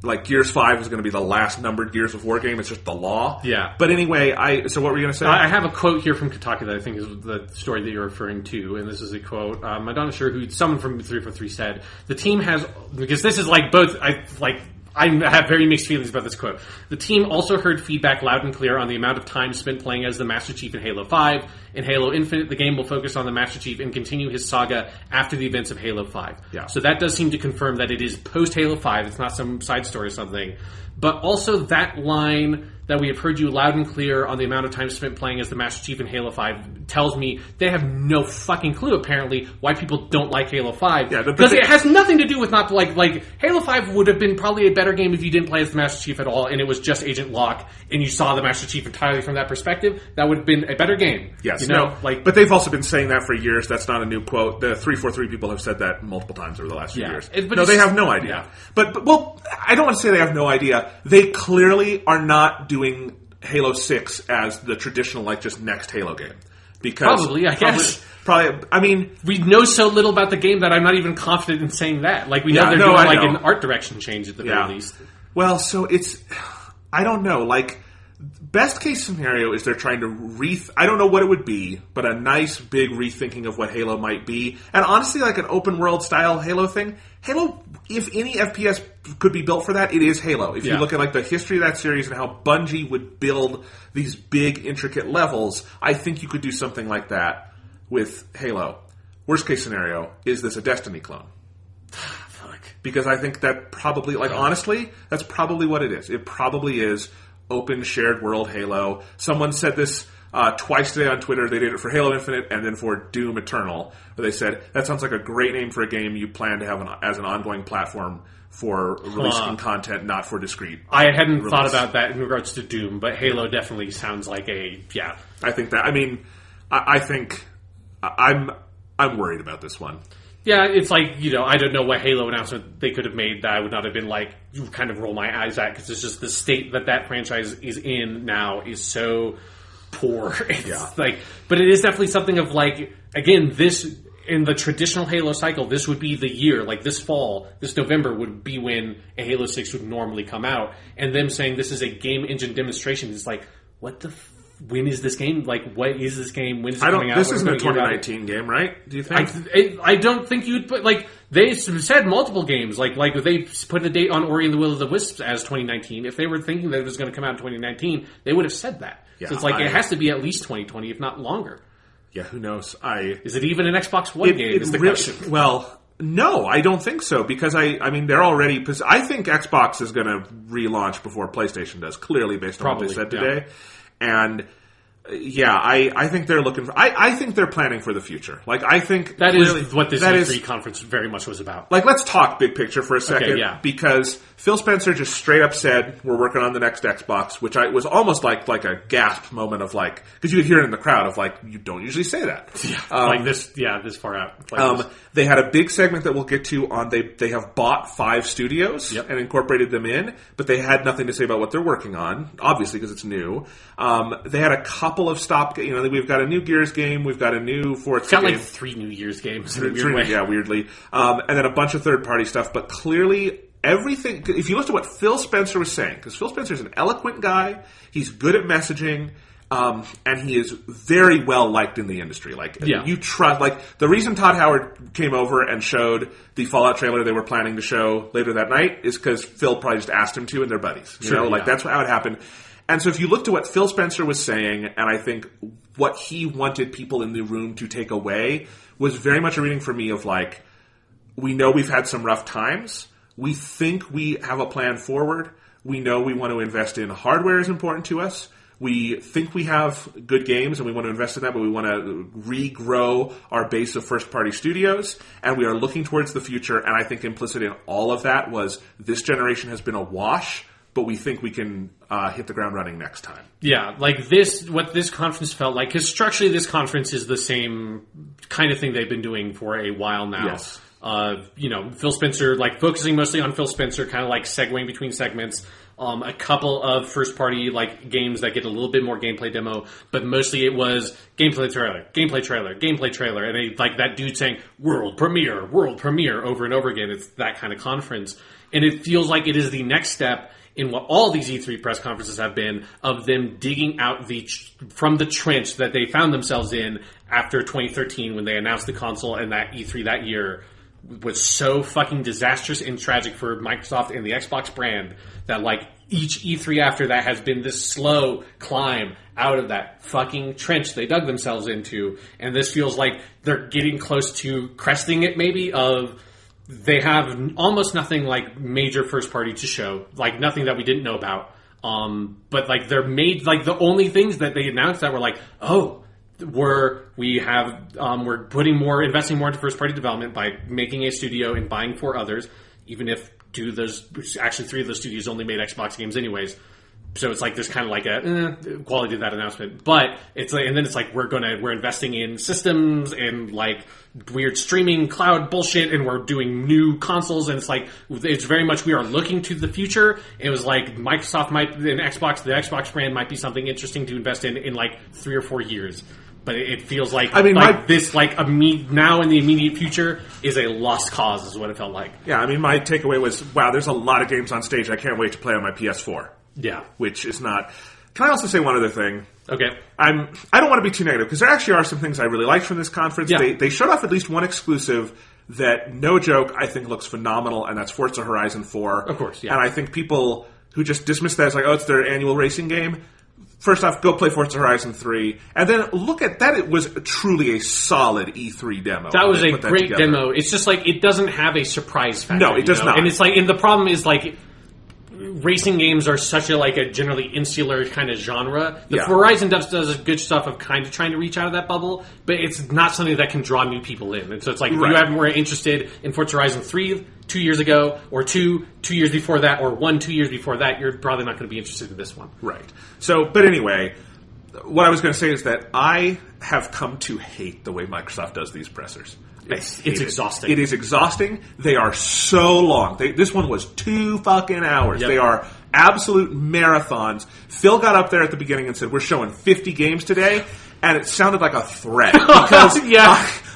like, Gears 5 is going to be the last numbered Gears of War game. It's just the law. Yeah. But anyway, so what were you going to say? I have a quote here from Kotaku that I think is the story that you're referring to, and this is a quote. I'm not sure who, someone from 343 said, the team has, because this is like both, I have very mixed feelings about this quote. The team also heard feedback loud and clear on the amount of time spent playing as the Master Chief in Halo 5. In Halo Infinite, the game will focus on the Master Chief and continue his saga after the events of Halo 5. Yeah. So that does seem to confirm that it is post-Halo 5. It's not some side story or something. But also that line that we have heard you loud and clear on the amount of time spent playing as the Master Chief in Halo 5 tells me they have no fucking clue, apparently, why people don't like Halo 5. Yeah, because it has nothing to do with not like Halo 5 would have been probably a better game if you didn't play as the Master Chief at all and it was just Agent Locke and you saw the Master Chief entirely from that perspective. That would have been a better game. Yes, you know, but they've also been saying that for years. That's not a new quote. The 343 people have said that multiple times over the last few years. No, they have no idea. Yeah. But I don't want to say they have no idea. They clearly are not doing Halo 6 as the traditional, like, just next Halo game. Because probably, I guess. Probably, I mean... we know so little about the game that I'm not even confident in saying that. Like, we know they're doing, like, an art direction change at the very least. Well, so it's... I don't know, like... best case scenario is they're trying to I don't know what it would be, but a nice big rethinking of what Halo might be. And honestly, like an open world style Halo thing, Halo, if any FPS could be built for that, it is Halo. If you look at like the history of that series and how Bungie would build these big intricate levels, I think you could do something like that with Halo. Worst case scenario, is this a Destiny clone? Fuck. Because I think that probably, like honestly, that's probably what it is. It probably is open shared world Halo. Someone said this twice today on Twitter. They did it for Halo Infinite and then for Doom Eternal, where they said that sounds like a great name for a game you plan to have as an ongoing platform for releasing content, not for discrete. I hadn't thought about that in regards to Doom, but Halo definitely sounds like I think that. I mean, I think I'm worried about this one. Yeah, it's like, you know, I don't know what Halo announcement they could have made that I would not have been like, you kind of roll my eyes at, because it's just the state that franchise is in now is so poor. It's like, but it is definitely something of like, again, this, in the traditional Halo cycle, this would be the year, like this fall, this November would be when a Halo 6 would normally come out. And them saying this is a game engine demonstration is like, what the when is this game? Like, what is this game? When is it coming out? This isn't a 2019 game, right? Do you think? I don't think you'd put, like, they said multiple games. Like they put a date on Ori and the Will of the Wisps as 2019. If they were thinking that it was going to come out in 2019, they would have said that. Yeah, so it's like, it has to be at least 2020, if not longer. Yeah, who knows? Is it even an Xbox One game? Is the question. Well, no, I don't think so, because I mean, they're already, because I think Xbox is going to relaunch before PlayStation does, clearly based on what they said today. And Yeah, I think they're looking for... I think they're planning for the future. Like, I think... That is what this E3 conference very much was about. Like, let's talk big picture for a second. Okay, yeah. Because Phil Spencer just straight up said, we're working on the next Xbox, which was almost like a gasp moment of like... Because you could hear it in the crowd of like, you don't usually say that. Yeah, this far out. Like they had a big segment that we'll get to on... They have bought 5 studios and incorporated them in, but they had nothing to say about what they're working on, obviously because it's new. They had a couple of we've got a new Gears game, we've got a new Forza game. It's got like 3 New Year's games in a weird way. Yeah, weirdly. And then a bunch of third-party stuff, but clearly everything... If you looked at what Phil Spencer was saying, because Phil Spencer is an eloquent guy, he's good at messaging, and he is very well liked in the industry. Like, you trust... Like, the reason Todd Howard came over and showed the Fallout trailer they were planning to show later that night is because Phil probably just asked him to, and they're buddies. That's how it happened. And so if you look to what Phil Spencer was saying, and I think what he wanted people in the room to take away was very much a reading for me of like, we know we've had some rough times. We think we have a plan forward. We know we want to invest in hardware is important to us. We think we have good games and we want to invest in that, but we want to regrow our base of first-party studios, and we are looking towards the future, and I think implicit in all of that was this generation has been a wash, but we think we can hit the ground running next time. Yeah, like what this conference felt like, because structurally this conference is the same kind of thing they've been doing for a while now. Yes. Phil Spencer, like focusing mostly on Phil Spencer, kind of like segueing between segments. A couple of first-party like games that get a little bit more gameplay demo, but mostly it was gameplay trailer, and they, like that dude saying world premiere over and over again. It's that kind of conference, and it feels like it is the next step in what all these E3 press conferences have been, of them digging out from the trench that they found themselves in after 2013 when they announced the console, and that E3 that year was so fucking disastrous and tragic for Microsoft and the Xbox brand that like each E3 after that has been this slow climb out of that fucking trench they dug themselves into, and this feels like they're getting close to cresting it maybe of... They have almost nothing like major first party to show, like nothing that we didn't know about. But like they're made like the only things that they announced that were like, we're investing more into first party development by making a studio and buying 4 others, even if 3 of those studios only made Xbox games anyways. So it's like there's kind of like a quality to that announcement, but it's like, and then it's like we're investing in systems and like weird streaming cloud bullshit, and we're doing new consoles, and it's very much we are looking to the future. It was like Microsoft the Xbox brand might be something interesting to invest in like 3 or 4 years. But it feels like now in the immediate future is a lost cause, is what it felt like. Yeah, I mean, my takeaway was, wow, there's a lot of games on stage I can't wait to play on my PS4. Yeah. Which is not... Can I also say one other thing? Okay. I don't want to be too negative, because there actually are some things I really liked from this conference. Yeah. They showed off at least one exclusive that, no joke, I think looks phenomenal, and that's Forza Horizon 4. Of course, yeah. And I think people who just dismiss that as like, it's their annual racing game... First off, go play Forza Horizon 3, and then look at that. It was truly a solid E3 demo. That was a great demo. It's just like, it doesn't have a surprise factor. No, it does not. And it's like, and the problem is like, racing games are such a generally insular kind of genre. Horizon does good stuff of kind of trying to reach out of that bubble, but it's not something that can draw new people in. And so it's like, if you were interested in Forza Horizon 3 2 years ago, or 2 years before that, or 2 years before that, you're probably not going to be interested in this one. Right. So, but anyway, what I was going to say is that I have come to hate the way Microsoft does these pressers. It's exhausting. It is exhausting. They are so long. This one was 2 fucking hours. Yep. They are absolute marathons. Phil got up there at the beginning and said, we're showing 50 games today, and it sounded like a threat. Because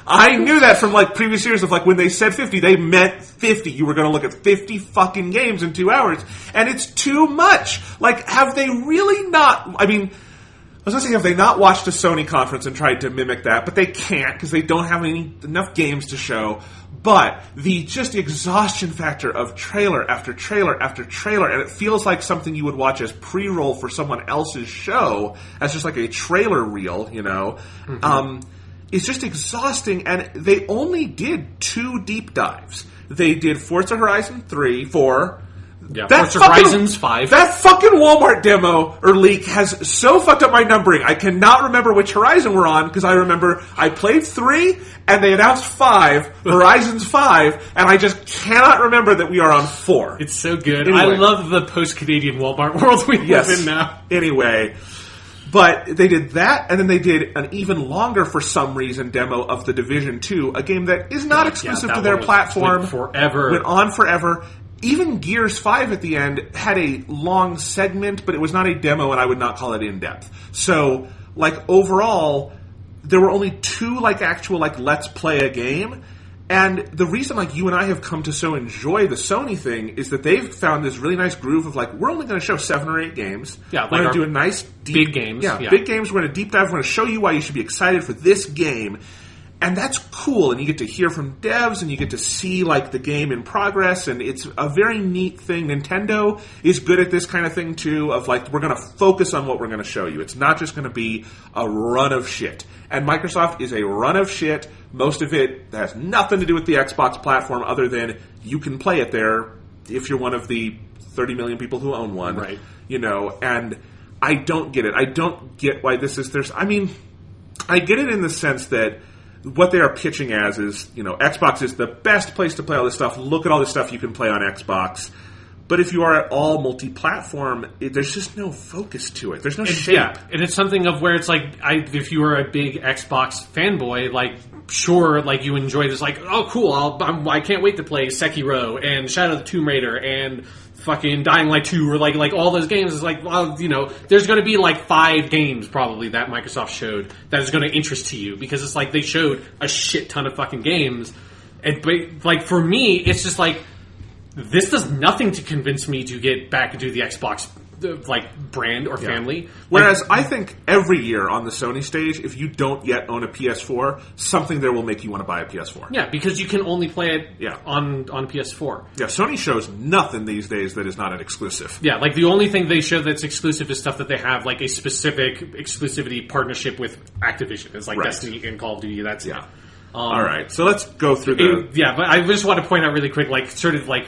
I knew that from like previous years of like when they said 50, they meant 50. You were going to look at 50 fucking games in 2 hours, and it's too much. Like, have they really not... I mean... I was going to say, have they not watched a Sony conference and tried to mimic that? But they can't, because they don't have enough games to show. But the exhaustion factor of trailer after trailer after trailer, and it feels like something you would watch as pre-roll for someone else's show, as just like a trailer reel, you know, is just exhausting. And they only did 2 deep dives. They did Forza Horizon 4, Yeah, Forza Horizons 5. That fucking Walmart demo or leak has so fucked up my numbering. I cannot remember which Horizon we're on because I remember I played 3 and they announced 5, Horizons 5, and I just cannot remember that we are on 4. It's so good. Anyway. I love the post-Canadian Walmart world we live in now. Anyway, but they did that, and then they did an even longer, for some reason, demo of The Division 2, a game that is not exclusive to their platform. Went on forever. Even Gears 5 at the end had a long segment, but it was not a demo, and I would not call it in-depth. So, overall, there were only 2, actual, let's play a game. And the reason, you and I have come to so enjoy the Sony thing is that they've found this really nice groove of, we're only going to show 7 or 8 games. Yeah, we're going to do a nice, deep... Big games. Yeah, big games. We're going to deep dive. We're going to show you why you should be excited for this game. And that's cool, and you get to hear from devs, and you get to see, the game in progress, and it's a very neat thing. Nintendo is good at this kind of thing, too, of, we're going to focus on what we're going to show you. It's not just going to be a run of shit. And Microsoft is a run of shit. Most of it has nothing to do with the Xbox platform other than you can play it there if you're one of the 30 million people who own one. Right. And I don't get it. I don't get why this is... I get it in the sense that what they are pitching as is, Xbox is the best place to play all this stuff. Look at all this stuff you can play on Xbox. But if you are at all multi-platform, there's just no focus to it. There's no shape. Yeah, and it's something of where it's if you were a big Xbox fanboy, sure, you enjoy this, oh, cool, I can't wait to play Sekiro and Shadow of the Tomb Raider and fucking Dying Light 2 or all those games. Is there's going to be 5 games probably that Microsoft showed that is going to interest to you because it's they showed a shit ton of fucking games. And for me, it's just this does nothing to convince me to get back into the Xbox brand or family. Whereas I think every year on the Sony stage, if you don't yet own a PS4, something there will make you want to buy a PS4. Yeah, because you can only play it on PS4. Yeah, Sony shows nothing these days that is not an exclusive. Yeah, the only thing they show that's exclusive is stuff that they have a specific exclusivity partnership with Activision. It's Destiny and Call of Duty. That's it. All right, so let's go through the... but I just want to point out really quick,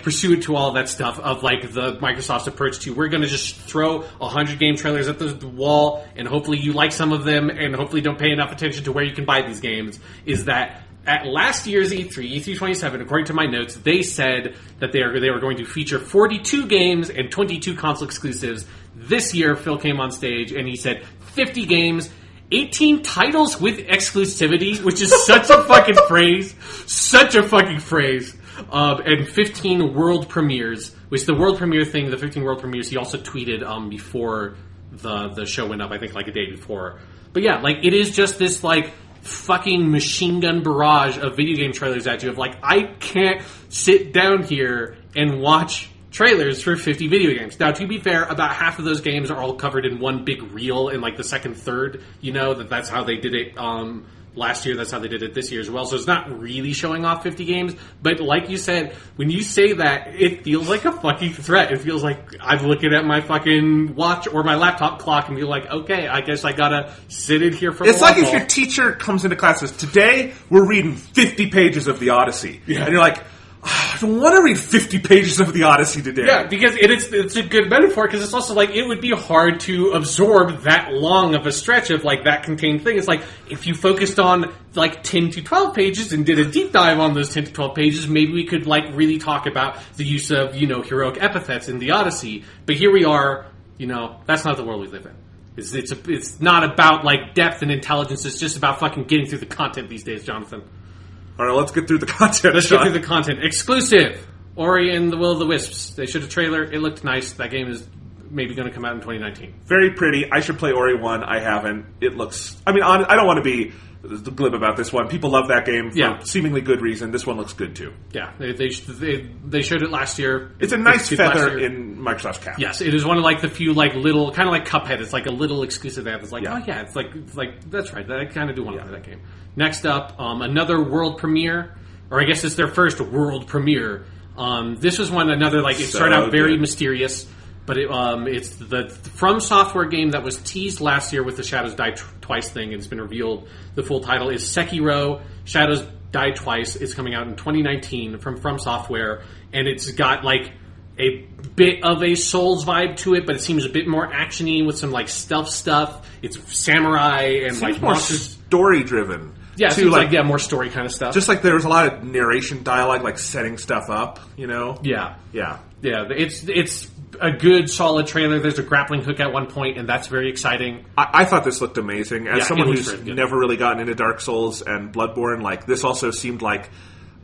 pursuant to all that stuff of, the Microsoft's approach to, we're going to just throw 100 game trailers at the wall, and hopefully you like some of them, and hopefully don't pay enough attention to where you can buy these games, is that at last year's E3 27, according to my notes, they said that they were going to feature 42 games and 22 console exclusives. This year, Phil came on stage, and he said 50 games... 18 titles with exclusivity, which is such a fucking phrase. Such a fucking phrase. And 15 world premieres, which the world premiere thing, the 15 world premieres, he also tweeted before the show went up, I think a day before. But yeah, it is just this fucking machine gun barrage of video game trailers at you of I can't sit down here and watch trailers for 50 video games. Now, to be fair, about half of those games are all covered in one big reel in the second third. That's how they did it last year. That's how they did it this year as well. So it's not really showing off 50 games. But like you said, when you say that, it feels like a fucking threat. It feels like I'm looking at my fucking watch or my laptop clock and be okay, I guess I gotta sit in here for a while. It's like if your teacher comes into class and says, today we're reading 50 pages of the Odyssey. Yeah. And you're I don't want to read 50 pages of the Odyssey today. Yeah, because it's a good metaphor, because it's also it would be hard to absorb that long of a stretch of that contained thing. It's if you focused on 10 to 12 pages and did a deep dive on those 10 to 12 pages, maybe we could really talk about the use of, heroic epithets in the Odyssey. But here we are, that's not the world we live in. It's not about depth and intelligence, it's just about fucking getting through the content these days, Jonathan. All right, let's get through the content. Let's get through the content. Exclusive. Ori and the Will of the Wisps. They showed a trailer. It looked nice. That game is maybe going to come out in 2019. Very pretty. I should play Ori 1. I haven't. It looks... I don't want to be glib about this one. People love that game for seemingly good reason. This one looks good, too. Yeah, they showed it last year. It's a nice feather in Microsoft's cap. Yes, it is one of the few little... Kind of like Cuphead. It's a little exclusive that it's oh yeah, it's that's right. I kind of do want to play that game. Next up, another world premiere, or I guess it's their first world premiere. This was one it started out very mysterious, but it's the From Software game that was teased last year with the Shadows Die Twice thing, and it's been revealed. The full title is Sekiro: Shadows Die Twice. It's coming out in 2019 from Software, and it's got a bit of a Souls vibe to it, but it seems a bit more actiony with some like stealth stuff. It's samurai and like more monsters. Story driven. Yeah, it seems like more story kind of stuff. Just like there was a lot of narration dialogue, like setting stuff up. Yeah. Yeah. It's a good, solid trailer. There's a grappling hook at one point, and that's very exciting. I thought this looked amazing. As someone who's never really gotten into Dark Souls and Bloodborne, like this also seemed like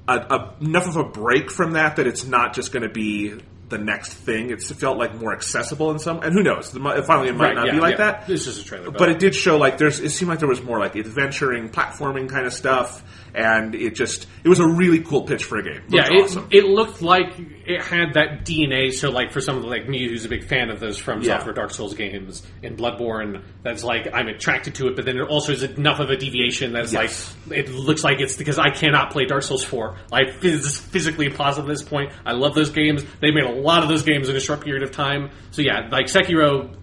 enough of a break from that it's not just going to be the next thing. It felt like more accessible in some, and who knows? Finally, it might not be like that. This is a trailer, but it did show like it seemed like there was more like adventuring, platforming kind of stuff, and it was a really cool pitch for a game. Awesome. It looked like it had that DNA. So, like for someone like me, who's a big fan of those From Software Dark Souls games and Bloodborne, that's like I'm attracted to it. But then it also is enough of a deviation that's like it looks like it's because I cannot play Dark Souls 4. Like it's physically impossible at this point. I love those games. They made a lot of those games in a short period of time. So yeah, like Sekiro,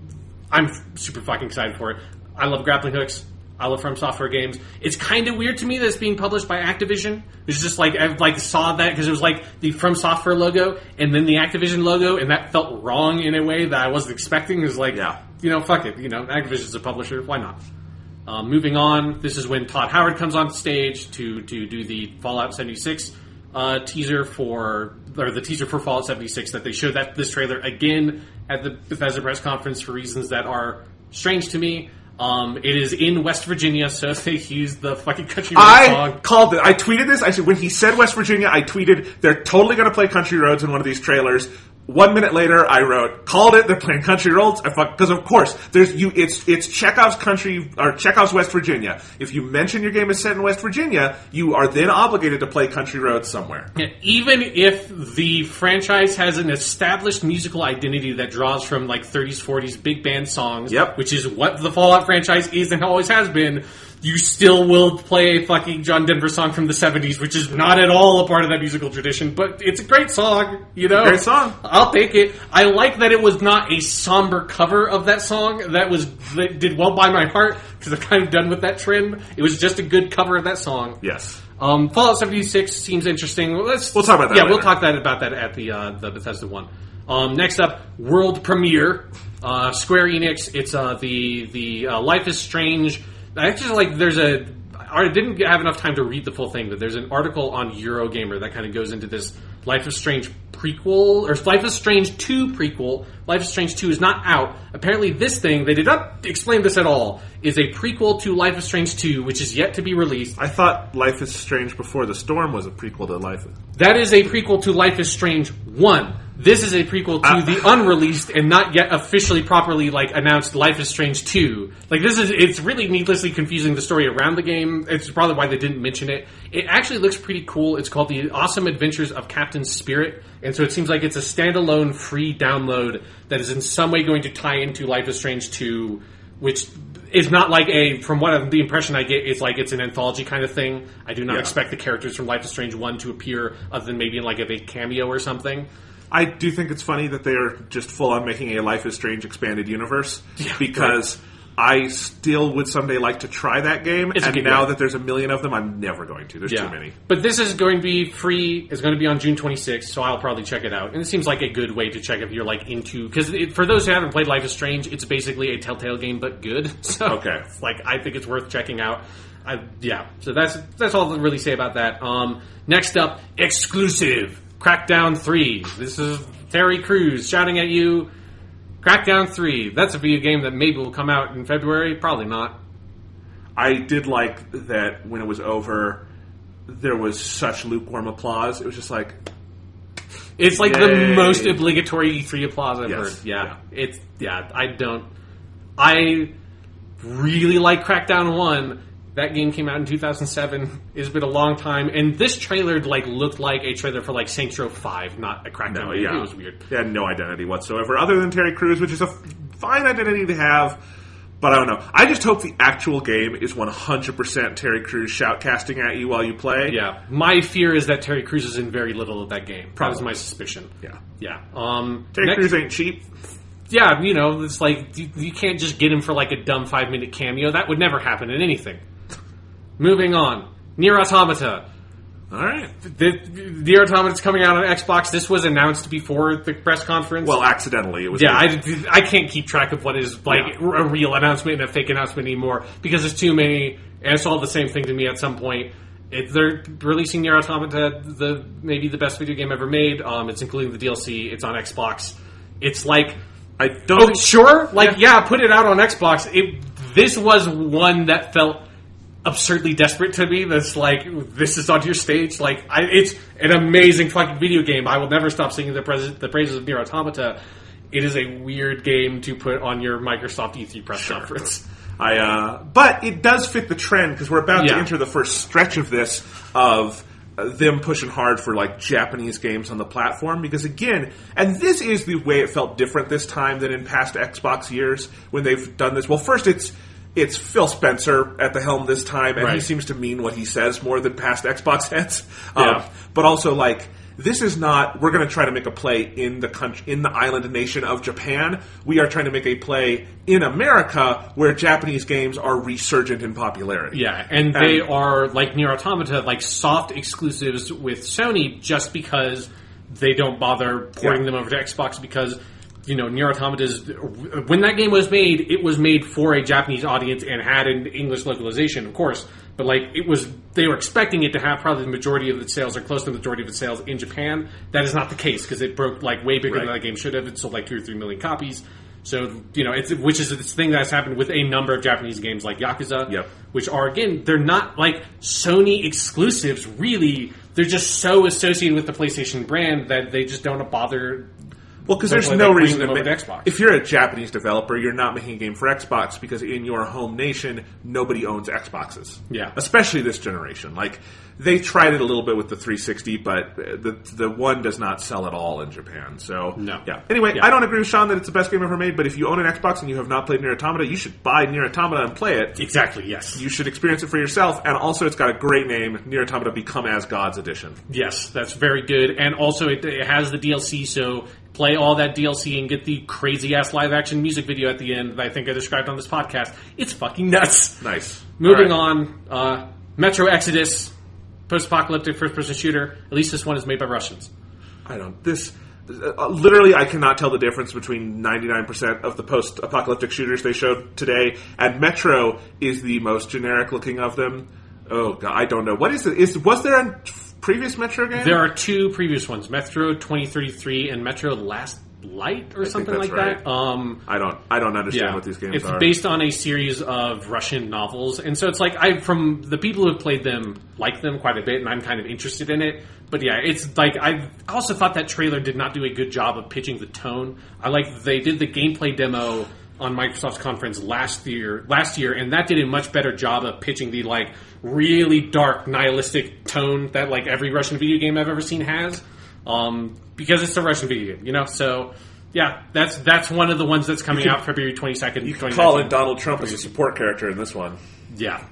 I'm super fucking excited for it. I love grappling hooks. I love From Software games. It's kind of weird to me that it's being published by Activision. It's just like I saw that because it was like the From Software logo and then the Activision logo, and that felt wrong in a way that I wasn't expecting. It was like, fuck it. Activision's a publisher. Why not? Moving on, this is when Todd Howard comes on stage to do the Fallout 76 teaser for Fallout 76 that they showed this trailer again at the Bethesda press conference for reasons that are strange to me. It is in West Virginia, so they used the fucking Country Roads song. I called it. I tweeted this. I said, when he said West Virginia, I tweeted, they're totally going to play Country Roads in one of these trailers. 1 minute later, I wrote, called it. They're playing Country Roads. because of course it's Chekhov's country or Chekhov's West Virginia. If you mention your game is set in West Virginia, you are then obligated to play Country Roads somewhere. Yeah, even if the franchise has an established musical identity that draws from like 30s, 40s big band songs, which is what the Fallout franchise is and always has been. You still will play a fucking John Denver song from the 70s, which is not at all a part of that musical tradition, but it's a great song, Great song. I'll take it. I like that it was not a somber cover of that song. That did well by my heart, because I'm kind of done with that trend. It was just a good cover of that song. Yes. Fallout 76 seems interesting. We'll talk about that. Yeah, later. We'll talk about that at the Bethesda one. Next up, world premiere. Square Enix. It's the Life is Strange. I didn't have enough time to read the full thing, but there's an article on Eurogamer that kind of goes into this Life is Strange prequel, or Life is Strange 2 prequel. Life is Strange 2 is not out. Apparently this thing, they did not explain this at all, is a prequel to Life is Strange 2, which is yet to be released. I thought Life is Strange Before the Storm was a prequel to Life is... That is a prequel to Life is Strange 1. This is a prequel to the unreleased and not yet officially properly announced Life is Strange 2. It's really needlessly confusing the story around the game. It's probably why they didn't mention it. It actually looks pretty cool. It's called The Awesome Adventures of Captain Spirit. And so it seems like it's a standalone free download that is in some way going to tie into Life is Strange 2, which is not from the impression I get, it's an anthology kind of thing. I do not expect the characters from Life is Strange 1 to appear other than maybe in a big cameo or something. I do think it's funny that they're just full on making a Life is Strange expanded universe, because I still would someday like to try that game, and now that there's a million of them, I'm never going to. There's too many. But this is going to be free. It's going to be on June 26th, so I'll probably check it out. And it seems like a good way to check if you're into... Because for those who haven't played Life is Strange, it's basically a Telltale game, but good. So I think it's worth checking out. So that's all I'll really say about that. Next up, exclusive. Crackdown 3. This is Terry Crews shouting at you. Crackdown 3. That's a video game that maybe will come out in February. Probably not. I did like that when it was over, there was such lukewarm applause. It was just like... It's like the most obligatory E3 applause I've heard. Yeah. I really like Crackdown 1. That game came out in 2007. It's been a long time. And this trailer looked like a trailer for Saints Row 5, not a Crackdown game. It was weird. It had no identity whatsoever, other than Terry Crews, which is a fine identity to have. But I don't know. I just hope the actual game is 100% Terry Crews shoutcasting at you while you play. Yeah. My fear is that Terry Crews is in very little of that game. That was my suspicion. Yeah. Terry Crews ain't cheap. Yeah, it's you can't just get him for a dumb 5-minute cameo. That would never happen in anything. Moving on. Nier Automata. All right. The Automata's coming out on Xbox. This was announced before the press conference. Well, accidentally. It was. Yeah, I can't keep track of what is a real announcement and a fake announcement anymore because there's too many. And it's all the same thing to me at some point. They're releasing Nier Automata, maybe the best video game ever made. It's including the DLC. It's on Xbox. It's like... I don't... sure? Put it out on Xbox. This was one that felt absurdly desperate to me. That's like, this is on your stage. It's an amazing fucking video game. I will never stop singing the praises of Nier Automata. It is a weird game to put on your Microsoft E3 press conference. But it does fit the trend because we're about to enter the first stretch of this of them pushing hard for Japanese games on the platform because again, and this is the way it felt different this time than in past Xbox years when they've done this. Well, first it's Phil Spencer at the helm this time, and he seems to mean what he says more than past Xbox heads. But also this is not, we're going to try to make a play in the country, in the island nation of Japan. We are trying to make a play in America where Japanese games are resurgent in popularity. Yeah, and they are, like Nier Automata, soft exclusives with Sony just because they don't bother porting them over to Xbox because, Nier Automata is... When that game was made, it was made for a Japanese audience and had an English localization, of course. But they were expecting it to have probably the majority of its sales or close to the majority of its sales in Japan. That is not the case because it broke way bigger than that game should have. It sold 2 or 3 million copies. So which is this thing that's happened with a number of Japanese games like Yakuza, which are again they're not Sony exclusives really. They're just so associated with the PlayStation brand that they just don't bother. Well, because there's no reason to make Xbox. If you're a Japanese developer, you're not making a game for Xbox because in your home nation, nobody owns Xboxes. Yeah. Especially this generation. They tried it a little bit with the 360, but the one does not sell at all in Japan. So, yeah. Anyway, I don't agree with Sean that it's the best game ever made, but if you own an Xbox and you have not played Nier Automata, you should buy Nier Automata and play it. Exactly, yes. You should experience it for yourself, and also it's got a great name, Nier Automata Become as Gods Edition. Yes, that's very good. And also it has the DLC, so play all that DLC and get the crazy-ass live-action music video at the end that I think I described on this podcast. It's fucking nuts. Nice. Moving on, Metro Exodus, post-apocalyptic first-person shooter. At least this one is made by Russians. Literally, I cannot tell the difference between 99% of the post-apocalyptic shooters they showed today, and Metro is the most generic-looking of them. Oh, God, I don't know. What is it? Was there a previous Metro game? There are 2 previous ones, Metro 2033 and Metro Last Light or something like that. I don't understand what these games are. It's based on a series of Russian novels, and so it's from the people who have played them like them quite a bit, and I'm kind of interested in it. But yeah, it's I also thought that trailer did not do a good job of pitching the tone. They did the gameplay demo on Microsoft's conference last year, and that did a much better job of pitching the really dark nihilistic tone that every Russian video game I've ever seen has. Because it's a Russian video game, So, yeah, that's one of the ones that's coming out February 22nd. You can call in Donald Trump as a support character in this one. Yeah.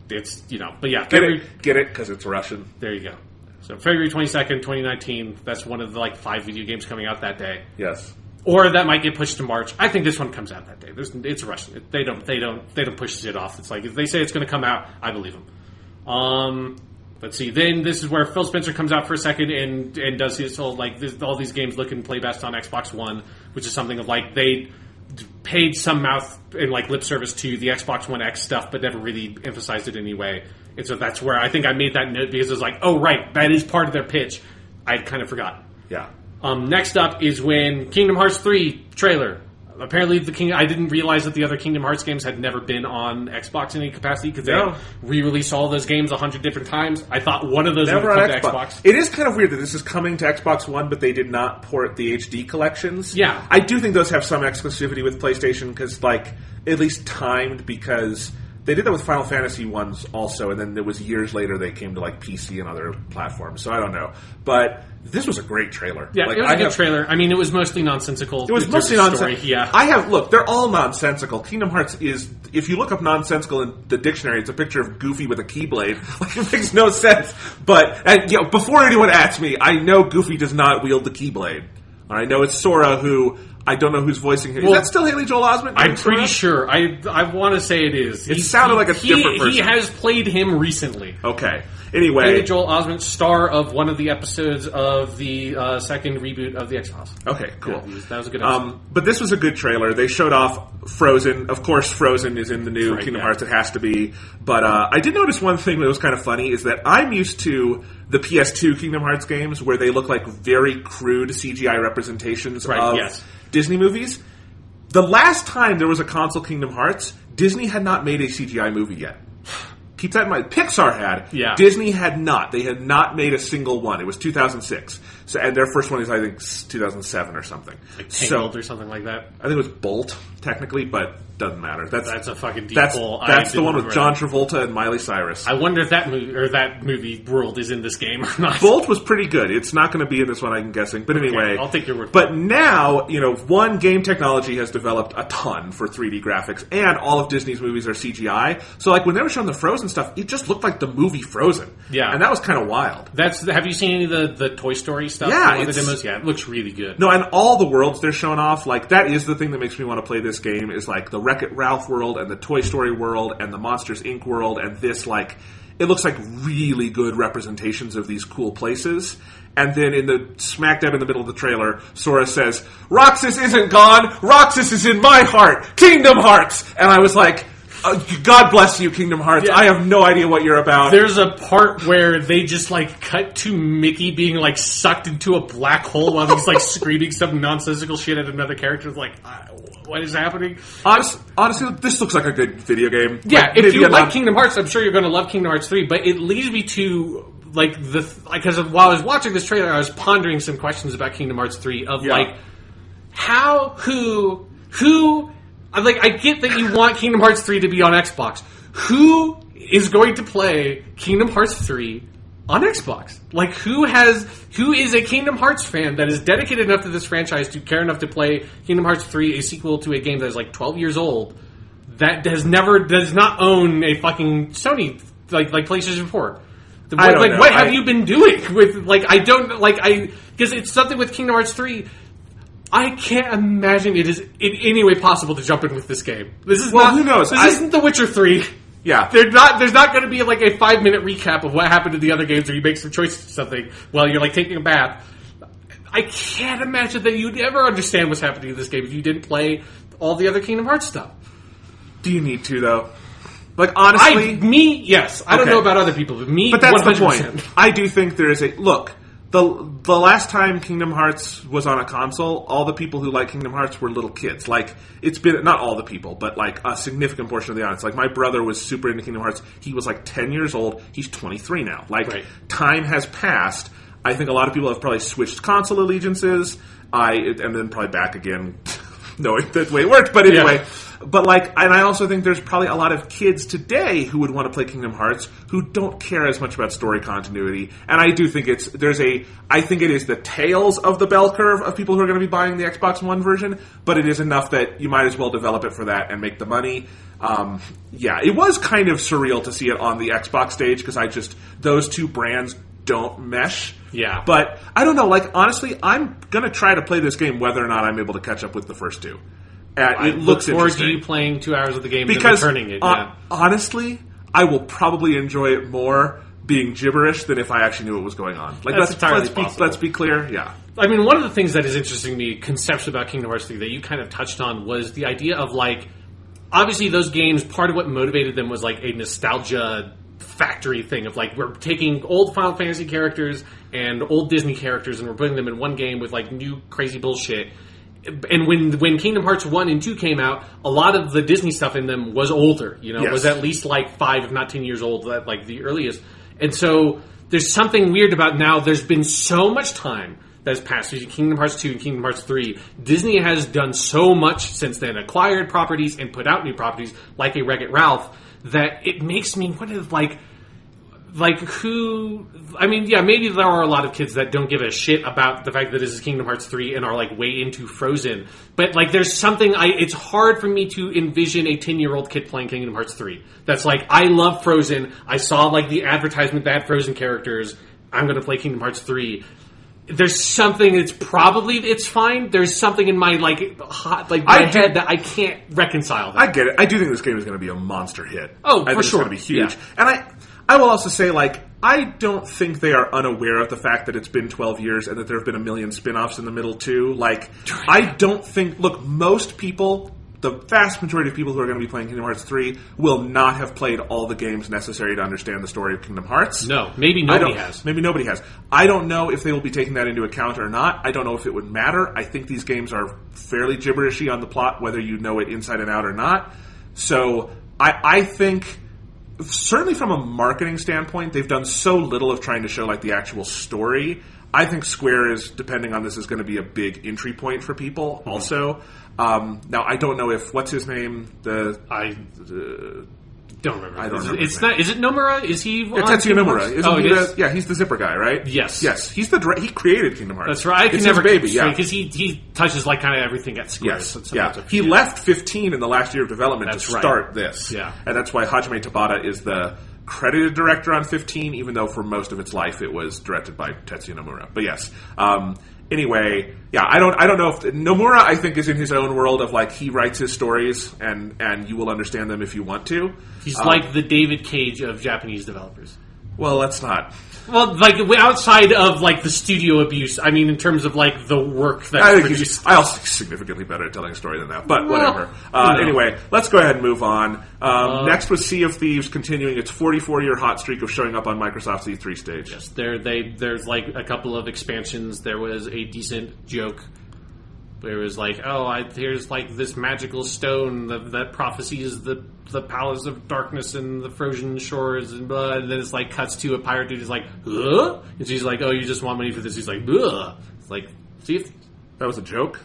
It's, but yeah. Get it, because it's Russian. There you go. So, February 22nd, 2019, that's one of the, 5 video games coming out that day. Yes. Or that might get pushed to March. I think this one comes out that day. It's Russian. They don't push shit off. It's if they say it's going to come out, I believe them. Let's see. Then this is where Phil Spencer comes out for a second and does his whole all these games look and play best on Xbox One, which is something of they paid some mouth and lip service to the Xbox One X stuff, but never really emphasized it anyway. And so that's where I think I made that note because it was oh right, that is part of their pitch. I'd kind of forgotten. Yeah. Next up is when Kingdom Hearts 3 trailer. Apparently, I didn't realize that the other Kingdom Hearts games had never been on Xbox in any capacity because they re-released all those games 100 different times. I thought one of those would come to Xbox. It is kind of weird that this is coming to Xbox One, but they did not port the HD collections. Yeah. I do think those have some exclusivity with PlayStation because, at least timed because they did that with Final Fantasy ones also, and then it was years later they came to PC and other platforms. So I don't know, but this was a great trailer. Yeah, it was a good trailer. I mean, it was mostly nonsensical. It was mostly nonsensical. Yeah, they're all nonsensical. Kingdom Hearts is, if you look up nonsensical in the dictionary, it's a picture of Goofy with a keyblade. It makes no sense. But before anyone asks me, I know Goofy does not wield the keyblade. I know it's Sora who I don't know who's voicing him. Is that still Haley Joel Osment? I'm pretty sure. I want to say it is. It sounded like a different person. He has played him recently. Okay. Anyway. Haley Joel Osment, star of one of the episodes of the second reboot of the X-Files. Okay, cool. Yeah, that was a good episode. But this was a good trailer. They showed off Frozen. Of course, Frozen is in the new Kingdom Hearts. It has to be. But I did notice one thing that was kind of funny is that I'm used to the PS2 Kingdom Hearts games where they look like very crude CGI representations of Disney movies. The last time there was a console Kingdom Hearts, Disney had not made a CGI movie yet. Keep that in mind. Pixar had. Yeah. Disney had not. They had not made a single one. It was 2006. So, and their first one is, I think, 2007 or something. Like Tangled or something like that? I think it was Bolt, technically, but doesn't matter. That's a fucking deep hole. That's the one with John Travolta and Miley Cyrus. I wonder if that movie world is in this game or not. Bolt was pretty good. It's not going to be in this one, I'm guessing. But anyway. I'll take your word for it. But now, one, game technology has developed a ton for 3D graphics, and all of Disney's movies are CGI. So, like, when they were showing the Frozen stuff, it just looked like the movie Frozen. Yeah. And that was kind of wild. Have you seen any of the Toy Story stuff? Yeah. The demos? Yeah, it looks really good. No, and all the worlds they're showing off, like, that is the thing that makes me want to play this game, is, like, the Wreck-It Ralph world, and the Toy Story world, and the Monsters, Inc. world, and this, like, it looks like really good representations of these cool places. And then in the smack dab in the middle of the trailer, Sora says, "Roxas isn't gone, Roxas is in my heart, Kingdom Hearts!" And I was like, God bless you, Kingdom Hearts. Yeah. I have no idea what you're about. There's a part where they just, like, cut to Mickey being, like, sucked into a black hole while he's, like, screaming some nonsensical shit at another character. It's like, what is happening? Honestly, this looks like a good video game. Yeah, like, if you like Kingdom Hearts, I'm sure you're going to love Kingdom Hearts 3, but it leads me to, like, because while I was watching this trailer, I was pondering some questions about Kingdom Hearts 3 of, like, how, who... Like, I get that you want Kingdom Hearts 3 to be on Xbox. Who is going to play Kingdom Hearts 3 on Xbox? Like, who is a Kingdom Hearts fan that is dedicated enough to this franchise to care enough to play Kingdom Hearts 3, a sequel to a game that is, like, 12 years old, that does not own a fucking Sony, like PlayStation 4? What have you been doing with, like, because it's something with Kingdom Hearts 3... I can't imagine it is in any way possible to jump in with this game. This is who knows? This isn't The Witcher 3. Yeah. There's not going to be like a 5-minute recap of what happened in the other games where you make some choices to something while you're like taking a bath. I can't imagine that you'd ever understand what's happening in this game if you didn't play all the other Kingdom Hearts stuff. Do you need to, though? Like, honestly... yes. I don't know about other people, but me, But that's 100%. the point. I do think there is a... Look... The last time Kingdom Hearts was on a console, all the people who like Kingdom Hearts were little kids. Like, it's been, not all the people, but like a significant portion of the audience. Like, my brother was super into Kingdom Hearts. He was like 10 years old. He's 23 now. Like, time has passed. I think a lot of people have probably switched console allegiances, and then probably back again, knowing that the way it worked. But anyway... Yeah. But like, and I also think there's probably a lot of kids today who would want to play Kingdom Hearts who don't care as much about story continuity. And I do think I think it is the tails of the bell curve of people who are going to be buying the Xbox One version, but it is enough that you might as well develop it for that and make the money. It was kind of surreal to see it on the Xbox stage because those two brands don't mesh. Yeah. But I don't know, like, honestly, I'm going to try to play this game whether or not I'm able to catch up with the first two. It looks forward to you playing 2 hours of the game and returning it. Honestly, I will probably enjoy it more being gibberish than if I actually knew what was going on. Like, let's be clear. Yeah. I mean, one of the things that is interesting to me conceptually about Kingdom Hearts 3 that you kind of touched on was the idea of, like, obviously those games, part of what motivated them was like a nostalgia factory thing of like, we're taking old Final Fantasy characters and old Disney characters and we're putting them in one game with like new crazy bullshit. And when Kingdom Hearts 1 and 2 came out, a lot of the Disney stuff in them was older, was at least like 5, if not 10 years old, like the earliest. And so there's something weird about now. There's been so much time that has passed between Kingdom Hearts 2 and Kingdom Hearts 3. Disney has done so much since then, acquired properties and put out new properties like a Wreck-It Ralph, that it makes me wonder, like who... I mean, yeah, maybe there are a lot of kids that don't give a shit about the fact that this is Kingdom Hearts 3 and are, like, way into Frozen. But, like, there's something... It's hard for me to envision a 10-year-old kid playing Kingdom Hearts 3. That's like, I love Frozen. I saw, like, the advertisement that had Frozen characters. I'm going to play Kingdom Hearts 3. there's something. It's fine. There's something in my my head that I can't reconcile. I get it. I do think this game is going to be a monster hit. Oh, I think for sure. It's going to be huge. Yeah. And I will also say, I don't think they are unaware of the fact that it's been 12 years and that there have been a million spin-offs in the middle, too. I don't think... Look, most people... The vast majority of people who are going to be playing Kingdom Hearts 3 will not have played all the games necessary to understand the story of Kingdom Hearts. No, maybe nobody has. Maybe nobody has. I don't know if they will be taking that into account or not. I don't know if it would matter. I think these games are fairly gibberishy on the plot, whether you know it inside and out or not. So, I think... Certainly from a marketing standpoint, they've done so little of trying to show the actual story. I think Square is, depending on this, is going to be a big entry point for people also. Now, I don't know if, what's his name? I don't remember. I don't remember. It's not. Is it Nomura? Is he? Tetsuya Nomura. It is? Yeah, he's the Zipper guy, right? Yes. Yes. He created Kingdom Hearts. That's right. I can it's never his baby, yeah. Because he touches kind of everything at Square. Yes. So yeah. He left 15 in the last year of development to start this. Yeah. And that's why Hajime Tabata is the credited director on 15, even though for most of its life it was directed by Tetsuya Nomura. But yes. Anyway, yeah, I don't know if Nomura, I think, is in his own world of he writes his stories and you will understand them if you want to. He's like the David Cage of Japanese developers. Well, let's not. Well, outside of the studio abuse, I mean, in terms of the work that I think produced. I also think significantly better at telling a story than that, but whatever. Anyway, let's go ahead and move on. Next was Sea of Thieves continuing its 44-year hot streak of showing up on Microsoft's E3 stage. Yes, there's a couple of expansions. There was a decent joke. There was here's this magical stone that prophesies the palace of darkness and the frozen shores and blah. And then it's cuts to a pirate dude who's huh? And she's oh, you just want money for this? He's ugh. It's see if that was a joke.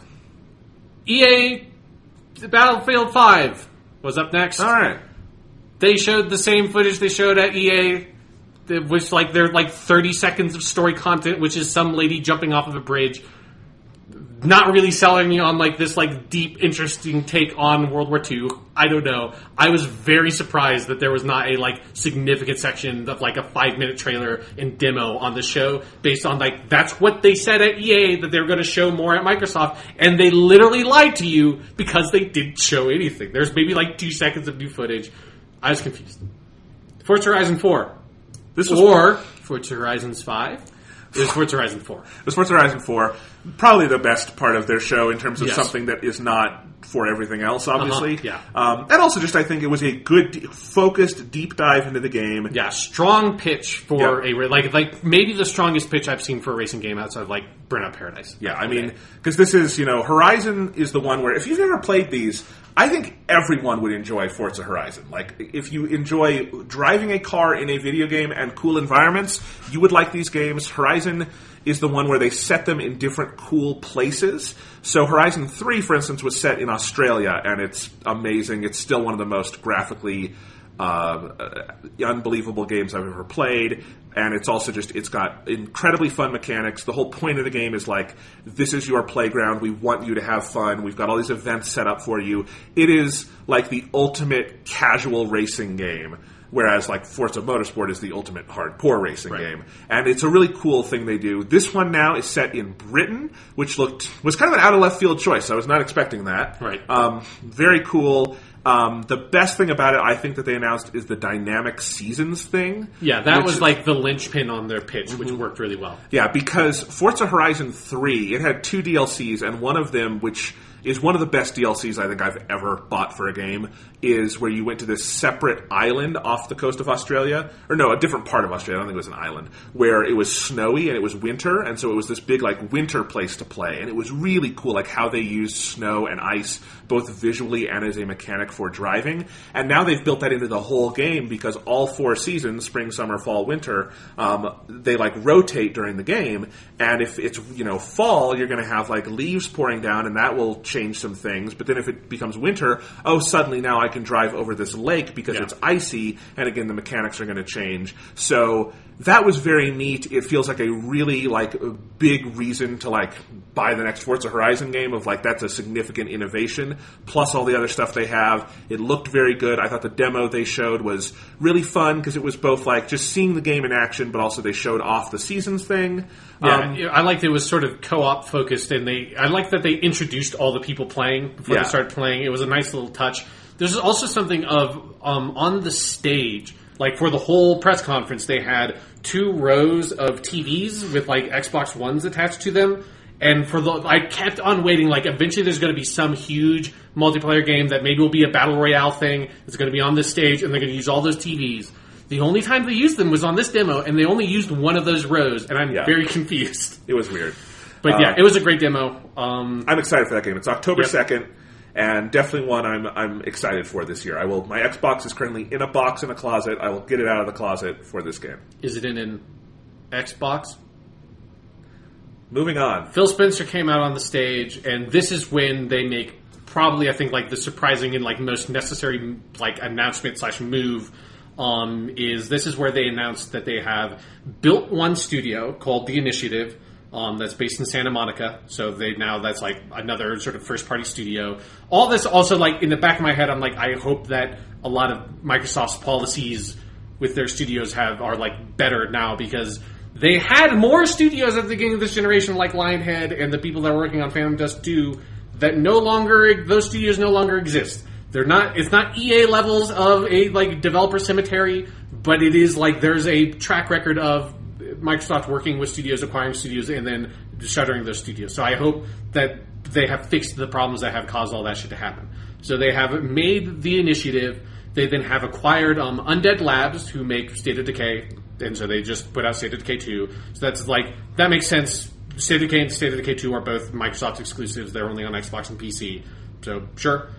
EA Battlefield 5 was up next. All right. They showed the same footage they showed at EA, which they're 30 seconds of story content, which is some lady jumping off of a bridge. Not really selling me on this deep, interesting take on World War II. I don't know. I was very surprised that there was not a significant section of a 5-minute trailer and demo on the show based on that's what they said at EA that they were going to show more at Microsoft, and they literally lied to you because they didn't show anything. There's maybe 2 seconds of new footage. I was confused. Forza Horizon 4. Forza Horizon 5. It was Forza Horizon 4. It was Forza Horizon 4. Probably the best part of their show in terms of something that is not for everything else, obviously. Yeah. And also just I think it was a good, focused, deep dive into the game. Yeah, strong pitch for a... maybe the strongest pitch I've seen for a racing game outside of, Burnout Paradise. Yeah, I mean, because this is, Horizon is the one where, if you've never played these, I think everyone would enjoy Forza Horizon. If you enjoy driving a car in a video game and cool environments, you would like these games. Horizon is the one where they set them in different cool places. So Horizon 3, for instance, was set in Australia, and it's amazing. It's still one of the most graphically unbelievable games I've ever played. And it's also it's got incredibly fun mechanics. The whole point of the game is this is your playground. We want you to have fun. We've got all these events set up for you. It is the ultimate casual racing game. Whereas, Forza Motorsport is the ultimate hardcore racing game. And it's a really cool thing they do. This one now is set in Britain, which was kind of an out-of-left-field choice. I was not expecting that. Right. Very cool. The best thing about it, I think, that they announced is the dynamic seasons thing. Yeah, that was the linchpin on their pitch, which worked really well. Yeah, because Forza Horizon 3, it had 2 DLCs, and one of them, which is one of the best DLCs I think I've ever bought for a game, is where you went to this separate island off the coast of Australia. Or no, a different part of Australia. I don't think it was an island. Where it was snowy and it was winter, and so it was this big winter place to play. And it was really cool how they used snow and ice both visually and as a mechanic for driving. And now they've built that into the whole game because all 4 seasons, spring, summer, fall, winter, they rotate during the game. And if it's, fall, you're going to have leaves pouring down, and that will change some things. But then if it becomes winter, suddenly now I can drive over this lake because it's icy, and again, the mechanics are going to change. So that was very neat. It feels like a really like a big reason to like buy the next Forza Horizon game of like that's a significant innovation plus all the other stuff they have. It looked very good. I thought the demo they showed was really fun because it was both like just seeing the game in action, but also they showed off the seasons thing. Yeah, I liked it was sort of co-op focused, and I liked that they introduced all the people playing before they started playing. It was a nice little touch. There's also something of on the stage. Like, for the whole press conference, they had 2 rows of TVs with, like, Xbox Ones attached to them. And I kept on waiting, like, eventually there's going to be some huge multiplayer game that maybe will be a Battle Royale thing that's going to be on this stage, and they're going to use all those TVs. The only time they used them was on this demo, and they only used one of those rows, and I'm very confused. It was weird. But, it was a great demo. I'm excited for that game. It's October 2nd. And definitely one I'm excited for this year. My Xbox is currently in a box in a closet. I will get it out of the closet for this game. Is it in an Xbox? Moving on. Phil Spencer came out on the stage, and this is when they make probably, I think, like the surprising and like most necessary like announcement / move. This is where they announced that they have built one studio called The Initiative. That's based in Santa Monica, so that's like another sort of first-party studio. All this also, like, in the back of my head, I'm like, I hope that a lot of Microsoft's policies with their studios are, like, better now, because they had more studios at the beginning of this generation, like Lionhead and the people that are working on Phantom Dust 2, that those studios no longer exist. It's not EA levels of a, like, developer cemetery, but it is, like, there's a track record of Microsoft working with studios, acquiring studios, and then shuttering those studios. So I hope that they have fixed the problems that have caused all that shit to happen. So they have made The Initiative. They then have acquired Undead Labs, who make State of Decay, and so they just put out State of Decay 2. So that's like, that makes sense. State of Decay and State of Decay 2 are both Microsoft exclusives. They're only on Xbox and PC. So sure.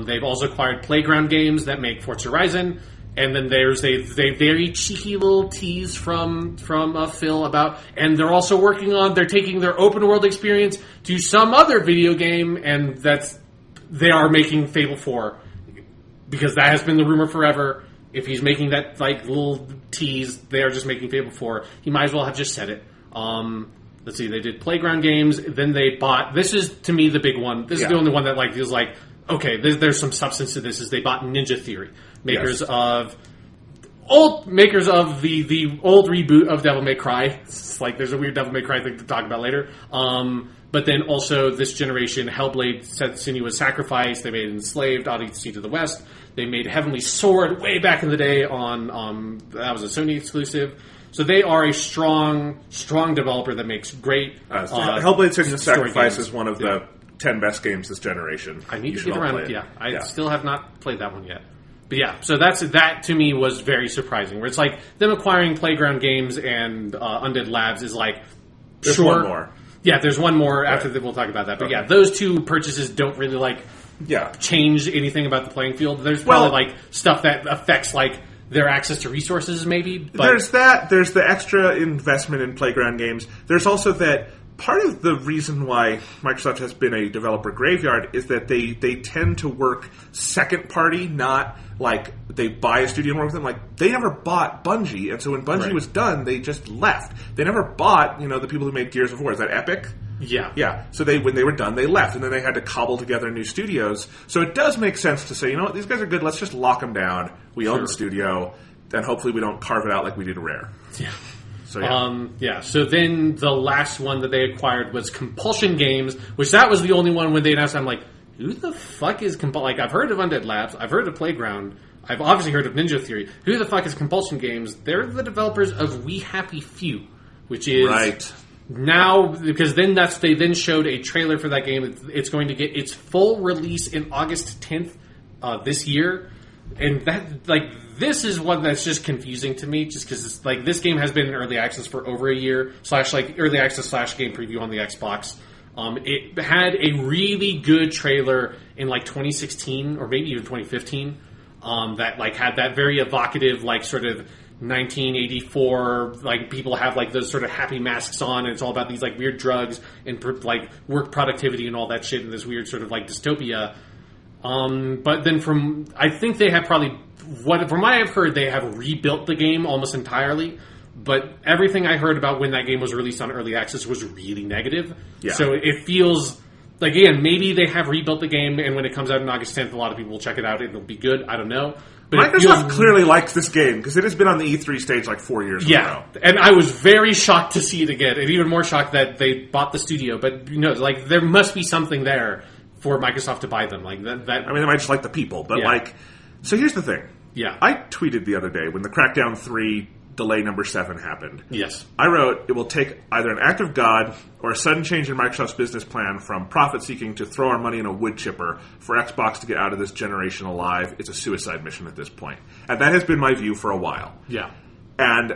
They've also acquired Playground Games that make Forza Horizon. And then there's a very cheeky little tease from Phil about, and they're also they're taking their open world experience to some other video game, and they are making Fable 4, because that has been the rumor forever. If he's making that like little tease, they are just making Fable 4. He might as well have just said it. Let's see, they did Playground Games, then they bought. This is to me the big one. This is the only one that like feels like, okay, there's some substance to this. Is they bought Ninja Theory. Makers of the old reboot of Devil May Cry. It's like there's a weird Devil May Cry thing to talk about later. But then also this generation, Hellblade, Senua's Sacrifice. They made Enslaved, Odyssey to the West. They made Heavenly Sword way back in the day on that was a Sony exclusive. So they are a strong developer that makes great. Hellblade: Senua's Sacrifice is one of the 10 best games this generation. I need to get around. I still have not played that one yet. But yeah, so that to me was very surprising. Where it's like them acquiring Playground Games and Undead Labs is like, there's one more. Yeah, there's one more after that. We'll talk about that. But yeah, those 2 purchases don't really like change anything about the playing field. There's probably like stuff that affects like their access to resources, maybe. But there's that. There's the extra investment in Playground Games. There's also that. Part of the reason why Microsoft has been a developer graveyard is that they tend to work second party, not like they buy a studio and work with them. Like, they never bought Bungie, and so when Bungie was done, they just left. They never bought, the people who made Gears of War. Is that Epic? Yeah. Yeah. So when they were done, they left, and then they had to cobble together new studios. So it does make sense to say, you know what, these guys are good, let's just lock them down. We own the studio, and hopefully we don't carve it out like we did Rare. Yeah. So, So then the last one that they acquired was Compulsion Games, which that was the only one when they announced. I'm like, who the fuck is Compulsion? Like, I've heard of Undead Labs, I've heard of Playground, I've obviously heard of Ninja Theory. Who the fuck is Compulsion Games? They're the developers of We Happy Few, which is now, because then they then showed a trailer for that game. It's going to get its full release in August 10th this year, and that like. This is one that's just confusing to me, just because like this game has been in early access for over a year / like early access / game preview on the Xbox. It had a really good trailer in like 2016 or maybe even 2015 that like had that very evocative like sort of 1984 like people have like those sort of happy masks on, and it's all about these like weird drugs and like work productivity and all that shit in this weird sort of like dystopia. But then I think they have probably. From what I've heard, they have rebuilt the game almost entirely. But everything I heard about when that game was released on Early Access was really negative. Yeah. So it feels like, again, maybe they have rebuilt the game, and when it comes out on August 10th, a lot of people will check it out. It'll be good. I don't know. But Microsoft clearly likes this game because it has been on the E3 stage like 4 years in a row. And I was very shocked to see it again, and even more shocked that they bought the studio. But like there must be something there for Microsoft to buy them. Like that. I mean, they might just like the people, but so here's the thing. Yeah, I tweeted the other day when the Crackdown 3 delay number 7 happened. Yes. I wrote, it will take either an act of God or a sudden change in Microsoft's business plan from profit-seeking to throw our money in a wood chipper for Xbox to get out of this generation alive. It's a suicide mission at this point. And that has been my view for a while. Yeah. And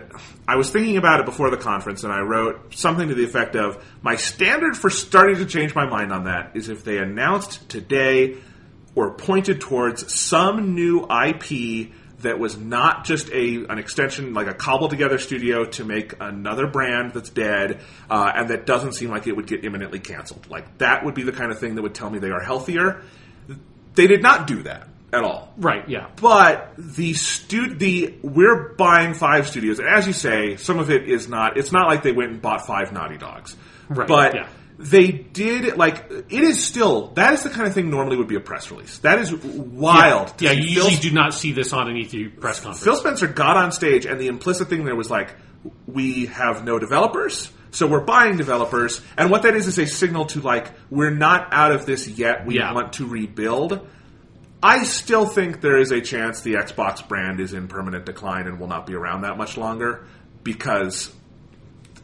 I was thinking about it before the conference, and I wrote something to the effect of, my standard for starting to change my mind on that is if they announced today or pointed towards some new IP that was not just an extension, like a cobbled-together studio to make another brand that's dead, and that doesn't seem like it would get imminently canceled. Like, that would be the kind of thing that would tell me they are healthier. They did not do that at all. Right, yeah. But we're buying 5 studios, and as you say, some of it is not, it's not like they went and bought 5 Naughty Dogs. Right, but yeah. They did, like, it is still, that is the kind of thing normally would be a press release. That is wild. Yeah, you usually do not see this on an E3 press conference. Phil Spencer got on stage, and the implicit thing there was like, we have no developers, so we're buying developers, and what that is a signal to, like, we're not out of this yet, we want to rebuild. I still think there is a chance the Xbox brand is in permanent decline and will not be around that much longer, because,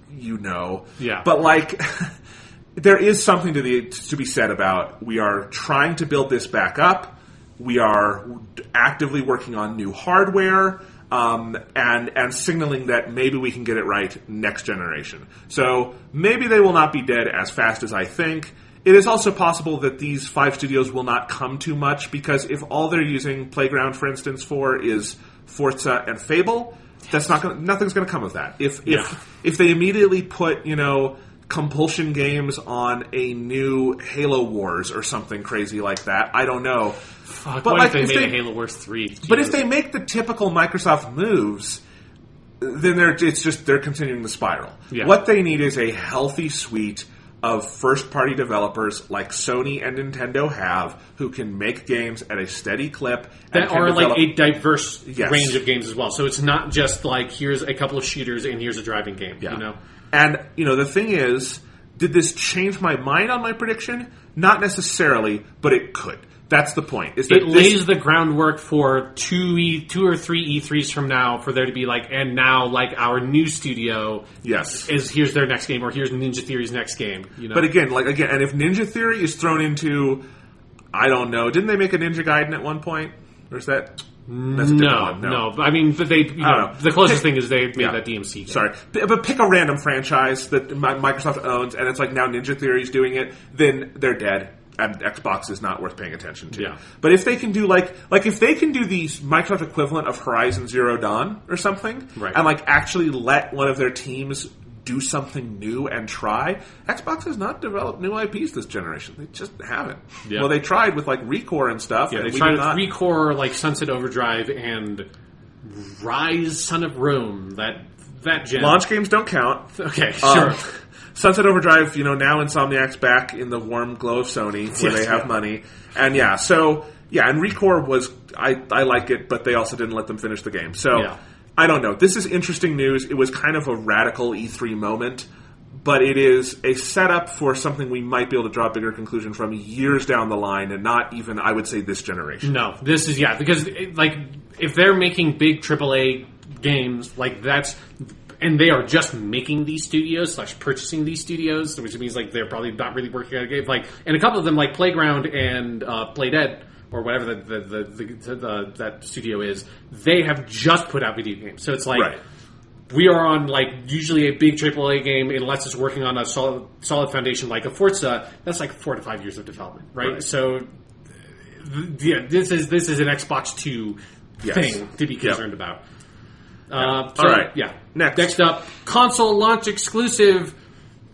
Yeah. But, like... There is something to be said about we are trying to build this back up. We are actively working on new hardware and signaling that maybe we can get it right next generation. So maybe they will not be dead as fast as I think. It is also possible that these 5 studios will not come too much because if all they're using Playground, for instance, for is Forza and Fable, that's nothing's going to come of that. If they immediately put Compulsion Games on a new Halo Wars or something crazy like that, I don't know. Fuck, but what if they made a Halo Wars 3? Jesus. But if they make the typical Microsoft moves, then they're continuing the spiral. Yeah. What they need is a healthy suite of first-party developers like Sony and Nintendo have, who can make games at a steady clip. That are like a diverse range of games as well. So it's not just like, here's a couple of shooters and here's a driving game, And, the thing is, did this change my mind on my prediction? Not necessarily, but it could. That's the point. Is that it lays the groundwork for 2 or 3 E3s from now for there to be like, and now like our new studio is here's their next game or here's Ninja Theory's next game. But again, and if Ninja Theory is thrown into, I don't know, didn't they make a Ninja Gaiden at one point? Or is that... No. I mean, but they. The closest thing is they made that DMC game. Sorry, but pick a random franchise that Microsoft owns, and it's like now Ninja Theory's doing it. Then they're dead, and Xbox is not worth paying attention to. Yeah. But if they can do if they can do the Microsoft equivalent of Horizon Zero Dawn or something, right. and actually let one of their teams do something new and try. Xbox has not developed new IPs this generation. They just haven't. Yeah. Well, they tried with ReCore and stuff. Yeah, and they tried with ReCore, Sunset Overdrive, and Rise, Son of Rome. That gen. Launch games don't count. Okay, sure. Sunset Overdrive, now Insomniac's back in the warm glow of Sony, where they have money. And and ReCore was, I like it, but they also didn't let them finish the game. So, I don't know. This is interesting news. It was kind of a radical E3 moment, but it is a setup for something we might be able to draw a bigger conclusion from years down the line, and not even, I would say, this generation. No, this is, because, if they're making big AAA games, that's... And they are just making these studios / purchasing these studios, which means they're probably not really working on a game. And a couple of them, Playground and Playdead, or whatever that studio is, they have just put out video games. So it's we are on usually a big AAA game, unless it's working on a solid foundation like a Forza. That's 4 to 5 years of development, right? So this is an Xbox 2 thing to be concerned about. All right. Yeah. Next up, console launch exclusive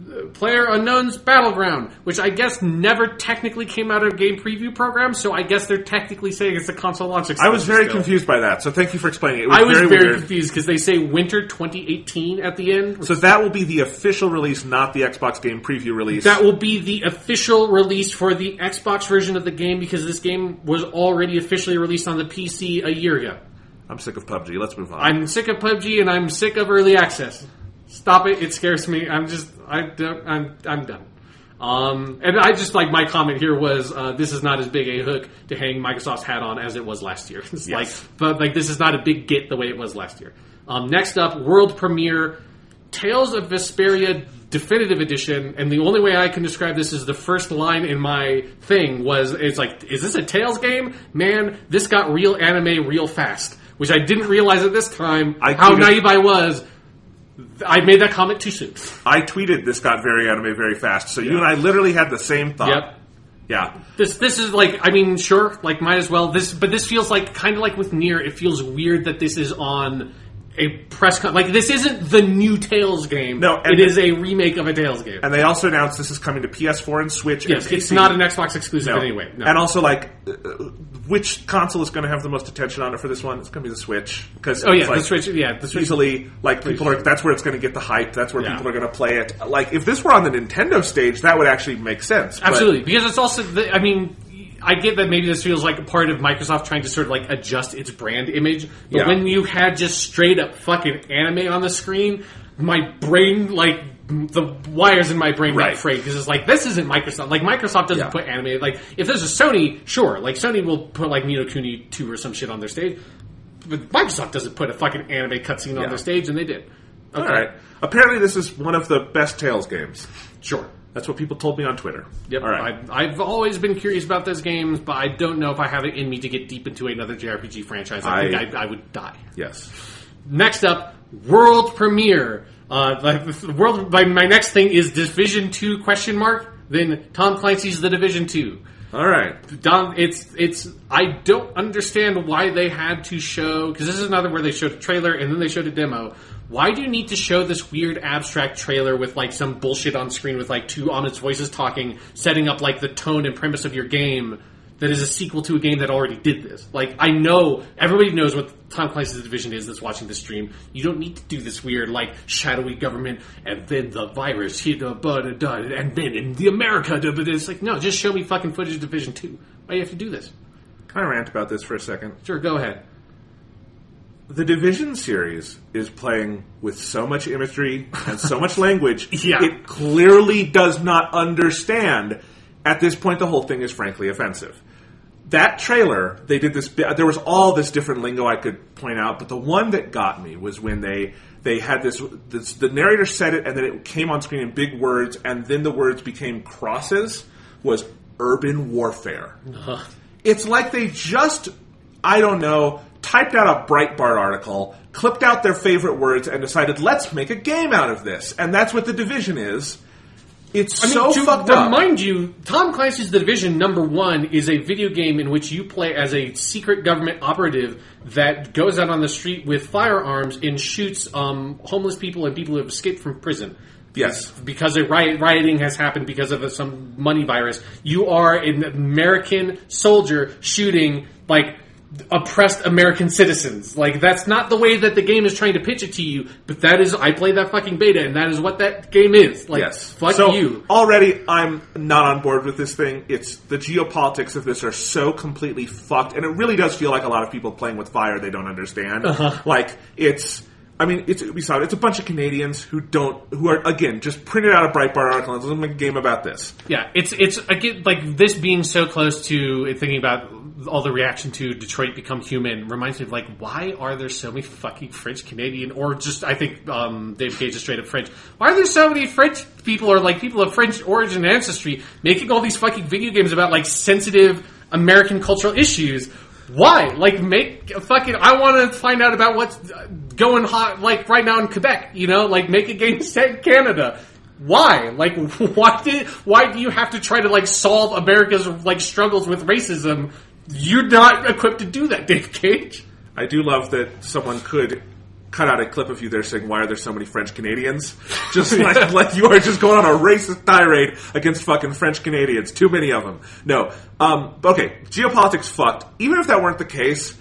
PlayerUnknown's Battleground, which I guess never technically came out of a game preview program, so I guess they're technically saying it's a console launch exclusive. I was very confused by that, so thank you for explaining it. I was very weird. confused because they say winter 2018 at the end. So that will be the official release, not the Xbox game preview release. That will be the official release for the Xbox version of the game because this game was already officially released on the PC a year ago. I'm sick of PUBG. Let's move on. I'm sick of PUBG and I'm sick of early access. Stop it! It scares me. I'm done. And I just like my comment here was this is not as big a hook to hang Microsoft's hat on as it was last year. It's but this is not a big get the way it was last year. Next up, world premiere, Tales of Vesperia Definitive Edition, and the only way I can describe this is the first line in my thing was it's like, is this a Tales game? Man, this got real anime real fast, which I didn't realize at this time how naive I was. I made that comment too soon. I tweeted this got very anime very fast, so you and I literally had the same thought. Yep. Yeah. This is like, I mean, sure, like might as well. But this feels like kind of like with Nier. It feels weird that this is on a press con. Like this isn't the new Tales game. No, it is a remake of a Tales game. And they also announced this is coming to PS4 and Switch. Yes, and PC. it's not an Xbox exclusive anyway. No. And also, like, which console is going to have the most attention on it for this one? It's going to be the Switch because the Switch. Yeah, the Switch. Easily, like people are. That's where it's going to get the hype. That's where people are going to play it. Like if this were on the Nintendo stage, that would actually make sense. Absolutely, because it's also. I mean, I get that maybe this feels like a part of Microsoft trying to sort of like adjust its brand image, but when you had just straight up fucking anime on the screen, my brain like. The wires in my brain got frayed because it's like this isn't Microsoft. Like Microsoft doesn't put anime. Like if there's a Sony, sure. Like Sony will put like Ni no Kuni 2 or some shit on their stage, but Microsoft doesn't put a fucking anime cutscene on their stage, and they did. Okay. All right. Apparently, this is one of the best Tales games. Sure. That's what people told me on Twitter. Yep. All right. I've always been curious about those games, but I don't know if I have it in me to get deep into another JRPG franchise. I think I would die. Yes. Next up, world premiere. My next thing is Division 2 ? Then Tom Clancy's The Division 2. All right. I don't understand why they had to show, because this is another where they showed a trailer and then they showed a demo. Why do you need to show this weird abstract trailer with like some bullshit on screen with like two ominous voices talking, setting up like the tone and premise of your game that is a sequel to a game that already did this? Like, I know, everybody knows what Tom Clancy's The Division is that's watching the stream. You don't need to do this weird, like, shadowy government, and then the virus, and then in the America, it's like, no, just show me fucking footage of Division 2. Why do you have to do this? Can I rant about this for a second? Sure, go ahead. The Division series is playing with so much imagery and so much language, Yeah. It clearly does not understand. At this point, the whole thing is frankly offensive. That trailer, they did this. There was all this different lingo I could point out, but the one that got me was when they had this. The narrator said it, and then it came on screen in big words, and then the words became crosses. Was urban warfare. Uh-huh. It's like they just, I don't know, typed out a Breitbart article, clipped out their favorite words, and decided let's make a game out of this, and that's what The Division is. It's so fucked up. Remind you, Tom Clancy's The Division #1 is a video game in which you play as a secret government operative that goes out on the street with firearms and shoots homeless people and people who have escaped from prison. Yes. Because a rioting has happened because of some money virus. You are an American soldier shooting, like, oppressed American citizens. Like, that's not the way that the game is trying to pitch it to you, but that is, I played that fucking beta, and that is what that game is. Like, yes. fuck so, you. Already, I'm not on board with this thing. It's, the geopolitics of this are so completely fucked, and it really does feel like a lot of people playing with fire they don't understand. Uh-huh. Like, it's Ubisoft. It's a bunch of Canadians who are, again, just printed out a Breitbart article and let's make a game about this. Yeah, it's again, like, this being so close to thinking about all the reaction to Detroit Become Human reminds me of, like, why are there so many fucking French Canadian, or just, I think Dave Cage is straight up French. Why are there so many French people, or like people of French origin and ancestry, making all these fucking video games about, like, sensitive American cultural issues? Why? Like, make a fucking, I want to find out about what's going hot, like, right now in Quebec, you know? Like, make a game set in Canada. Why? Like, why do you have to try to, like, solve America's, like, struggles with racism? You're not equipped to do that, Dave Cage. I do love that someone could cut out a clip of you there saying, "Why are there so many French Canadians?" Just like you are just going on a racist tirade against fucking French Canadians. Too many of them. No. Okay, geopolitics fucked. Even if that weren't the case,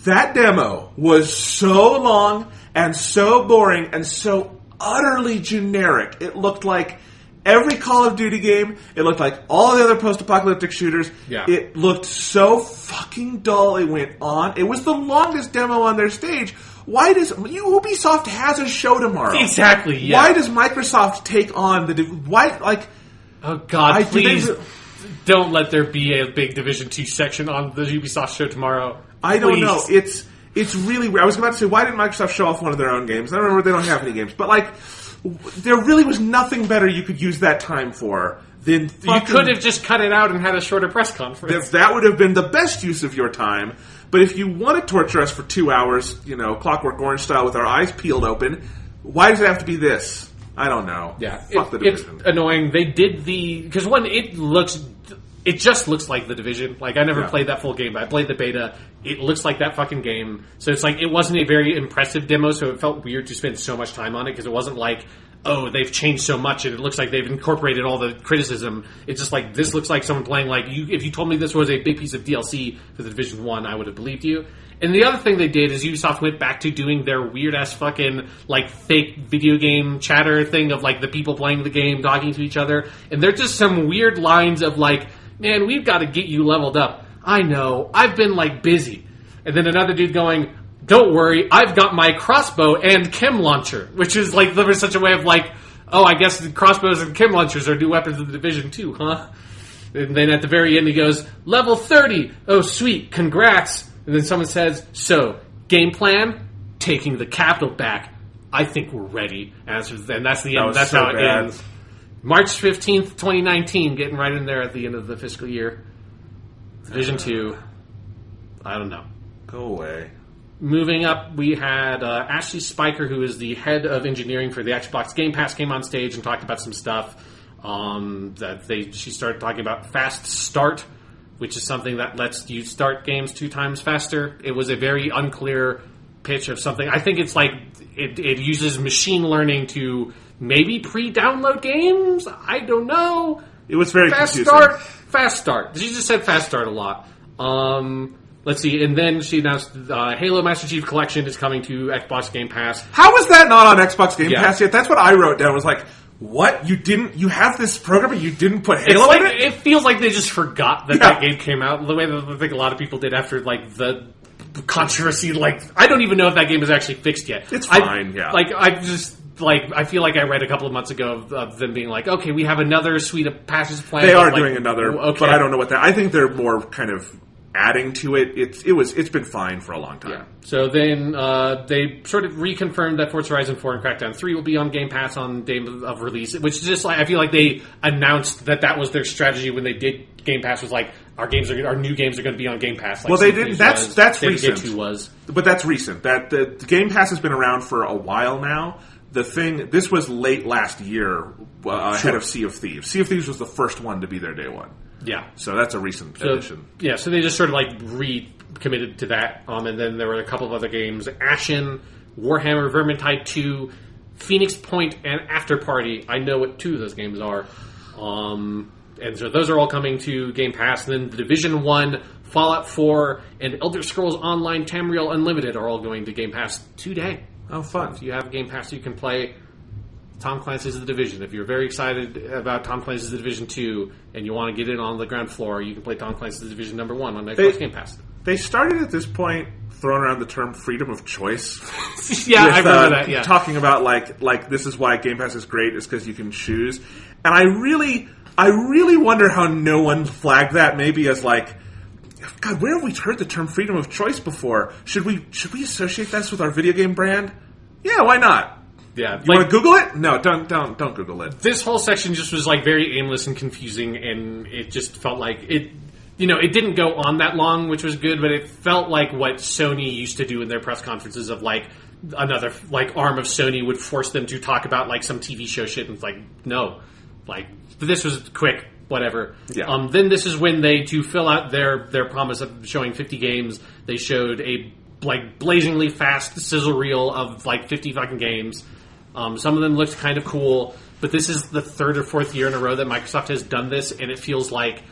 that demo was so long and so boring and so utterly generic. It looked like every Call of Duty game. It looked like all the other post-apocalyptic shooters. Yeah. It looked so fucking dull. It went on. It was the longest demo on their stage. Why does Ubisoft has a show tomorrow? Exactly. Yeah. Why does Microsoft take on Oh God! Please don't let there be a big Division 2 section on the Ubisoft show tomorrow. I don't know. It's really weird. I was about to say, why didn't Microsoft show off one of their own games? I remember they don't have any games, but there really was nothing better you could use that time for than you could have just cut it out and had a shorter press conference. That would have been the best use of your time. But if you want to torture us for 2 hours, Clockwork Orange style with our eyes peeled open, why does it have to be this? I don't know. Yeah, Fuck the Division. It's annoying. They did because it just looks like the Division. Like I never played that full game, but I played the beta. It looks like that fucking game. So it's like it wasn't a very impressive demo. So it felt weird to spend so much time on it because it wasn't like, oh, they've changed so much and it looks like they've incorporated all the criticism. It's just like, this looks like someone playing if you told me this was a big piece of DLC for the Division 1, I would have believed you. And the other thing they did is Ubisoft went back to doing their weird-ass fucking, fake video game chatter thing of, the people playing the game talking to each other. And they're just some weird lines of, man, we've got to get you leveled up. I know. I've been, busy. And then another dude going, don't worry, I've got my crossbow and chem launcher, which is there was such a way of oh, I guess the crossbows and chem launchers are new weapons of the Division 2, huh? And then at the very end he goes, level 30, oh sweet, congrats. And then someone says, so, game plan? Taking the capital back. I think we're ready. And that's the end. That's how it ends. March 15th, 2019, getting right in there at the end of the fiscal year. Division 2, I don't know. Go away. Moving up, we had Ashley Spiker, who is the head of engineering for the Xbox Game Pass, came on stage and talked about some stuff. She started talking about Fast Start, which is something that lets you start games 2 times faster. It was a very unclear pitch of something. I think it's it uses machine learning to maybe pre-download games. I don't know. It was very confusing. Fast Start. She just said Fast Start a lot. Let's see, and then she announced Halo Master Chief Collection is coming to Xbox Game Pass. How is that not on Xbox Game Pass yet? That's what I wrote down. Was what? You have this program and you didn't put Halo in it? It feels like they just forgot that game came out. The way that I think a lot of people did after the controversy. I don't even know if that game is actually fixed yet. It's fine. I feel like I read a couple of months ago of them being okay, we have another suite of patches planned. They are doing another, but I don't know what that. I think they're more kind of adding to it. It's been fine for a long time. Yeah. So then they sort of reconfirmed that Forza Horizon 4 and Crackdown 3 will be on Game Pass on day of release, which is just I feel like they announced that was their strategy when they did Game Pass, was our new games are going to be on Game Pass. Well, they didn't. That's recent. Was. But that's recent. That the Game Pass has been around for a while now. This was late last year ahead of Sea of Thieves. Sea of Thieves was the first one to be there day one. Yeah. So that's a recent addition. Yeah, so they just sort of recommitted to that. And then there were a couple of other games. Ashen, Warhammer, Vermintide 2, Phoenix Point, and After Party. I know what 2 of those games are. And so those are all coming to Game Pass. And then the Division 1, Fallout 4, and Elder Scrolls Online Tamriel Unlimited are all going to Game Pass today. Oh, fun. If you have Game Pass, you can play Tom Clancy's The Division. If you're very excited about Tom Clancy's The Division 2 and you want to get in on the ground floor, you can play Tom Clancy's The Division number 1 on Xbox Game Pass. They started at this point throwing around the term freedom of choice. I remember that, yeah. Talking about this is why Game Pass is great, is because you can choose. And I really wonder how no one flagged that maybe as God, where have we heard the term freedom of choice before? Should we associate this with our video game brand? Yeah, why not? Yeah, you want to Google it? No, don't Google it. This whole section just was very aimless and confusing, and it just felt like it. It didn't go on that long, which was good, but it felt like what Sony used to do in their press conferences of another arm of Sony would force them to talk about some TV show shit, and it's no, this was quick. Whatever. Yeah. Then this is when to fill out their promise of showing 50 games, they showed a like blazingly fast sizzle reel of like 50 fucking games. Some of them looked kind of cool, but this is the third or fourth year in a row that Microsoft has done this, and it feels like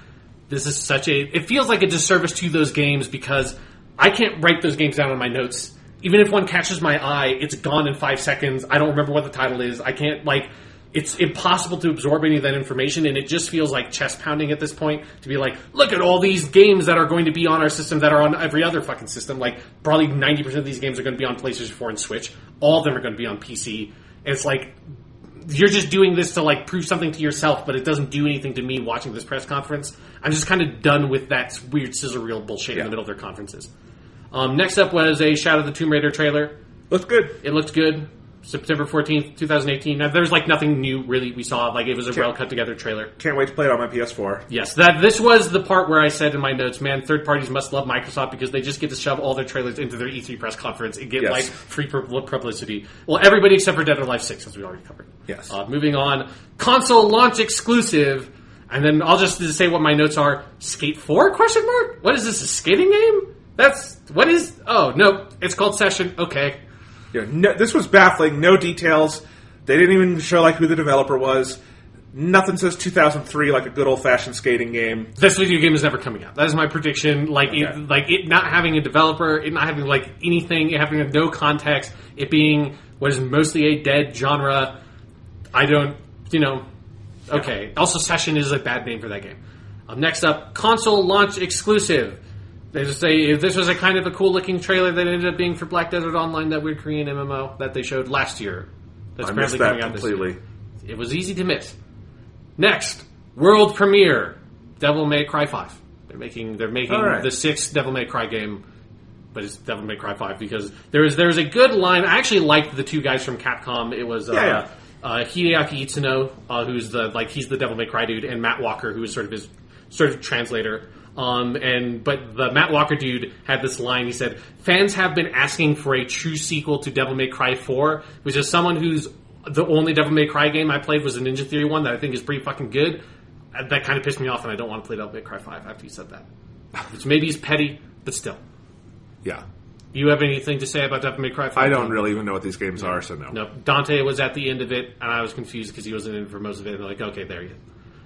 this is it feels like a disservice to those games because I can't write those games down on my notes. Even if one catches my eye, it's gone in 5 seconds. I don't remember what the title is. I can't, like, it's impossible to absorb any of that information, and it just feels like chest pounding at this point to be like, look at all these games that are going to be on our system that are on every other fucking system. Like, probably 90% of these games are going to be on PlayStation 4 and Switch. All of them are going to be on PC. And it's like, you're just doing this to, like, prove something to yourself, but it doesn't do anything to me watching this press conference. I'm just kind of done with that weird scissor reel bullshit in the middle of their conferences. Next up was a Shadow of the Tomb Raider trailer. Looked good. It looked good. September 14th, 2018. Now, there's like nothing new really we saw. Like it was a well cut together trailer. Can't wait to play it on my PS4. Yes, this was the part where I said in my notes, man, third parties must love Microsoft because they just get to shove all their trailers into their E3 press conference and get like free publicity. Well, everybody except for Dead or Alive 6, as we already covered. Yes. Moving on, console launch exclusive. And then I'll just say what my notes are. Skate 4? Question mark? What is this, a skating game? Oh, no, it's called Session. Okay. Yeah, no, this was baffling. No details. They didn't even show like who the developer was. Nothing says 2003 like a good old-fashioned skating game. This video game is never coming out. That is my prediction. Like, it not having a developer, it not having like anything, it having no context, it being what is mostly a dead genre. I don't, okay. Also, Session is a bad name for that game. Next up, console launch exclusive. They just say this was a kind of a cool looking trailer that ended up being for Black Desert Online, that weird Korean MMO that they showed last year. That's apparently coming out completely. This year. It was easy to miss. Next, world premiere, Devil May Cry 5. They're making the sixth Devil May Cry game, but it's Devil May Cry 5 because there's a good line. I actually liked the two guys from Capcom. It was Hideaki Itsuno, who's he's the Devil May Cry dude, and Matt Walker, who is sort of his translator. But the Matt Walker dude had this line. He said, "Fans have been asking for a true sequel to Devil May Cry 4, which is someone who's the only Devil May Cry game I played was the Ninja Theory one that I think is pretty fucking good." That kind of pissed me off, and I don't want to play Devil May Cry 5 after you said that. Which maybe is petty, but still. Yeah. You have anything to say about Devil May Cry 5? I don't really even know what these games are, so no. No. Dante was at the end of it, and I was confused because he wasn't in for most of it. And they're like, okay, there you go.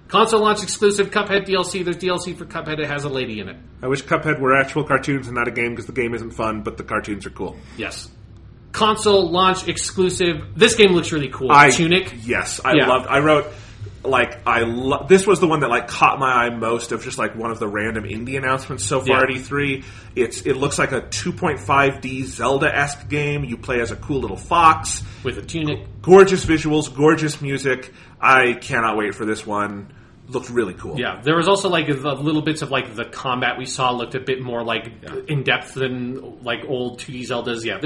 Console launch exclusive Cuphead DLC. There's DLC for Cuphead. It has a lady in it. I wish Cuphead were actual cartoons and not a game because the game isn't fun, but the cartoons are cool. Yes. Console launch exclusive. This game looks really cool. Tunic. Yes. I wrote, this was the one that caught my eye most of just one of the random indie announcements so far at E3. It looks like a 2.5D Zelda-esque game. You play as a cool little fox. With a tunic. Gorgeous visuals, gorgeous music. I cannot wait for this one. Looked really cool. Yeah, there was also the little bits of the combat we saw looked a bit more in depth than old 2D Zeldas. Yeah,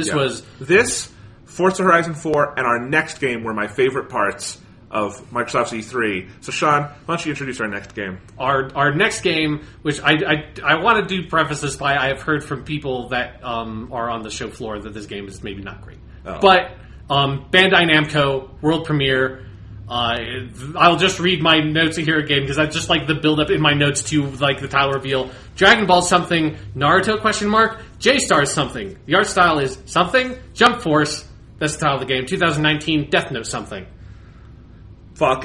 this Forza Horizon 4 and our next game were my favorite parts of Microsoft's E3. So Sean, why don't you introduce our next game? Our next game, which I want to preface this by, I have heard from people that are on the show floor that this game is maybe not great. Oh. But Bandai Namco world premiere. I'll just read my notes here again because I just like the build up in my notes to the title reveal. Dragon Ball something, Naruto question mark, J-Stars something. The art style is something, Jump Force. That's the title of the game. 2019 Death Note something. Fuck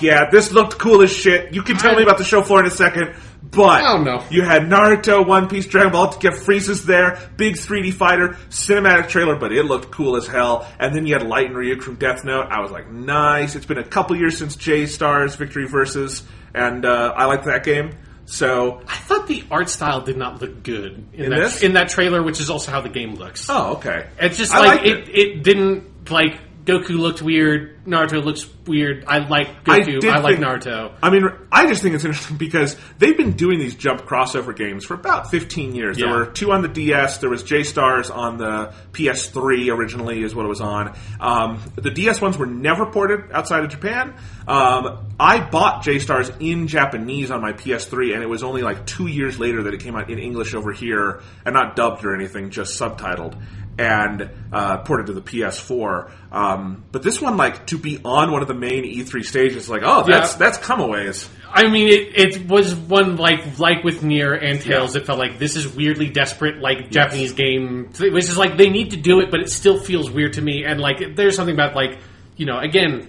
yeah. This looked cool as shit. You can tell me about the show floor in a second. But I don't know. You had Naruto, One Piece, Dragon Ball, to get Frieza's there, big 3D fighter, cinematic trailer, but it looked cool as hell. And then you had Light and Ryuk from Death Note. I was like, nice. It's been a couple years since J-Stars Victory Versus, and I liked that game. So I thought the art style did not look good in that trailer, which is also how the game looks. Oh, okay. It's just it didn't Goku looked weird. Naruto looks weird. I like Goku. I like Naruto. I mean, I just think it's interesting because they've been doing these jump crossover games for about 15 years. Yeah. There were 2 on the DS. There was J-Stars on the PS3 originally is what it was on. The DS ones were never ported outside of Japan. I bought J-Stars in Japanese on my PS3, and it was only 2 years later that it came out in English over here, and not dubbed or anything, just subtitled. And ported to the PS4. But this one, to be on one of the main E3 stages, that's come a ways. I mean, it was one like with Nier and Tales. It felt like this is weirdly desperate, like Japanese game. It was just like they need to do it, but it still feels weird to me. And like, there's something about again,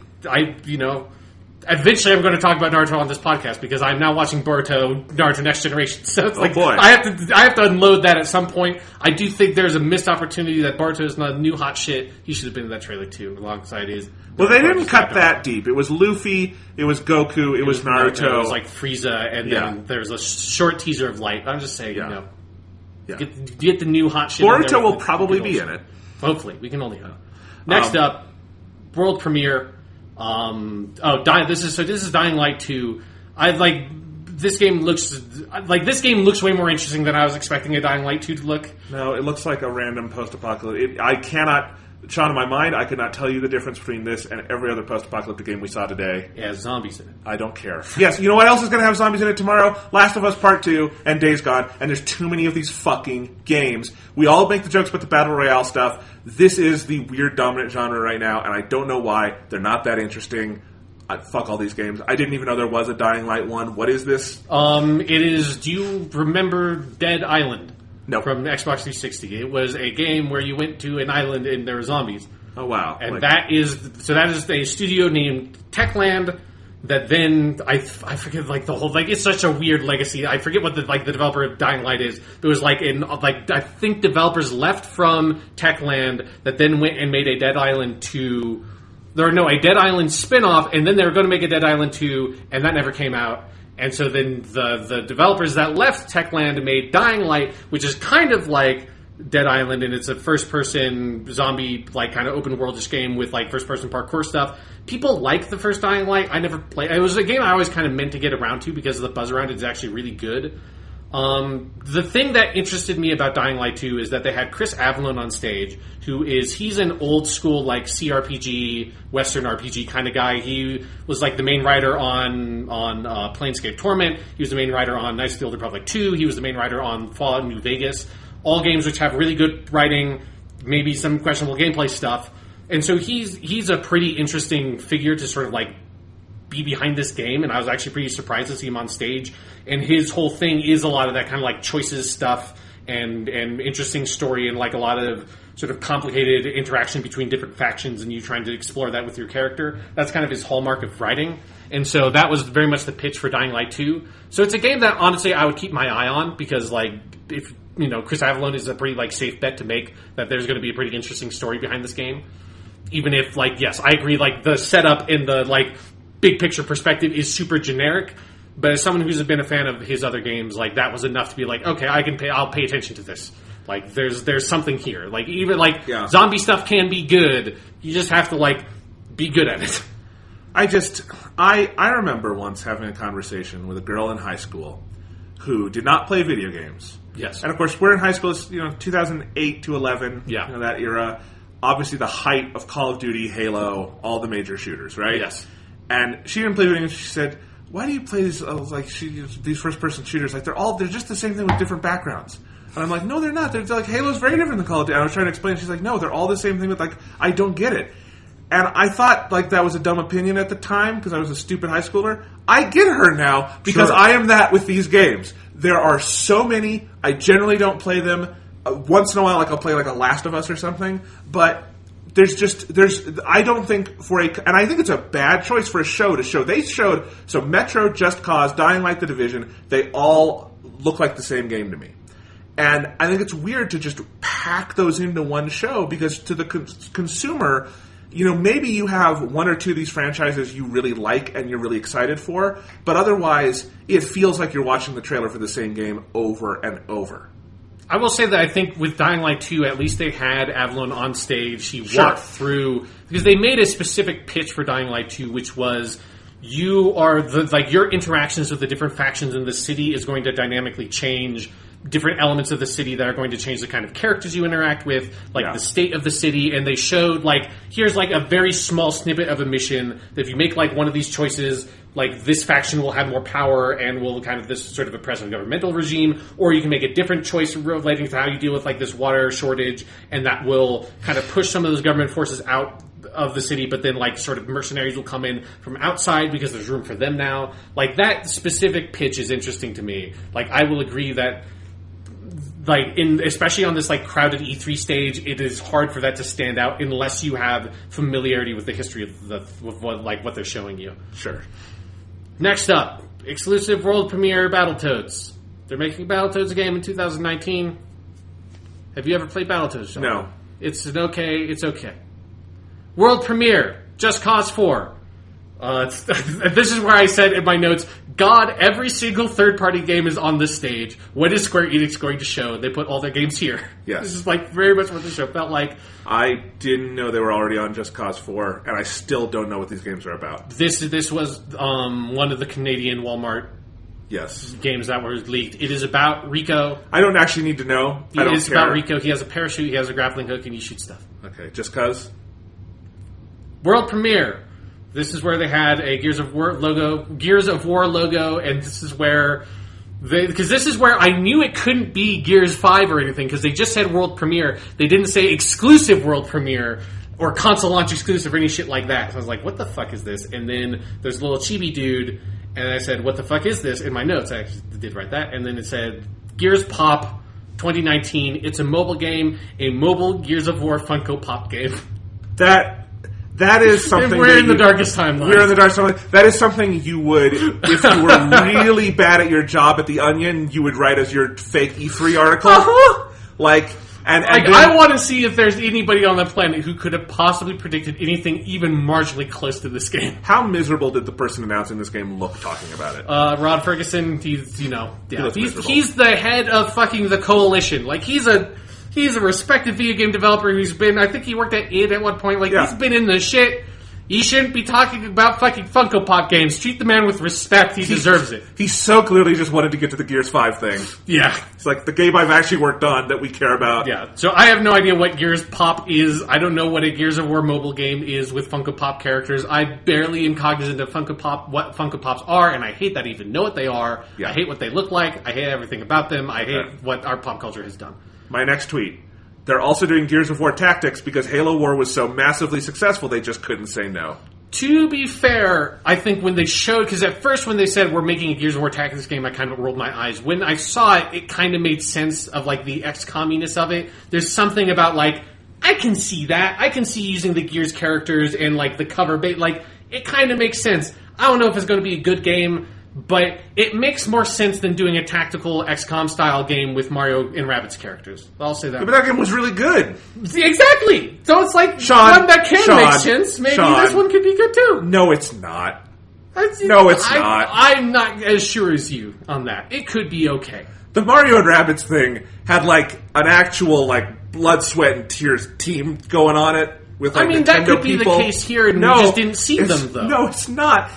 eventually I'm going to talk about Naruto on this podcast because I'm now watching Naruto Next Generation. So it's like I have to unload that at some point. I do think there's a missed opportunity that Boruto is not new hot shit. He should have been in that trailer too, alongside his. Well, they didn't cut that deep. It was Luffy, it was Goku, it was Naruto. It was like Frieza, and then there's a short teaser of Light. I'm just saying, get the new hot shit. Boruto will probably be in it. Hopefully, we can only hope. Next up, world premiere. This is Dying Light 2. This game looks way more interesting than I was expecting a Dying Light 2 to look. No, it looks like a random post-apocalyptic. Sean, in my mind, I could not tell you the difference between this and every other post-apocalyptic game we saw today. It has zombies in it. I don't care. Yes, you know what else is going to have zombies in it tomorrow? Last of Us Part 2 and Days Gone, and there's too many of these fucking games. We all make the jokes about the Battle Royale stuff. This is the weird dominant genre right now, and I don't know why. They're not that interesting. Fuck all these games. I didn't even know there was a Dying Light 1. What is this? It is... Do you remember Dead Island? No. From Xbox 360. It was a game where you went to an island and there were zombies. Oh, wow. And that is a studio named Techland that then, I forget, the whole, it's such a weird legacy. I forget what the developer of Dying Light is. It was I think developers left from Techland that then went and made a Dead Island 2, a Dead Island spin-off, and then they were going to make a Dead Island 2, and that never came out. And so then the developers that left Techland made Dying Light, which is kind of like Dead Island, and it's a first-person zombie, kind of open-worldish game with, first-person parkour stuff. People like the first Dying Light. I never played. It was a game I always kind of meant to get around to because of the buzz around it is actually really good. The thing that interested me about Dying Light 2 is that they had Chris Avellone on stage, he's an old school, CRPG, Western RPG kind of guy. He was, the main writer on Planescape Torment. He was the main writer on Knights of the Old Republic 2. He was the main writer on Fallout New Vegas. All games which have really good writing, maybe some questionable gameplay stuff. And so he's a pretty interesting figure to sort of, be behind this game, and I was actually pretty surprised to see him on stage. And his whole thing is a lot of that kind of choices stuff and interesting story and a lot of sort of complicated interaction between different factions and you trying to explore that with your character. That's kind of his hallmark of writing. And so that was very much the pitch for Dying Light 2. So it's a game that honestly I would keep my eye on because if Chris Avellone is a pretty safe bet to make that there's going to be a pretty interesting story behind this game. Even if yes, I agree the setup and the big picture perspective is super generic, but as someone who's been a fan of his other games, that was enough to be okay, I'll pay attention to this. There's something here. Zombie stuff can be good. You just have to be good at it. I remember once having a conversation with a girl in high school who did not play video games. Yes. And of course we're in high school, 2008 to 11, that era. Obviously the height of Call of Duty, Halo, all the major shooters, right? Yes. And she didn't play video games. She said, "Why do you play these these first-person shooters? They're just the same thing with different backgrounds." And I'm like, "No, they're not. They're Halo's very different than Call of Duty." And I was trying to explain. She's like, "No, they're all the same thing with I don't get it." And I thought that was a dumb opinion at the time because I was a stupid high schooler. I get her now because I am that with these games. There are so many. I generally don't play them. Once in a while, I'll play a Last of Us or something, but. I don't think and I think it's a bad choice for a show to show. They showed, so Metro, Just Cause, Dying Light, The Division, they all look like the same game to me. And I think it's weird to just pack those into one show because to the consumer, maybe you have one or two of these franchises you really like and you're really excited for, but otherwise it feels like you're watching the trailer for the same game over and over. I will say that I think with Dying Light 2, at least they had Avellone on stage. He walked through... Because they made a specific pitch for Dying Light 2, which was... your interactions with the different factions in the city is going to dynamically change different elements of the city that are going to change the kind of characters you interact with, the state of the city, and they showed, here's, a very small snippet of a mission that if you make, one of these choices, this faction will have more power and will kind of this sort of oppressive governmental regime, or you can make a different choice relating to how you deal with, this water shortage, and that will kind of push some of those government forces out of the city, but then like sort of mercenaries will come in from outside because there's room for them now. Like that specific pitch is interesting to me. Like I will agree that like especially on this like crowded E3 stage, it is hard for that to stand out unless you have familiarity with the history of what they're showing you. Sure. Next up, exclusive world premiere Battletoads. They're making Battletoads a game in 2019. Have you ever played Battletoads, Sean? No. It's okay. World premiere, Just Cause 4. This is where I said in my notes, God, every single third-party game is on this stage. What is Square Enix going to show? They put all their games here. Yes. This is like very much what the show felt like. I didn't know they were already on Just Cause 4, and I still don't know what these games are about. This was one of the Canadian Walmart games that were leaked. It is about Rico. I don't actually need to know. It is about Rico. He has a parachute, he has a grappling hook, and he shoots stuff. Okay, Just Cause? World premiere. This is where they had a Gears of War logo, and this is where because this is where I knew it couldn't be Gears 5 or anything, because they just said world premiere. They didn't say exclusive world premiere or console launch exclusive or any shit like that. So I was like, what the fuck is this? And then there's a little chibi dude, and I said, what the fuck is this? In my notes, I actually did write that. And then it said, Gears Pop 2019. It's a mobile game, a mobile Gears of War Funko Pop game. That is something. We're in the darkest timeline. We're in the darkest timeline. That is something you would, if you were really bad at your job at The Onion, you would write as your fake E3 article. Like, and then, I want to see if there's anybody on the planet who could have possibly predicted anything even marginally close to this game. How miserable did the person announcing this game look talking about it? Rod Ferguson, he's the head of fucking the Coalition. Like, he's a respected video game developer who's been, I think he worked at id at one point. Like, he's been in the shit. He shouldn't be talking about fucking Funko Pop games. Treat the man with respect. He deserves it. He so clearly just wanted to get to the Gears 5 thing. Yeah. It's like the game I've actually worked on that we care about. Yeah. So I have no idea what Gears Pop is. I don't know what a Gears of War mobile game is with Funko Pop characters. I barely am cognizant of what Funko Pops are, and I hate that I even know what they are. Yeah. I hate what they look like. I hate everything about them. I hate what our pop culture has done. My next tweet. They're also doing Gears of War Tactics because Halo War was so massively successful they just couldn't say no. To be fair, I think when they showed, because at first when they said we're making a Gears of War Tactics game, I kind of rolled my eyes. When I saw it, it kind of made sense of like the ex-communist of it. There's something about like, I can see that. I can see using the Gears characters and like the cover bait. Like, it kind of makes sense. I don't know if it's going to be a good game, but it makes more sense than doing a tactical XCOM style game with Mario and Rabbids characters. I'll say that. Yeah, but that game was really good. Exactly. So it's like Sean, one that can make sense. Maybe this one could be good too. No, it's not. Not. I'm not as sure as you on that. It could be okay. The Mario and Rabbids thing had like an actual like blood, sweat, and tears team going on it. With, like, Nintendo that could be people. The case here, and we just didn't see them, though. No, it's not.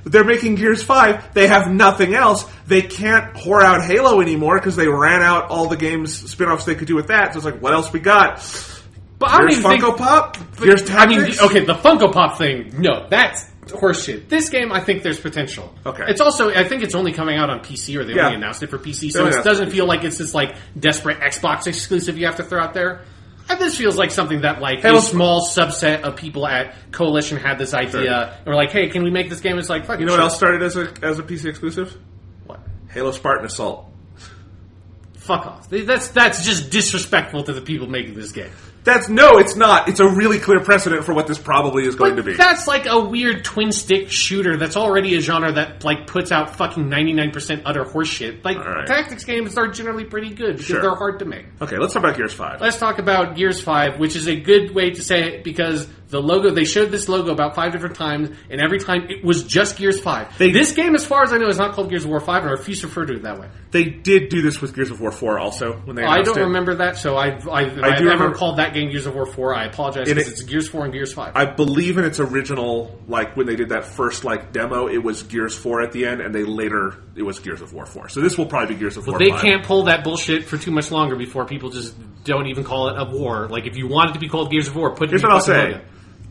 They're making Gears 5. They have nothing else. They can't whore out Halo anymore because they ran out all the games, spin-offs they could do with that. So it's like, what else we got? But I don't even Funko Pop? Gears Tactics? Okay, the Funko Pop thing, no, that's horseshit. This game, I think there's potential. Okay. It's also, I think it's only coming out on PC, or they only announced it for PC, so it doesn't feel like it's this, like, desperate Xbox exclusive you have to throw out there. And this feels like something that, like, a small subset of people at Coalition had this idea. And were like, hey, can we make this game? It's like, fuck. You know what else started as a PC exclusive? What? Halo Spartan Assault. Fuck off. That's just disrespectful to the people making this game. No, it's not. It's a really clear precedent for what this probably is going to be. That's like a weird twin-stick shooter that's already a genre that, like, puts out fucking 99% utter horseshit. Like, tactics games are generally pretty good because they're hard to make. Okay, let's talk about Gears 5. Let's talk about Gears 5, which is a good way to say it because the logo, they showed this logo about 5 different times, and every time it was just Gears 5. This game, as far as I know, is not called Gears of War 5, and I refuse to refer to it that way. They did do this with Gears of War 4 also, when they announced I don't remember that, so I've never called that game Gears of War 4. I apologize, because it's Gears 4 and Gears 5. I believe in its original, like, when they did that first, like, demo, it was Gears 4 at the end, and it was Gears of War 4. So this will probably be Gears of War 5. They can't pull that bullshit for too much longer before people just don't even call it a war. Like, if you want it to be called Gears of War, Here's what I'll say. Logo.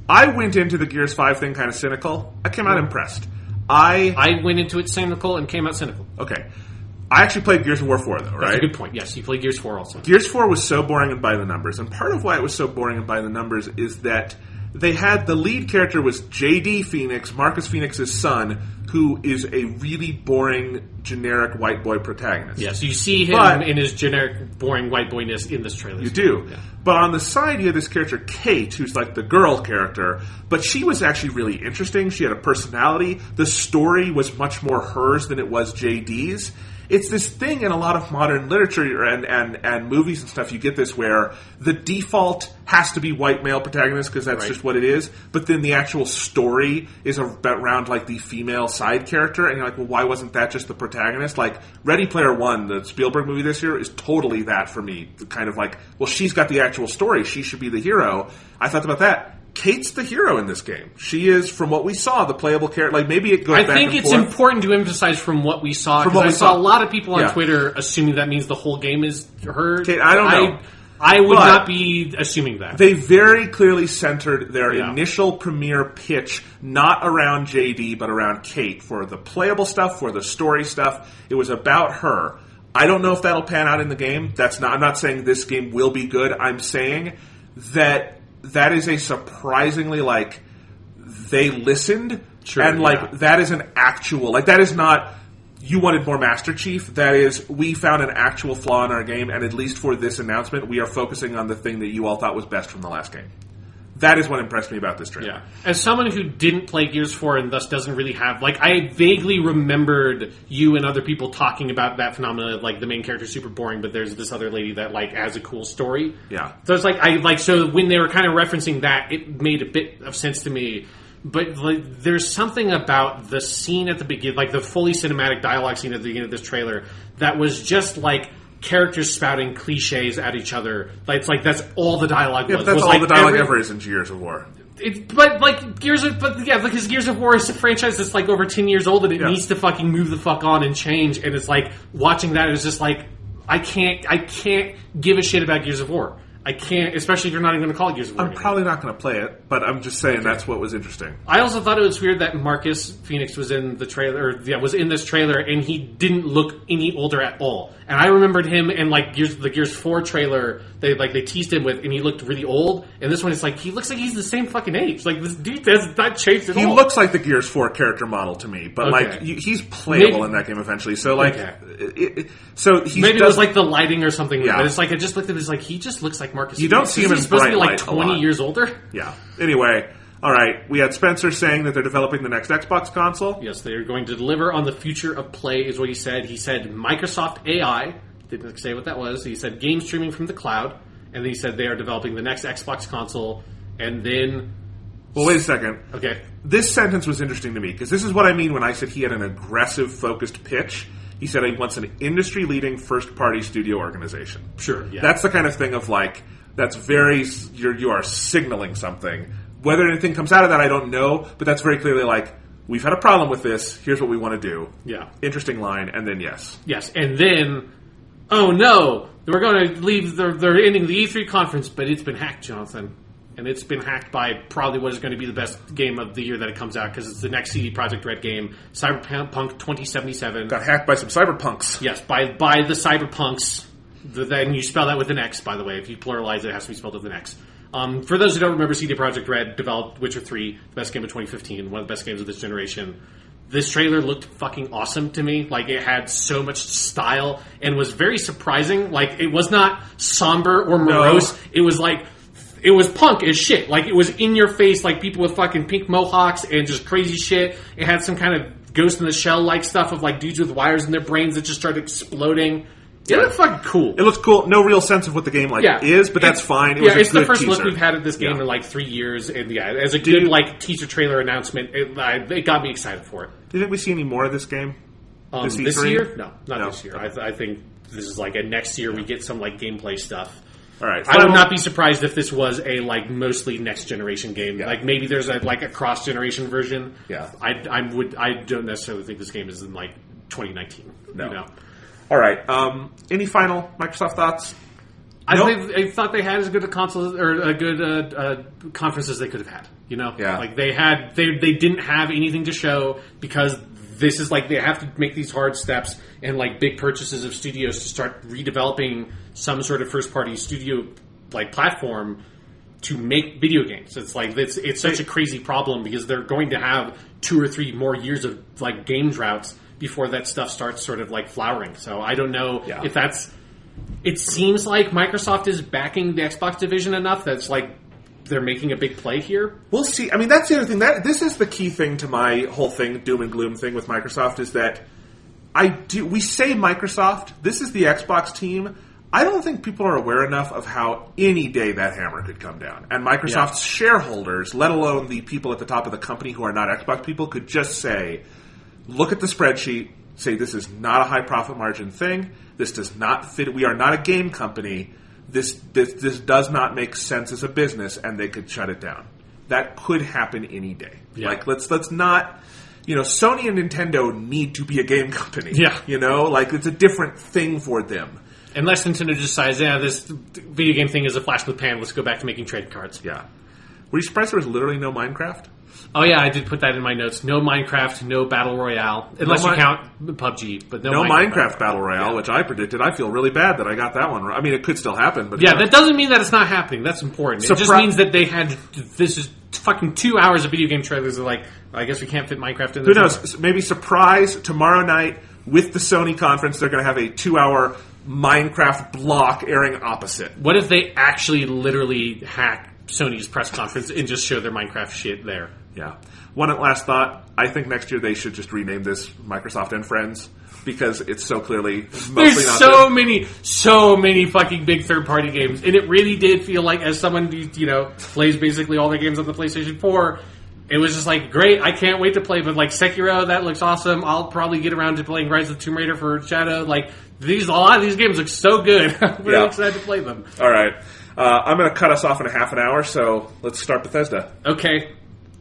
I went into the Gears 5 thing kind of cynical. I came out impressed. I went into it cynical and came out cynical. Okay. I actually played Gears of War 4, though, right? That's a good point. Yes, you played Gears 4 also. Gears 4 was so boring and by the numbers. And part of why it was so boring and by the numbers is that they had the lead character was J.D. Phoenix, Marcus Phoenix's son, who is a really boring, generic white boy protagonist. Yeah, so you see him in his generic, boring white boyness in this trailer. You do. Yeah. But on the side, you have this character, Kate, who's like the girl character. But she was actually really interesting. She had a personality. The story was much more hers than it was JD's. It's this thing in a lot of modern literature and movies and stuff. You get this where the default has to be white male protagonist because that's just what it is. But then the actual story is around like the female side character, and you're like, well, why wasn't that just the protagonist? Like Ready Player One, the Spielberg movie this year, is totally that for me. Kind of like, well, she's got the actual story; she should be the hero. I thought about that. Kate's the hero in this game. She is, from what we saw, the playable character. Like maybe it goes back and forth. I think it's important to emphasize from what we saw. Because I saw a lot of people on Twitter assuming that means the whole game is her. Kate, I don't know. I would not be assuming that. They very clearly centered their initial premiere pitch not around JD, but around Kate for the playable stuff, for the story stuff. It was about her. I don't know if that'll pan out in the game. I'm not saying this game will be good. I'm saying that is a surprisingly, like, they listened, that is an actual, like, that is not, you wanted more Master Chief, that is, we found an actual flaw in our game, and at least for this announcement, we are focusing on the thing that you all thought was best from the last game. That is what impressed me about this trailer. Yeah. As someone who didn't play Gears 4 and thus doesn't really have... Like, I vaguely remembered you and other people talking about that phenomenon, like, the main character's super boring, but there's this other lady that, like, has a cool story. Yeah. So it's like, so when they were kind of referencing that, it made a bit of sense to me. But, like, there's something about the scene at the beginning, like, the fully cinematic dialogue scene at the beginning of this trailer, that was just, like... characters spouting cliches at each other. Like, it's like that's all the dialogue was. That's was all like the dialogue ever is in Gears of War. Because Gears of War is a franchise that's like over 10 years old and it needs to fucking move the fuck on and change. And it's like watching that is just like I can't give a shit about Gears of War. I can't, especially if you're not even going to call it Gears of War. I'm probably not going to play it, but I'm just saying that's what was interesting. I also thought it was weird that Marcus Phoenix was in the trailer, was in this trailer, and he didn't look any older at all. And I remembered him in like the Gears 4 trailer. They teased him with, and he looked really old. And this one, it's like he looks like he's the same fucking age. Like this dude has not changed at all. He looks like the Gears 4 character model to me, but like he's playable in that game eventually. So like, so he's maybe it was like the lighting or something. Yeah. But it's like I just looked at it as like he just looks like Marcus. You don't see him in supposed to be like light 20 years older. Yeah. Anyway. All right, we had Spencer saying that they're developing the next Xbox console. Yes, they are going to deliver on the future of play, is what he said. He said Microsoft AI, didn't say what that was. He said game streaming from the cloud, and then he said they are developing the next Xbox console, and then... Well, wait a second. Okay. This sentence was interesting to me, because this is what I mean when I said he had an aggressive, focused pitch. He said he wants an industry-leading first-party studio organization. Sure, yeah. That's the kind of thing of, like, that's very... You are signaling something. Whether anything comes out of that, I don't know, but that's very clearly like, we've had a problem with this, here's what we want to do. Yeah. Interesting line, and then yes. Yes, and then, oh no, we're going to leave, they're ending the E3 conference, but it's been hacked, Jonathan. And it's been hacked by probably what is going to be the best game of the year that it comes out, because it's the next CD Projekt Red game, Cyberpunk 2077. Got hacked by some cyberpunks. Yes, by the cyberpunks. Then you spell that with an X, by the way. If you pluralize it, it has to be spelled with an X. For those who don't remember, CD Projekt Red developed Witcher 3, the best game of 2015, one of the best games of this generation. This trailer looked fucking awesome to me. Like, it had so much style and was very surprising. Like, it was not somber or morose. No. It was like, it was punk as shit. Like, it was in your face, like people with fucking pink mohawks and just crazy shit. It had some kind of Ghost in the Shell-like stuff of, like, dudes with wires in their brains that just started exploding. It looked fucking cool. It looks cool. No real sense of what the game is, but that's fine. It's the first look we've had at this game in like 3 years, and as a good like teaser trailer announcement, it got me excited for it. Do you think we see any more of this game? This year? No, not this year. I think this is like a next year we get some like gameplay stuff. All right. I would not be surprised if this was a like mostly next generation game. Yeah. Like maybe there's a cross generation version. Yeah. I don't necessarily think this game is in like 2019. No. You know? All right. Any final Microsoft thoughts? I thought they had as good a console or a good conference as they could have had. You know, like they didn't have anything to show because this is like they have to make these hard steps and like big purchases of studios to start redeveloping some sort of first party studio like platform. to make video games. It's like it's such a crazy problem because they're going to have 2 or 3 more years of like game droughts before that stuff starts sort of like flowering. So I don't know if that's. It seems like Microsoft is backing the Xbox division enough that's like they're making a big play here. We'll see. I mean, that's the other thing. This is the key thing to my whole thing, doom and gloom thing with Microsoft, is that we say Microsoft, this is the Xbox team. I don't think people are aware enough of how any day that hammer could come down. And Microsoft's shareholders, let alone the people at the top of the company who are not Xbox people, could just say, look at the spreadsheet, say this is not a high profit margin thing, this does not fit, we are not a game company, this does not make sense as a business, and they could shut it down. That could happen any day. Yeah. Like, let's not... Sony and Nintendo need to be a game company. Yeah. It's a different thing for them. Unless Nintendo decides, this video game thing is a flash in the pan, let's go back to making trading cards. Yeah. Were you surprised there was literally no Minecraft? Oh yeah, I did put that in my notes. No Minecraft, no Battle Royale. Unless you count PUBG, but no Minecraft Battle Royale, which I predicted. I feel really bad that I got that one wrong. I mean, it could still happen, but... Yeah, that doesn't mean that it's not happening. That's important. It just means that they had... This is fucking 2 hours of video game trailers. They're like, I guess we can't fit Minecraft in there. Who knows? Maybe surprise, tomorrow night, with the Sony conference, they're going to have a 2-hour Minecraft block airing opposite. What if they actually literally hack Sony's press conference and just show their Minecraft shit there? Yeah. One last thought. I think next year they should just rename this Microsoft and Friends because it's so clearly mostly There's not so many fucking big third-party games. And it really did feel like, as someone, plays basically all the games on the PlayStation 4, it was just like, great, I can't wait to play. But like Sekiro, that looks awesome. I'll probably get around to playing Rise of the Tomb Raider for Shadow. Like, a lot of these games look so good. I'm really excited to play them. All right. I'm going to cut us off in a half an hour, so let's start Bethesda. Okay.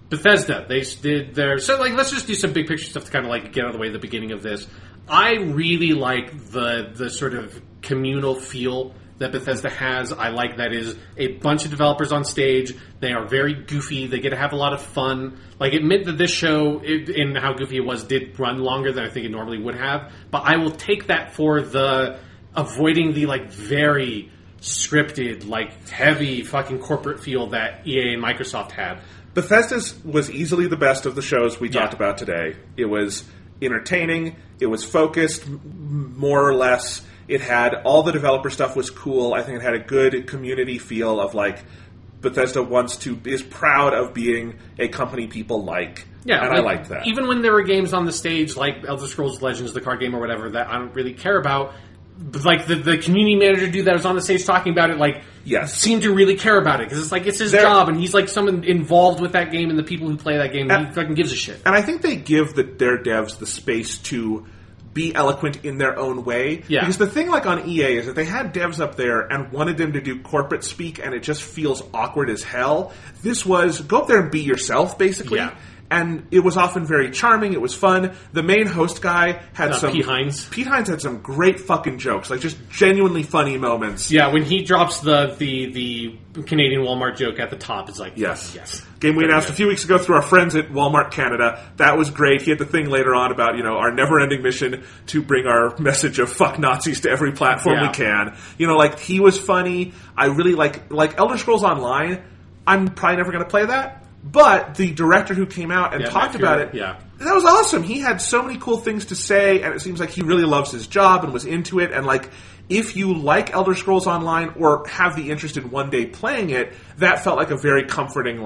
Bethesda, they did their... So, let's just do some big picture stuff to kind of, get out of the way at the beginning of this. I really like the sort of communal feel that Bethesda has. I like that is a bunch of developers on stage. They are very goofy. They get to have a lot of fun. Admit that this show, in how goofy it was, did run longer than I think it normally would have. But I will take that for the... avoiding the, very scripted, heavy fucking corporate feel that EA and Microsoft had. Bethesda's was easily the best of the shows we talked about today. It was entertaining. It was focused, more or less. It had all the developer stuff was cool. I think it had a good community feel of Bethesda is proud of being a company people like. Yeah, and I liked that. Even when there were games on the stage like Elder Scrolls Legends, the card game or whatever, that I don't really care about. But the community manager dude that was on the stage talking about it, seemed to really care about it. Because it's his job, and he's someone involved with that game and the people who play that game, and he fucking gives a shit. And I think they give their devs the space to be eloquent in their own way. Yeah. Because the thing on EA is that they had devs up there and wanted them to do corporate speak, and it just feels awkward as hell. This was, go up there and be yourself, basically. Yeah. And it was often very charming. It was fun. The main host guy had some... Pete Hines. Pete Hines had some great fucking jokes. Just genuinely funny moments. Yeah, when he drops the Canadian Walmart joke at the top, it's yes. Game we announced a few weeks ago through our friends at Walmart Canada. That was great. He had the thing later on about, our never-ending mission to bring our message of fuck Nazis to every platform we can. He was funny. I really like Elder Scrolls Online. I'm probably never going to play that. But the director who came out and talked about it, that was awesome. He had so many cool things to say, and it seems like he really loves his job and was into it. And if you like Elder Scrolls Online or have the interest in one day playing it, that felt like a very comforting,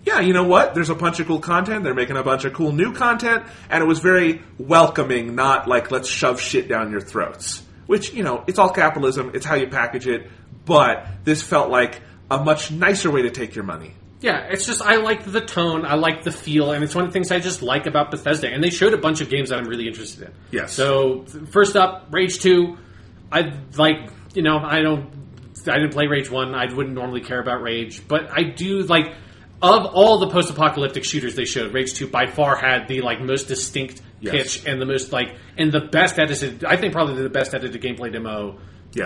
you know what? There's a bunch of cool content. They're making a bunch of cool new content. And it was very welcoming, not let's shove shit down your throats. Which, it's all capitalism. It's how you package it. But this felt like a much nicer way to take your money. Yeah, it's just, I like the tone, I like the feel, and it's one of the things I just like about Bethesda. And they showed a bunch of games that I'm really interested in. Yes. So, first up, Rage 2. I didn't play Rage 1. I wouldn't normally care about Rage. But I do, of all the post-apocalyptic shooters they showed, Rage 2 by far had the, most distinct pitch and the most, and the best edited, I think probably the best edited gameplay demo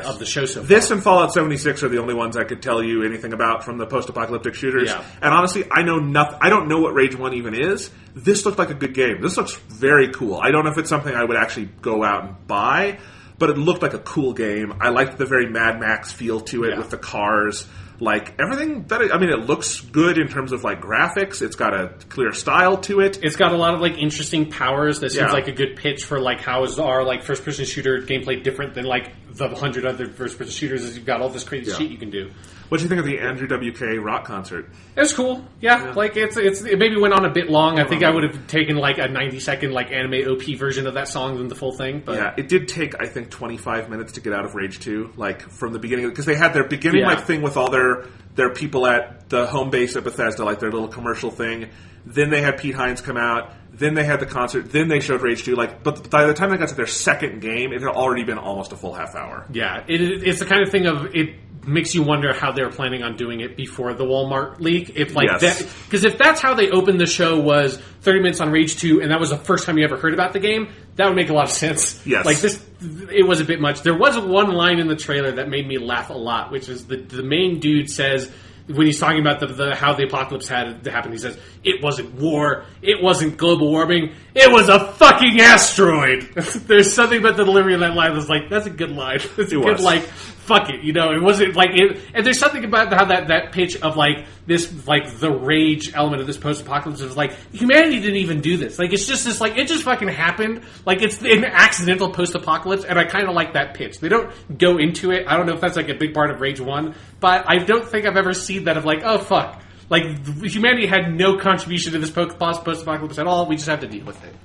of the show so far. This and Fallout 76 are the only ones I could tell you anything about from the post-apocalyptic shooters. Yeah. And honestly, I know nothing. I don't know what Rage 1 even is. This looked like a good game. This looks very cool. I don't know if it's something I would actually go out and buy, but it looked like a cool game. I liked the very Mad Max feel to it with the cars. Like, everything that it looks good in terms of, like, graphics. It's got a clear style to it. It's got a lot of, like, interesting powers. That seems like a good pitch for, like, how is our, like, first-person shooter gameplay different than, like, the 100 other first-person shooters, as you've got all this crazy shit you can do. What do you think of the Andrew WK rock concert? It was cool. Yeah. Like, it maybe went on a bit long. I think I would have taken, like, a 90-second, like, anime OP version of that song than the full thing. But yeah, it did take, I think, 25 minutes to get out of Rage 2, like, from the beginning. Because they had their beginning, like, thing with all their people at the home base at Bethesda, like, their little commercial thing. Then they had Pete Hines come out. Then they had the concert. Then they showed Rage 2. Like, but by the time they got to their second game, it had already been almost a full half hour. Yeah, it's the kind of thing of... It makes you wonder how they're planning on doing it before the Walmart leak. If like that, because if that's how they opened the show was 30 minutes on Rage 2, and that was the first time you ever heard about the game, that would make a lot of sense. Yes. Like this, it was a bit much. There was one line in the trailer that made me laugh a lot, which is the main dude says, when he's talking about the how the apocalypse had happened, he says, "It wasn't war, it wasn't global warming, it was a fucking asteroid." There's something about the delivery of that line that's like, that's a good line. It's a good, like, fuck it, you know, it wasn't like it. And there's something about how that pitch of like this, like the rage element of this post-apocalypse is like, humanity didn't even do this. Like, it's just this, like, it just fucking happened. Like, it's an accidental post-apocalypse, and I kind of like that pitch. They don't go into it. I don't know if that's like a big part of Rage 1, but I don't think I've ever seen that of like, oh fuck. Like, humanity had no contribution to this post-apocalypse at all. We just have to deal with it.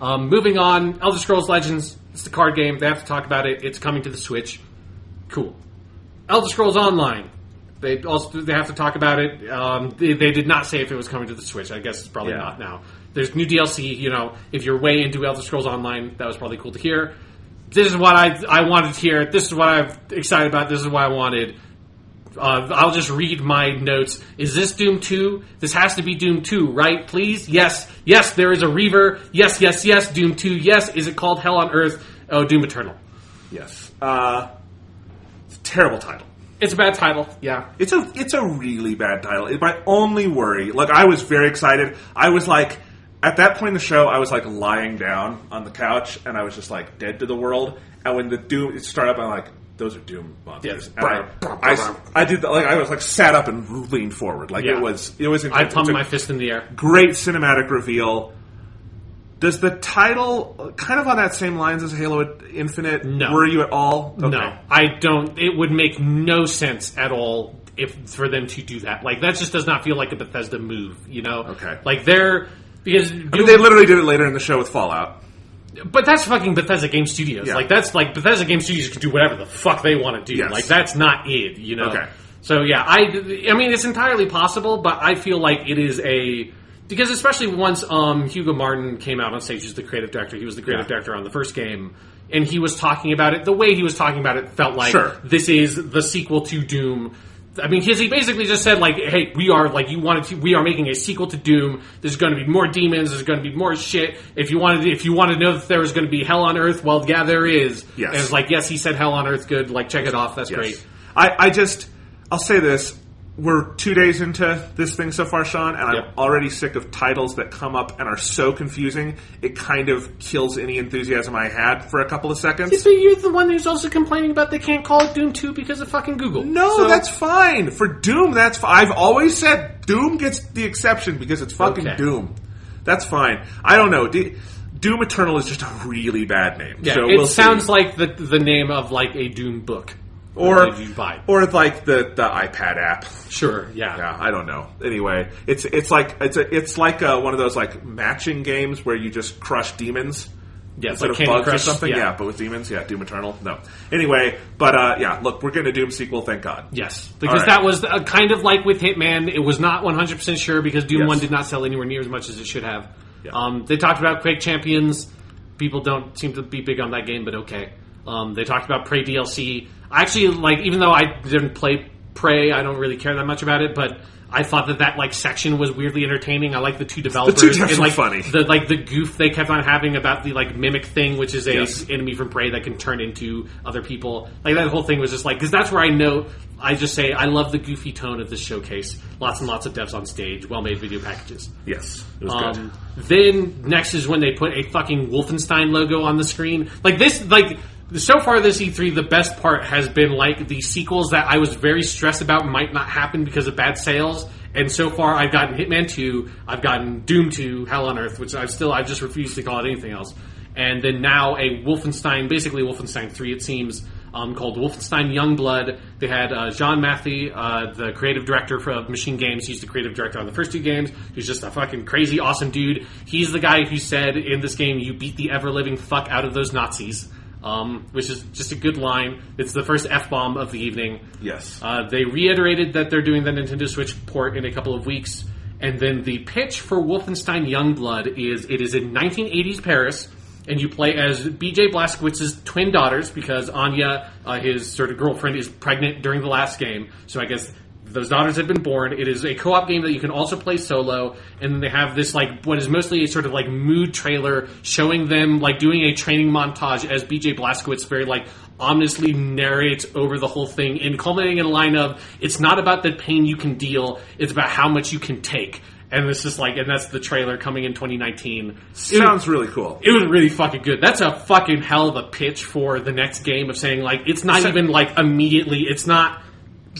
Moving on, Elder Scrolls Legends. It's the card game. They have to talk about it. It's coming to the Switch. Cool. Elder Scrolls Online. They have to talk about it. They did not say if it was coming to the Switch. I guess it's probably not now. There's new DLC. You know, if you're way into Elder Scrolls Online, that was probably cool to hear. This is what I wanted to hear. This is what I'm excited about. This is what I wanted. I'll just read my notes. Is this Doom 2? This has to be Doom 2, right? Please? Yes. Yes, there is a Reaver. Yes, yes, yes. Doom 2, yes. Is it called Hell on Earth? Oh, Doom Eternal. Yes. It's a terrible title. It's a bad title, yeah. It's a really bad title. My only worry, like, I was very excited. I was like, at that point in the show, I was like lying down on the couch, and I was just like dead to the world. And when the Doom started up, I'm like, those are Doom monsters. Yeah. And I did that, like, I was like sat up and leaned forward. Like, it was I pumped my fist in the air. Great cinematic reveal. Does the title, kind of on that same lines as Halo Infinite, worry you at all? Okay. No, I don't. It would make no sense at all for them to do that. Like, that just does not feel like a Bethesda move, you know? Okay. Like, because I mean, they literally did it later in the show with Fallout. But that's fucking Bethesda Game Studios. Yeah. Like, that's like Bethesda Game Studios can do whatever the fuck they want to do. Yes. Like, that's not it, you know? Okay. So, yeah, I mean, it's entirely possible, but I feel like it is because especially once Hugo Martin came out on stage as the creative director, he was the creative director on the first game, and he was talking about it, the way he was talking about it felt like this is the sequel to Doom. I mean, he basically just said, like, hey, we are making a sequel to Doom. There's going to be more demons. There's going to be more shit. If you want to know that there was going to be hell on Earth, well, yeah, there is. Yes. And it's like, yes, he said hell on Earth. Good. Like, check it off. That's great. I'll say this. We're 2 days into this thing so far, Sean, and I'm already sick of titles that come up and are so confusing, it kind of kills any enthusiasm I had for a couple of seconds. Yeah, but you're the one who's also complaining about they can't call it Doom 2 because of fucking Google. No, that's fine. For Doom, that's fine. I've always said Doom gets the exception because it's fucking Doom. That's fine. I don't know. Doom Eternal is just a really bad name. Yeah, so it sounds like the name of, like, a Doom book. Or like the iPad app. Sure, yeah. Yeah, I don't know. Anyway, it's like one of those like matching games where you just crush demons. Yeah, instead like of Candy bugs Crush, or something. Yeah, but with demons. Yeah, Doom Eternal. No. Anyway, but look, we're getting a Doom sequel. Thank God. Yes, because that was kind of like with Hitman. It was not 100% sure because Doom 1 did not sell anywhere near as much as it should have. Yeah. They talked about Quake Champions. People don't seem to be big on that game, but okay. They talked about Prey DLC. Actually, like, even though I didn't play Prey, I don't really care that much about it, but I thought that like section was weirdly entertaining. I like the two developers. The two devs and, were like, funny. The goof they kept on having about the like mimic thing, which is a enemy from Prey that can turn into other people. Like, that whole thing was just like, because that's where I know, I just say I love the goofy tone of this showcase. Lots and lots of devs on stage, well-made video packages. Yes, it was good. Then next is when they put a fucking Wolfenstein logo on the screen. Like this, like So far this E3, the best part has been like the sequels that I was very stressed about might not happen because of bad sales. And so far, I've gotten Hitman 2, I've gotten Doom 2, Hell on Earth, which I just refuse to call it anything else. And then now a Wolfenstein, basically Wolfenstein 3, it seems, called Wolfenstein Youngblood. They had Jean Mathy, the creative director of Machine Games. He's the creative director on the first 2 games. He's just a fucking crazy, awesome dude. He's the guy who said in this game, you beat the ever-living fuck out of those Nazis. Which is just a good line. It's the first F-bomb of the evening. Yes. They reiterated that they're doing the Nintendo Switch port in a couple of weeks. And then the pitch for Wolfenstein Youngblood is it is in 1980s Paris, and you play as B.J. Blazkowicz's twin daughters, because Anya, his sort of girlfriend, is pregnant during the last game. So I guess those daughters have been born. It is a co-op game that you can also play solo, and then they have this, like, what is mostly a sort of, like, mood trailer showing them, like, doing a training montage as B.J. Blazkowicz very, like, ominously narrates over the whole thing, and culminating in a line of, it's not about the pain you can deal, it's about how much you can take. And this is like, and that's the trailer coming in 2019. Sounds really cool. It was really fucking good. That's a fucking hell of a pitch for the next game of saying, like, it's not even, like, immediately, it's not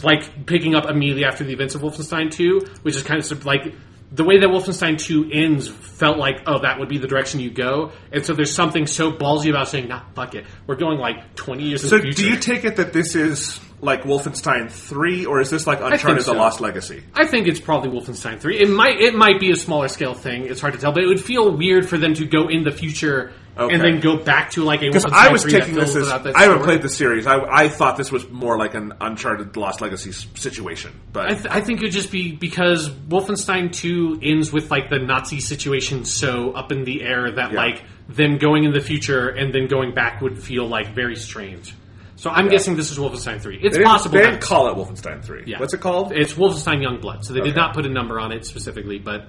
like picking up immediately after the events of Wolfenstein 2, which is kind of like the way that Wolfenstein 2 ends felt like, oh, that would be the direction you go. And so there's something so ballsy about saying, nah, fuck it. We're going like 20 years in the future. So do you take it that this is like Wolfenstein 3, or is this like Uncharted The Lost Legacy? I think it's probably Wolfenstein 3. It might be a smaller scale thing. It's hard to tell, but it would feel weird for them to go in the future and then go back to like a Wolfenstein 3. Because I was taking this as, I haven't played the series. I thought this was more like an Uncharted The Lost Legacy situation. But I think it would just be because Wolfenstein 2 ends with like the Nazi situation so up in the air that like them going in the future and then going back would feel like very strange. So I'm guessing this is Wolfenstein 3. It's possible. They didn't call it Wolfenstein 3. Yeah. What's it called? It's Wolfenstein Youngblood. So they did not put a number on it specifically, but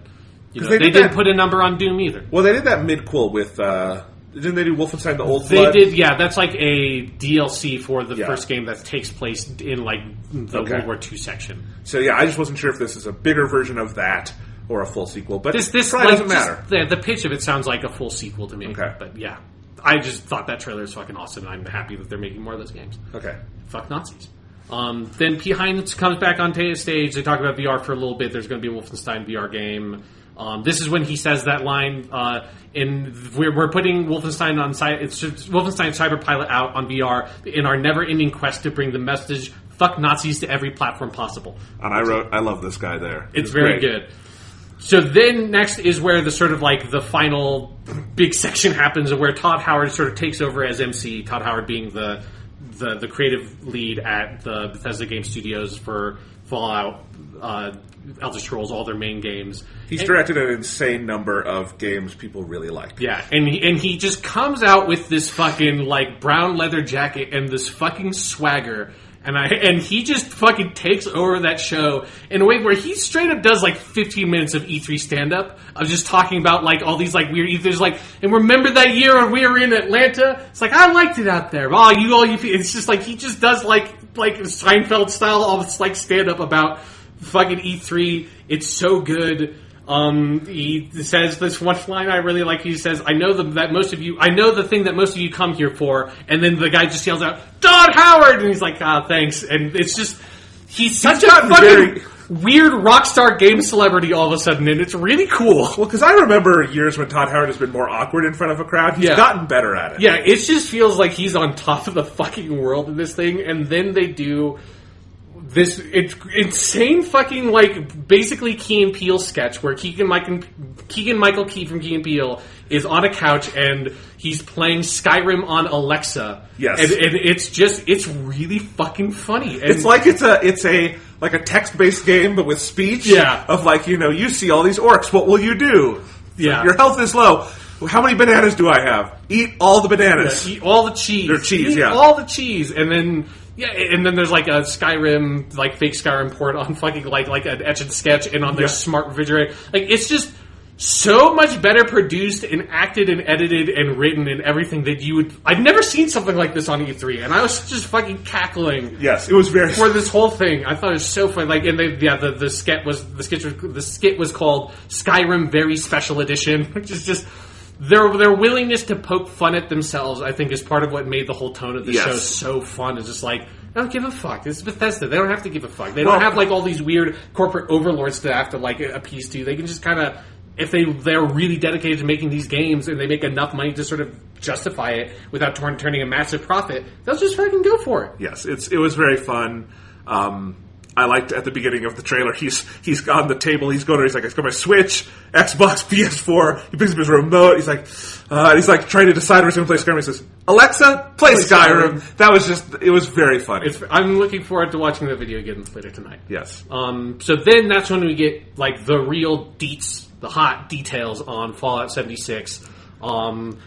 you know, they didn't put a number on Doom either. Well, they did that midquel with... didn't they do Wolfenstein The Old Blood? They did, yeah. That's like a DLC for the first game that takes place in like the World War II section. So yeah, I just wasn't sure if this is a bigger version of that or a full sequel. But this probably doesn't matter. The pitch of it sounds like a full sequel to me. Okay. But yeah. I just thought that trailer is fucking awesome, and I'm happy that they're making more of those games. Okay. Fuck Nazis. Then Behind comes back on stage. They talk about VR for a little bit. There's going to be a Wolfenstein VR game. This is when he says that line. We're putting Wolfenstein on it's Wolfenstein Cyber Pilot out on VR in our never-ending quest to bring the message "fuck Nazis" to every platform possible. And I love this guy there. It's very good. So then next is where the sort of like the final big section happens, of where Todd Howard sort of takes over as MC. Todd Howard being the creative lead at the Bethesda Game Studios for Fallout, Elder Scrolls, all their main games. He's directed an insane number of games people really like. Yeah, and he just comes out with this fucking like brown leather jacket and this fucking swagger. And he just fucking takes over that show in a way where he straight up does like 15 minutes of E3 stand-up of just talking about like all these like weird ethers, like, and remember that year when we were in Atlanta? It's like, I liked it out there. It's just like he just does like Seinfeld style, all this like stand-up about fucking E3. It's so good. He says this one line I really like. He says, I know the thing that most of you come here for. And then the guy just yells out, Todd Howard! And he's like, thanks. And it's just, he's such a fucking weird rock star game celebrity all of a sudden, and it's really cool. Well, because I remember years when Todd Howard has been more awkward in front of a crowd. He's gotten better at it. Yeah, it just feels like he's on top of the fucking world in this thing, and then they do this insane fucking, like, basically Key and Peele sketch where Keegan-Michael Key from Key and Peele is on a couch and he's playing Skyrim on Alexa. Yes. And it's really fucking funny. And it's like it's a text-based game, but with speech. Yeah. Of like, you see all these orcs, what will you do? Yeah. Your health is low. How many bananas do I have? Eat all the bananas. Yeah, eat all the cheese. They're cheese, eat all the cheese. And then... Yeah, and then there's like a Skyrim, like fake Skyrim port on fucking like an Etch-a-Sketch and on their smart refrigerator. Like, it's just so much better produced and acted and edited and written and everything that you would... I've never seen something like this on E3, and I was just fucking cackling. Yes, it was very... For this whole thing. I thought it was so funny. Like, and the skit was called Skyrim Very Special Edition, which is just their willingness to poke fun at themselves, I think, is part of what made the whole tone of the Yes. show so fun. It's just like, I don't give a fuck. It's Bethesda. They don't have to give a fuck. They don't have like all these weird corporate overlords to have to like appease to. They can just kind of, if they're really dedicated to making these games and they make enough money to sort of justify it without turning a massive profit, they'll just fucking go for it. Yes, it was very fun. I liked at the beginning of the trailer, he's on the table, he's got my Switch, Xbox, PS4, he picks up his remote, he's like trying to decide where he's going to play Skyrim, he says, Alexa, play Skyrim. That was it was very funny. I'm looking forward to watching the video again later tonight. Yes. So then that's when we get, like, the real deets, the hot details on Fallout 76.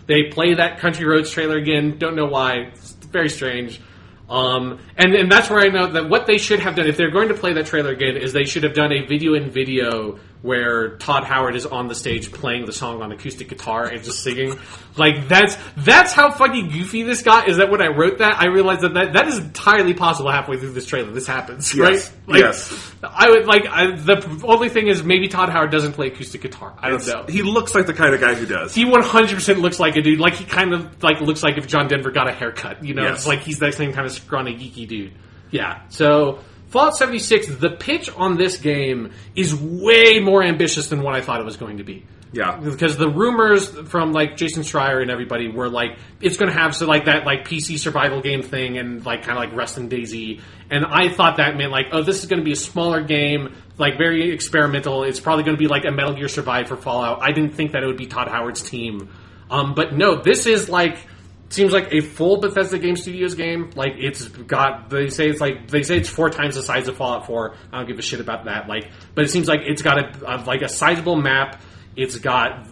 They play that Country Roads trailer again, don't know why, it's very strange. And that's where I know that what they should have done, if they're going to play that trailer again, is they should have done a video where Todd Howard is on the stage playing the song on acoustic guitar and just singing. Like, that's how fucking goofy this got, is that when I wrote that, I realized that is entirely possible halfway through this trailer. This happens, yes. right? Like, yes. I would, the only thing is maybe Todd Howard doesn't play acoustic guitar. I don't know. He looks like the kind of guy who does. He 100% looks like a dude. Like, he kind of, like, looks like if John Denver got a haircut, you know? Yes. It's like he's that same kind of scrawny, geeky dude. Yeah. So, Fallout 76, the pitch on this game is way more ambitious than what I thought it was going to be. Yeah. Because the rumors from, like, Jason Schreier and everybody were, like, it's going to have, that, like, PC survival game thing and, like, kind of like Rust and DayZ. And I thought that meant, like, oh, this is going to be a smaller game, like, very experimental. It's probably going to be, like, a Metal Gear Survive for Fallout. I didn't think that it would be Todd Howard's team. But no, this is, like, seems like a full Bethesda Game Studios game. Like, it's got, they say it's 4 times the size of Fallout 4. I don't give a shit about that. Like, but it seems like it's got a sizable map. It's got,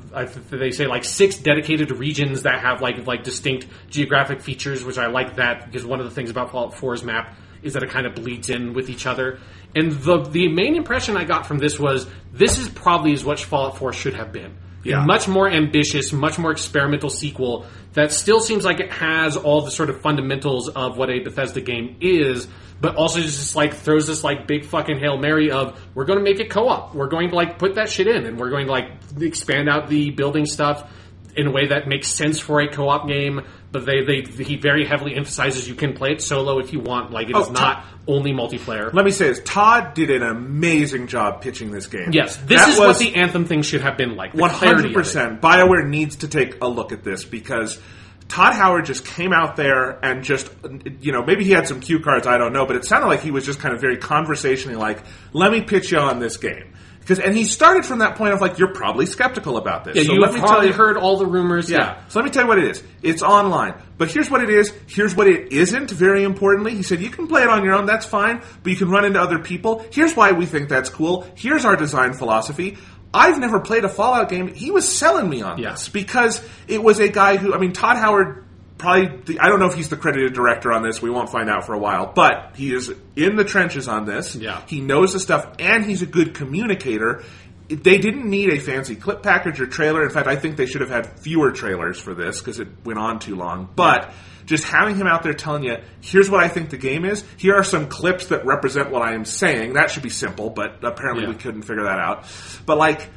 they say, like 6 dedicated regions that have like distinct geographic features, which I like that, because one of the things about Fallout 4's map is that it kind of bleeds in with each other. And the main impression I got from this was, this is probably what Fallout 4 should have been. Yeah. A much more ambitious, much more experimental sequel that still seems like it has all the sort of fundamentals of what a Bethesda game is, but also just like throws this like big fucking Hail Mary of, we're going to make it co-op. We're going to like put that shit in, and we're going to like expand out the building stuff in a way that makes sense for a co-op game. But he very heavily emphasizes you can play it solo if you want. Like, it is not only multiplayer. Let me say this. Todd did an amazing job pitching this game. Yes, this is what the Anthem thing should have been like. 100%. BioWare needs to take a look at this, because Todd Howard just came out there and just, maybe he had some cue cards, I don't know, but it sounded like he was just kind of very conversationally like, let me pitch you on this game. And he started from that point of like, you're probably skeptical about this. Yeah, so you've probably heard all the rumors. Yeah. So let me tell you what it is. It's online. But here's what it is. Here's what it isn't, very importantly. He said, you can play it on your own, that's fine, but you can run into other people. Here's why we think that's cool. Here's our design philosophy. I've never played a Fallout game. He was selling me on this, because it was a guy who, Todd Howard, probably, I don't know if he's the credited director on this. We won't find out for a while. But he is in the trenches on this. Yeah. He knows the stuff, and he's a good communicator. They didn't need a fancy clip package or trailer. In fact, I think they should have had fewer trailers for this, because it went on too long. But just having him out there telling you, here's what I think the game is. Here are some clips that represent what I am saying. That should be simple, but apparently we couldn't figure that out. But like,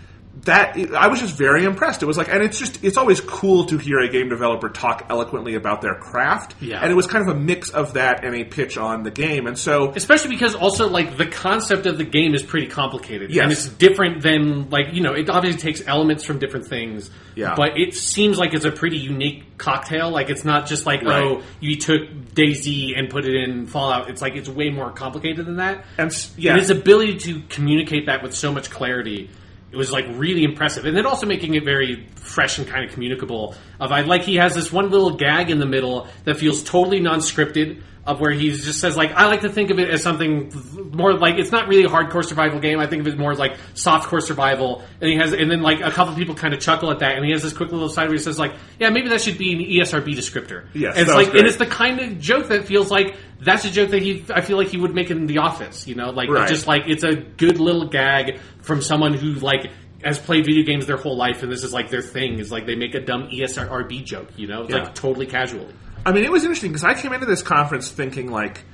I was just very impressed. It was like, and it's always cool to hear a game developer talk eloquently about their craft. Yeah. And it was kind of a mix of that and a pitch on the game. And so, especially because also like the concept of the game is pretty complicated. Yes. And it's different than like, it obviously takes elements from different things. Yeah. But it seems like it's a pretty unique cocktail. Like, it's not just like, Right. you took DayZ and put it in Fallout. It's like, it's way more complicated than that. and And his ability to communicate that with so much clarity, it was like really impressive, and then also making it very fresh and kind of communicable. He has this one little gag in the middle that feels totally non-scripted, of where he just says like, I like to think of it as something more like, it's not really a hardcore survival game. I think of it more as like softcore survival. And then like a couple people kind of chuckle at that, and he has this quick little side where he says like, yeah, maybe that should be an ESRB descriptor. Yes, and it's that like, was great. and it's the kind of joke that feels like that's a joke that I feel like he would make in The Office. Right. Just like, it's a good little gag from someone who like has played video games their whole life, and this is like their thing, is like they make a dumb ESRB joke, It's like totally casually. it was interesting, because I came into this conference thinking like,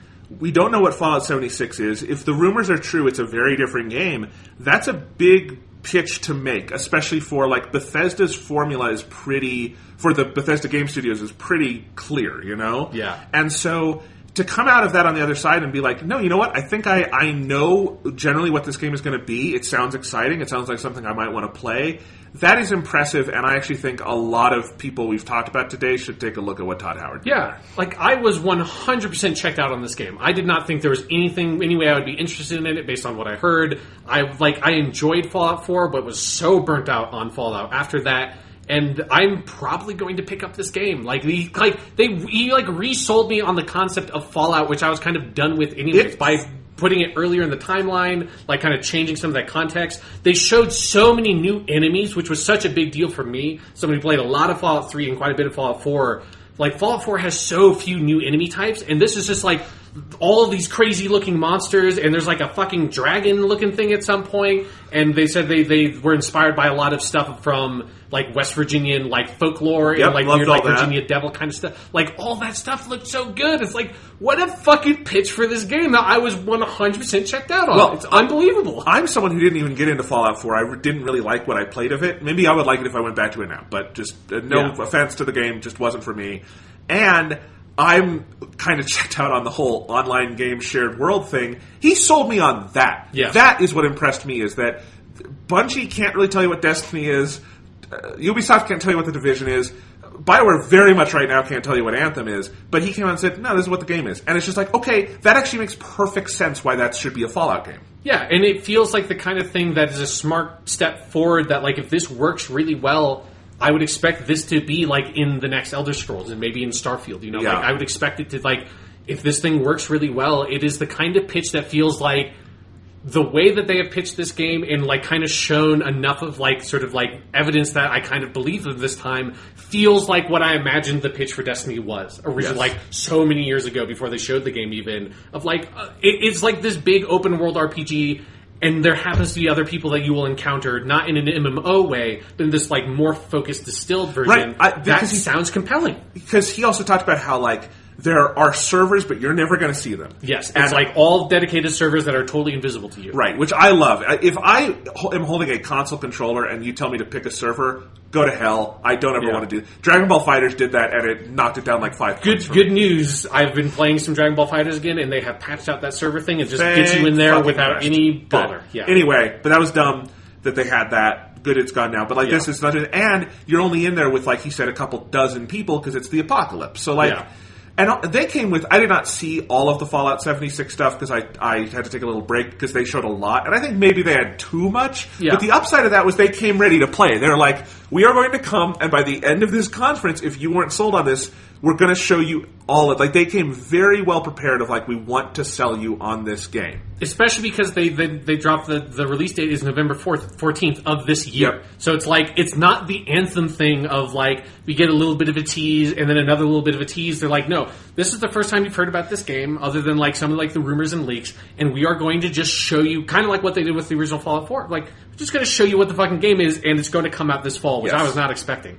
we don't know what Fallout 76 is. If the rumors are true, it's a very different game. That's a big pitch to make, especially for like Bethesda's formula is pretty, for the Bethesda Game Studios is pretty clear, you know? Yeah. And so to come out of that on the other side and be like, no, you know what? I think I know generally what this game is going to be. It sounds exciting. It sounds like something I might want to play. That is impressive, and I actually think a lot of people we've talked about today should take a look at what Todd Howard did. Yeah, like I was 100% checked out on this game. I did not think there was any way I would be interested in it based on what I heard. I enjoyed Fallout 4, but was so burnt out on Fallout after that. And I'm probably going to pick up this game. He resold me on the concept of Fallout, which I was kind of done with anyways, by putting it earlier in the timeline, like kind of changing some of that context. They showed so many new enemies, which was such a big deal for me. Somebody who played a lot of Fallout 3 and quite a bit of Fallout 4. Like, Fallout 4 has so few new enemy types, and this is just like all of these crazy looking monsters, and there's like a fucking dragon looking thing at some point, and they said they were inspired by a lot of stuff from like West Virginian like folklore and like weird like Virginia Devil kind of stuff. Like all that stuff looked so good. It's like, what a fucking pitch for this game that I was 100% checked out on. Well, it's unbelievable. I'm someone who didn't even get into Fallout 4. I didn't really like what I played of it. Maybe I would like it if I went back to it now, but just no offense to the game, just wasn't for me. And I'm kind of checked out on the whole online game shared world thing. He sold me on that. Yeah. That is what impressed me, is that Bungie can't really tell you what Destiny is. Ubisoft can't tell you what The Division is. Bioware very much right now can't tell you what Anthem is. But he came out and said, no, this is what the game is. And it's just like, okay, that actually makes perfect sense why that should be a Fallout game. Yeah, and it feels like the kind of thing that is a smart step forward that, like, if this works really well, I would expect this to be, like, in the next Elder Scrolls and maybe in Starfield, you know? Yeah. Like, I would expect it to, like, if this thing works really well, it is the kind of pitch that feels like the way that they have pitched this game and, like, kind of shown enough of, like, sort of, like, evidence that I kind of believe of this time feels like what I imagined the pitch for Destiny was originally, like, so many years ago before they showed the game even, of, like, it's like this big open-world RPG, and there happens to be other people that you will encounter, not in an MMO way, but in this, like, more focused, distilled version. Right. That sounds compelling. Because he also talked about how, like, there are servers, but you're never going to see them. Yes, it's like all dedicated servers that are totally invisible to you. Right, which I love. If I am holding a console controller and you tell me to pick a server, go to hell. I don't ever want to do it. Dragon Ball FighterZ did that, and it knocked it down like 5 points. Good news. I've been playing some Dragon Ball FighterZ again, and they have patched out that server thing and just gets you in there without any bother. Yeah. Anyway, but that was dumb that they had that. Good, it's gone now. But like this is not, and you're only in there with, like he said, a couple dozen people because it's the apocalypse. So like. Yeah. And they came with, I did not see all of the Fallout 76 stuff because I had to take a little break because they showed a lot. And I think maybe they had too much. Yeah. But the upside of that was they came ready to play. They were like, we are going to come, and by the end of this conference, if you weren't sold on this, we're going to show you all of, like, they came very well prepared of, like, we want to sell you on this game. Especially because they dropped the release date is November 14th of this year. Yep. So it's like, it's not the Anthem thing of, like, we get a little bit of a tease and then another little bit of a tease. They're like, no, this is the first time you've heard about this game, other than, like, some of, like, the rumors and leaks, and we are going to just show you, kind of like what they did with the original Fallout 4. Like, we're just going to show you what the fucking game is, and it's going to come out this fall, which I was not expecting.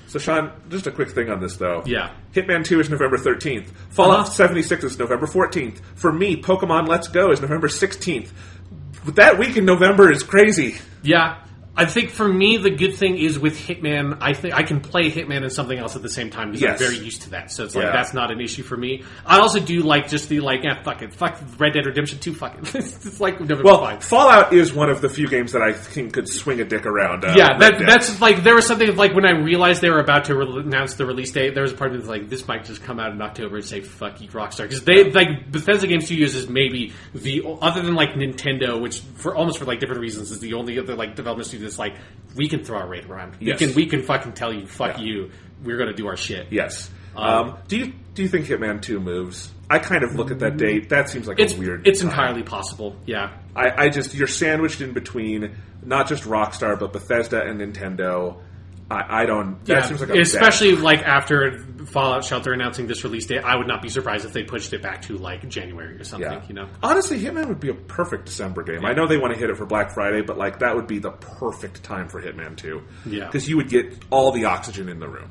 So, Sean, just a quick thing on this, though. Yeah. Hitman 2 is November 13th. Fallout 76 is November 14th. For me, Pokemon Let's Go is November 16th. That week in November is crazy. Yeah. I think for me, the good thing is with Hitman, I think I can play Hitman and something else at the same time because I'm very used to that. So it's like, that's not an issue for me. I also do like just the like, fuck it. Fuck Red Dead Redemption 2, fuck it. It's like November 5. Fallout is one of the few games that I think could swing a dick around. That's like, there was something like when I realized they were about to announce the release date, there was a part of me that was like, this might just come out in October and say, fuck you, Rockstar. Because they, like, Bethesda Game Studios is maybe other than like Nintendo, which for like different reasons is the only other like development studio that's like, we can throw our weight around. Yes. We can fucking tell you, fuck you. We're going to do our shit. Yes. Do you think Hitman 2 moves? I kind of look at that date. That seems like a weird. It's entirely possible. Yeah. I just, you're sandwiched in between not just Rockstar but Bethesda and Nintendo. I don't. That seems like a especially like after Fallout Shelter announcing this release date, I would not be surprised if they pushed it back to like January or something. Yeah. You know, honestly, Hitman would be a perfect December game. Yeah. I know they want to hit it for Black Friday, but like that would be the perfect time for Hitman 2. Yeah, because you would get all the oxygen in the room.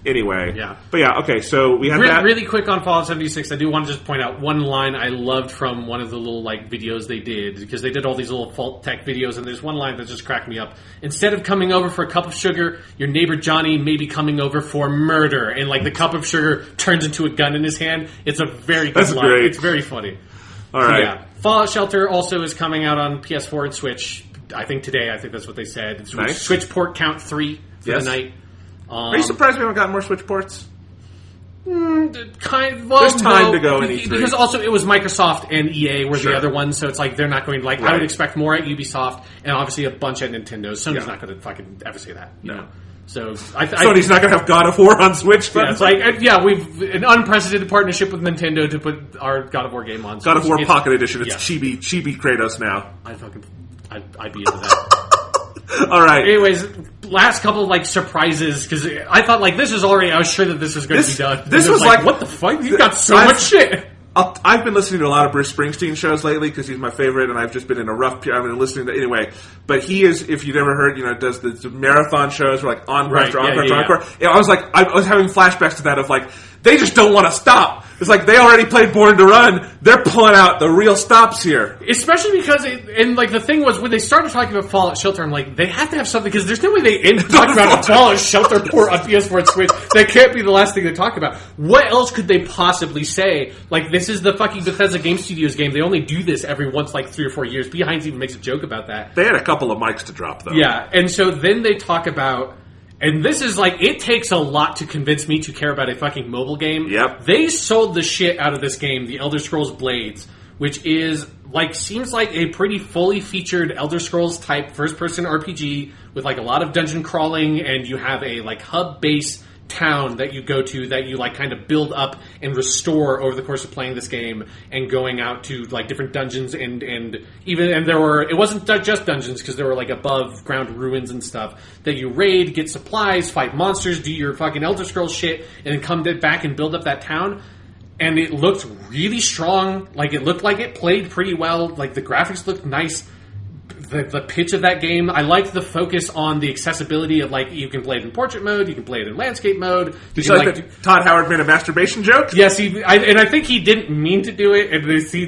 Anyway. Yeah. But yeah, okay, so we had that. Really quick on Fallout 76, I do want to just point out one line I loved from one of the little like videos they did, because they did all these little Fault Tech videos, and there's one line that just cracked me up. Instead of coming over for a cup of sugar, your neighbor Johnny may be coming over for murder. And like the cup of sugar turns into a gun in his hand. It's a very good line. Great. It's very funny. All right. So, yeah. Fallout Shelter also is coming out on PS4 and Switch. I think today. I think that's what they said. It's nice. Switch port count 3 for the night. Are you surprised we haven't gotten more Switch ports? There's time to go in E3. Because also it was Microsoft and EA were Sure. the other ones, so it's like they're not going to, like, Right. I would expect more at Ubisoft, and obviously a bunch at Nintendo. Sony's not going to fucking ever say that. You know? So Sony's not going to have God of War on Switch. Yeah, it's like, we've an unprecedented partnership with Nintendo to put our God of War game on Switch. God of War Pocket Edition. It's chibi Kratos now. I'd be into that. All right. Anyways, last couple of like surprises, because I thought like I was sure that this was going to be done. This was like what the fuck? You got so much shit. I've been listening to a lot of Bruce Springsteen shows lately because he's my favorite, and I've just been in a rough period. I've been listening to anyway. But he is, if you've ever heard, does the marathon shows where like encore after encore after encore. Yeah, I was having flashbacks to that of like they just don't want to stop. It's like they already played Born to Run. They're pulling out the real stops here. Especially because, the thing was, when they started talking about Fallout Shelter, I'm like, they have to have something, because there's no way they end talking about a Fallout Shelter port on PS4 and Switch. That can't be the last thing they talk about. What else could they possibly say? Like, this is the fucking Bethesda Game Studios game. They only do this every once, like, 3 or 4 years. Behinds even makes a joke about that. They had a couple of mics to drop, though. Yeah, and so then they talk about... And this is like, it takes a lot to convince me to care about a fucking mobile game. Yep. They sold the shit out of this game, The Elder Scrolls Blades, which is like, seems like a pretty fully featured Elder Scrolls type first-person RPG with like a lot of dungeon crawling, and you have a like hub base town that you go to that you like kind of build up and restore over the course of playing this game, and going out to like different dungeons and it wasn't just dungeons, because there were like above ground ruins and stuff that you raid, get supplies, fight monsters, do your fucking Elder Scrolls shit, and then come back and build up that town. And it looked really strong. Like, it looked like it played pretty well. Like, the graphics looked nice. The pitch of that game, I liked the focus on the accessibility of, like, you can play it in portrait mode, you can play it in landscape mode. Did you like that Todd Howard made a masturbation joke? Yes, I think he didn't mean to do it, and he's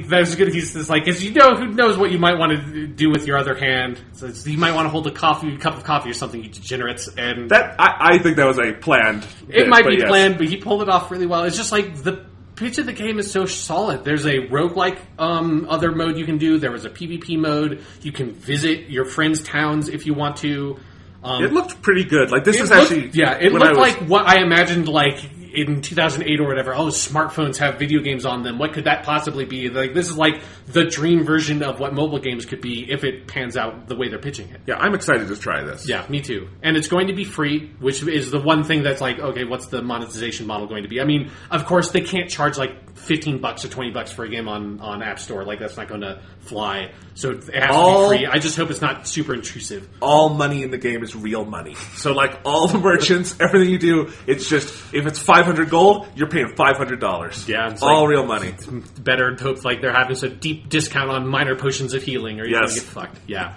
just like, because who knows what you might want to do with your other hand. So you might want to hold a cup of coffee or something, you degenerates. And that I think that was a planned bit, it might be planned, but he pulled it off really well. It's just like, the pitch of the game is so solid. There's a roguelike other mode you can do. There was a PvP mode. You can visit your friends' towns if you want to. It looked pretty good. Like, this is actually... Yeah, it looked like what I imagined, like, in 2008 or whatever. Oh, smartphones have video games on them. What could that possibly be? Like, this is like the dream version of what mobile games could be if it pans out the way they're pitching it. Yeah, I'm excited to try this. Yeah, me too. And it's going to be free, which is the one thing that's like, okay, what's the monetization model going to be? I mean, of course, they can't charge like $15 or $20 for a game on App Store. Like, that's not going to fly. So it has to be free. I just hope it's not super intrusive. All money in the game is real money. So, like, all the merchants, everything you do, it's just, if it's 500 gold, you're paying $500. Yeah. It's all like, real money. It's better to hope, like, they're having some deep discount on minor potions of healing, or you're going to get fucked. Yeah.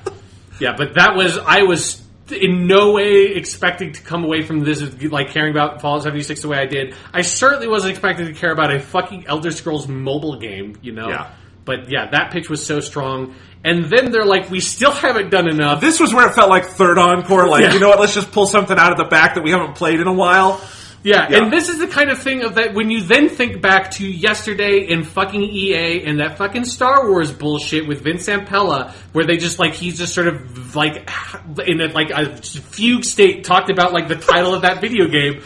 Yeah, but I was in no way expecting to come away from this like caring about Fallout 76 the way I did. I certainly wasn't expecting to care about a fucking Elder Scrolls mobile game, Yeah. But yeah, that pitch was so strong. And then they're like, we still haven't done enough. This was where it felt like third encore. Like, you know what, let's just pull something out of the back that we haven't played in a while. Yeah, and this is the kind of thing of that when you then think back to yesterday and fucking EA and that fucking Star Wars bullshit with Vince Zampella, where they just like, he's just sort of like in a fugue state talked about like the title of that video game.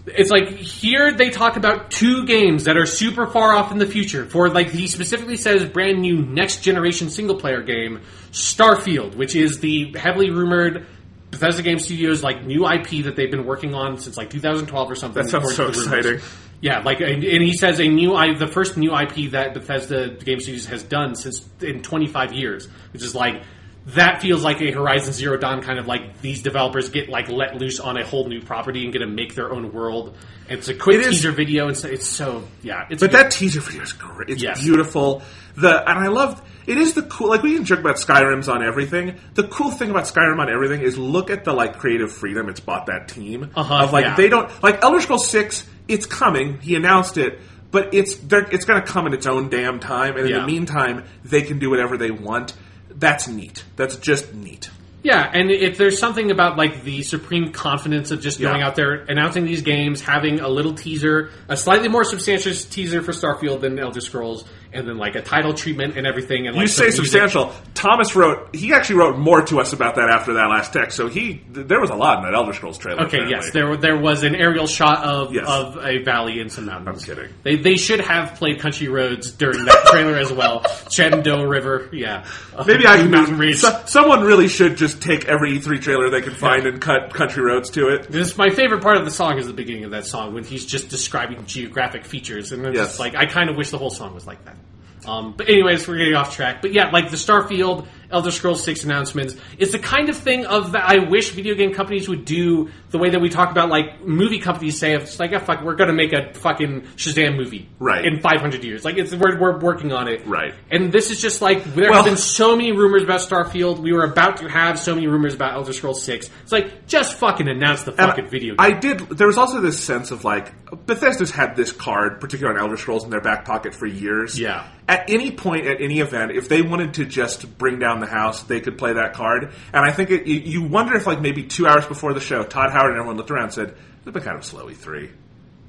It's like, here they talk about 2 games that are super far off in the future. For, like, he specifically says brand new next generation single player game, Starfield, which is the heavily rumored Bethesda Game Studios like new IP that they've been working on since like 2012 or something. That sounds so exciting. Yeah, like, and he says the first new IP that Bethesda Game Studios has done since in 25 years, which is like, that feels like a Horizon Zero Dawn kind of like, these developers get like let loose on a whole new property and get to make their own world. And it's a quick teaser video, and so it's so, yeah. But that teaser video is great. It's beautiful. And I loved, It is the cool, like we can joke about Skyrim's on everything. The cool thing about Skyrim on everything is look at the like creative freedom it's bought that team. Of like they don't like Elder Scrolls 6. It's coming. He announced it, but it's going to come in its own damn time. And in the meantime, they can do whatever they want. That's neat. That's just neat. Yeah, and if there's something about like the supreme confidence of just going out there, announcing these games, having a little teaser, a slightly more substantial teaser for Starfield than Elder Scrolls, and then like a title treatment and everything. And like, you say substantial. Thomas he actually wrote more to us about that after that last text. So there was a lot in that Elder Scrolls trailer. Okay, apparently. Yes, there was an aerial shot of a valley and some mountains. I'm kidding. They should have played Country Roads during that trailer as well. Shenandoah River, Maybe I can Mountain Ridge. Someone really should just take every E3 trailer they can find and cut Country Roads to it. This my favorite part of the song is the beginning of that song when he's just describing geographic features, and it's just like I kind of wish the whole song was like that. But anyways, we're getting off track. But yeah, like the Starfield, Elder Scrolls 6 announcements, it's the kind of thing of that I wish video game companies would do the way that we talk about like movie companies say, it's like, fuck, we're going to make a fucking Shazam movie in 500 years. Like we're working on it. Right. And this is just like, there have been so many rumors about Starfield. We were about to have so many rumors about Elder Scrolls 6. It's like, just fucking announce the fucking video game. There was also this sense of like, Bethesda's had this card, particularly on Elder Scrolls, in their back pocket for years. Yeah. At any point, at any event, if they wanted to just bring down the house, they could play that card. And I think you wonder if, like, maybe 2 hours before the show, Todd Howard and everyone looked around and said, it's been kind of slow, E3.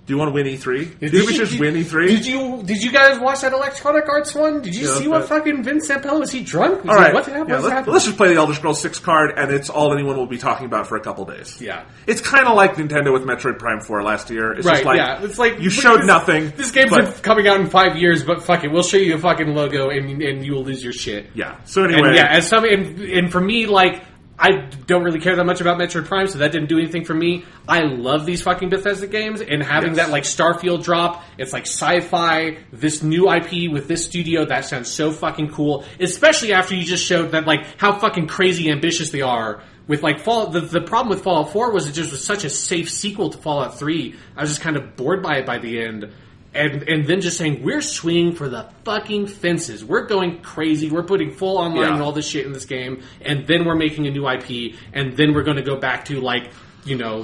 Do you want to win E3? Do you think we should win E3? Did you guys watch that Electronic Arts one? Did you see what fucking Vince Zampella, was he drunk? All right. What happened? Let's just play the Elder Scrolls 6 card, and it's all anyone will be talking about for a couple days. Yeah. It's kind of like Nintendo with Metroid Prime 4 last year. It's right, just like, it's like you showed nothing. This game's been coming out in 5 years, but fuck it, we'll show you a fucking logo, and you will lose your shit. Yeah. So anyway. And for me, like, I don't really care that much about Metroid Prime, so that didn't do anything for me. I love these fucking Bethesda games, and having that, like, Starfield drop, it's like sci-fi, this new IP with this studio, that sounds so fucking cool, especially after you just showed that, like, how fucking crazy ambitious they are with, like, Fallout. The problem with Fallout 4 was it just was such a safe sequel to Fallout 3. I was just kind of bored by it by the end. And then just saying, we're swinging for the fucking fences. We're going crazy. We're putting full online and all this shit in this game. And then we're making a new IP. And then we're going to go back to, like, you know,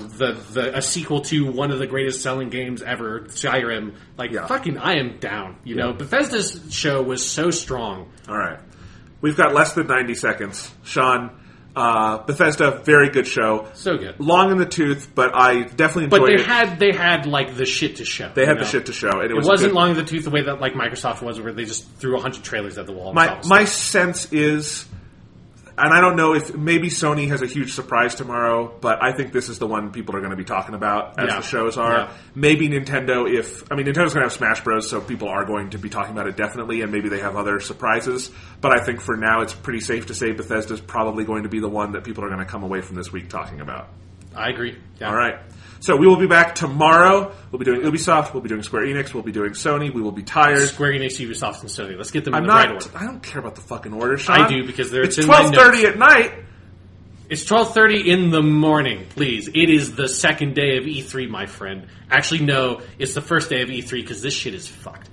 a sequel to one of the greatest selling games ever, Skyrim. Like, fucking, I am down. You know, Bethesda's show was so strong. All right. We've got less than 90 seconds. Sean, Bethesda, very good show. So good. Long in the tooth, but I definitely enjoyed it. But they had like the shit to show. They had the shit to show. And it wasn't long in the tooth the way that like Microsoft was, where they just threw 100 trailers at the wall. My sense is, and I don't know if maybe Sony has a huge surprise tomorrow, but I think this is the one people are going to be talking about as the shows are. Yeah. Maybe Nintendo, Nintendo's going to have Smash Bros, so people are going to be talking about it definitely, and maybe they have other surprises. But I think for now it's pretty safe to say Bethesda's probably going to be the one that people are going to come away from this week talking about. I agree. Yeah. All right. So we will be back tomorrow. We'll be doing Ubisoft. We'll be doing Square Enix. We'll be doing Sony. We will be tired. Square Enix, Ubisoft, and Sony. Let's get them in the right order. I don't care about the fucking order, Sean. I do, because it's 12:30 at night. It's 12:30 in the morning, please. It is the second day of E3, my friend. Actually, no, it's the first day of E3, because this shit is fucked.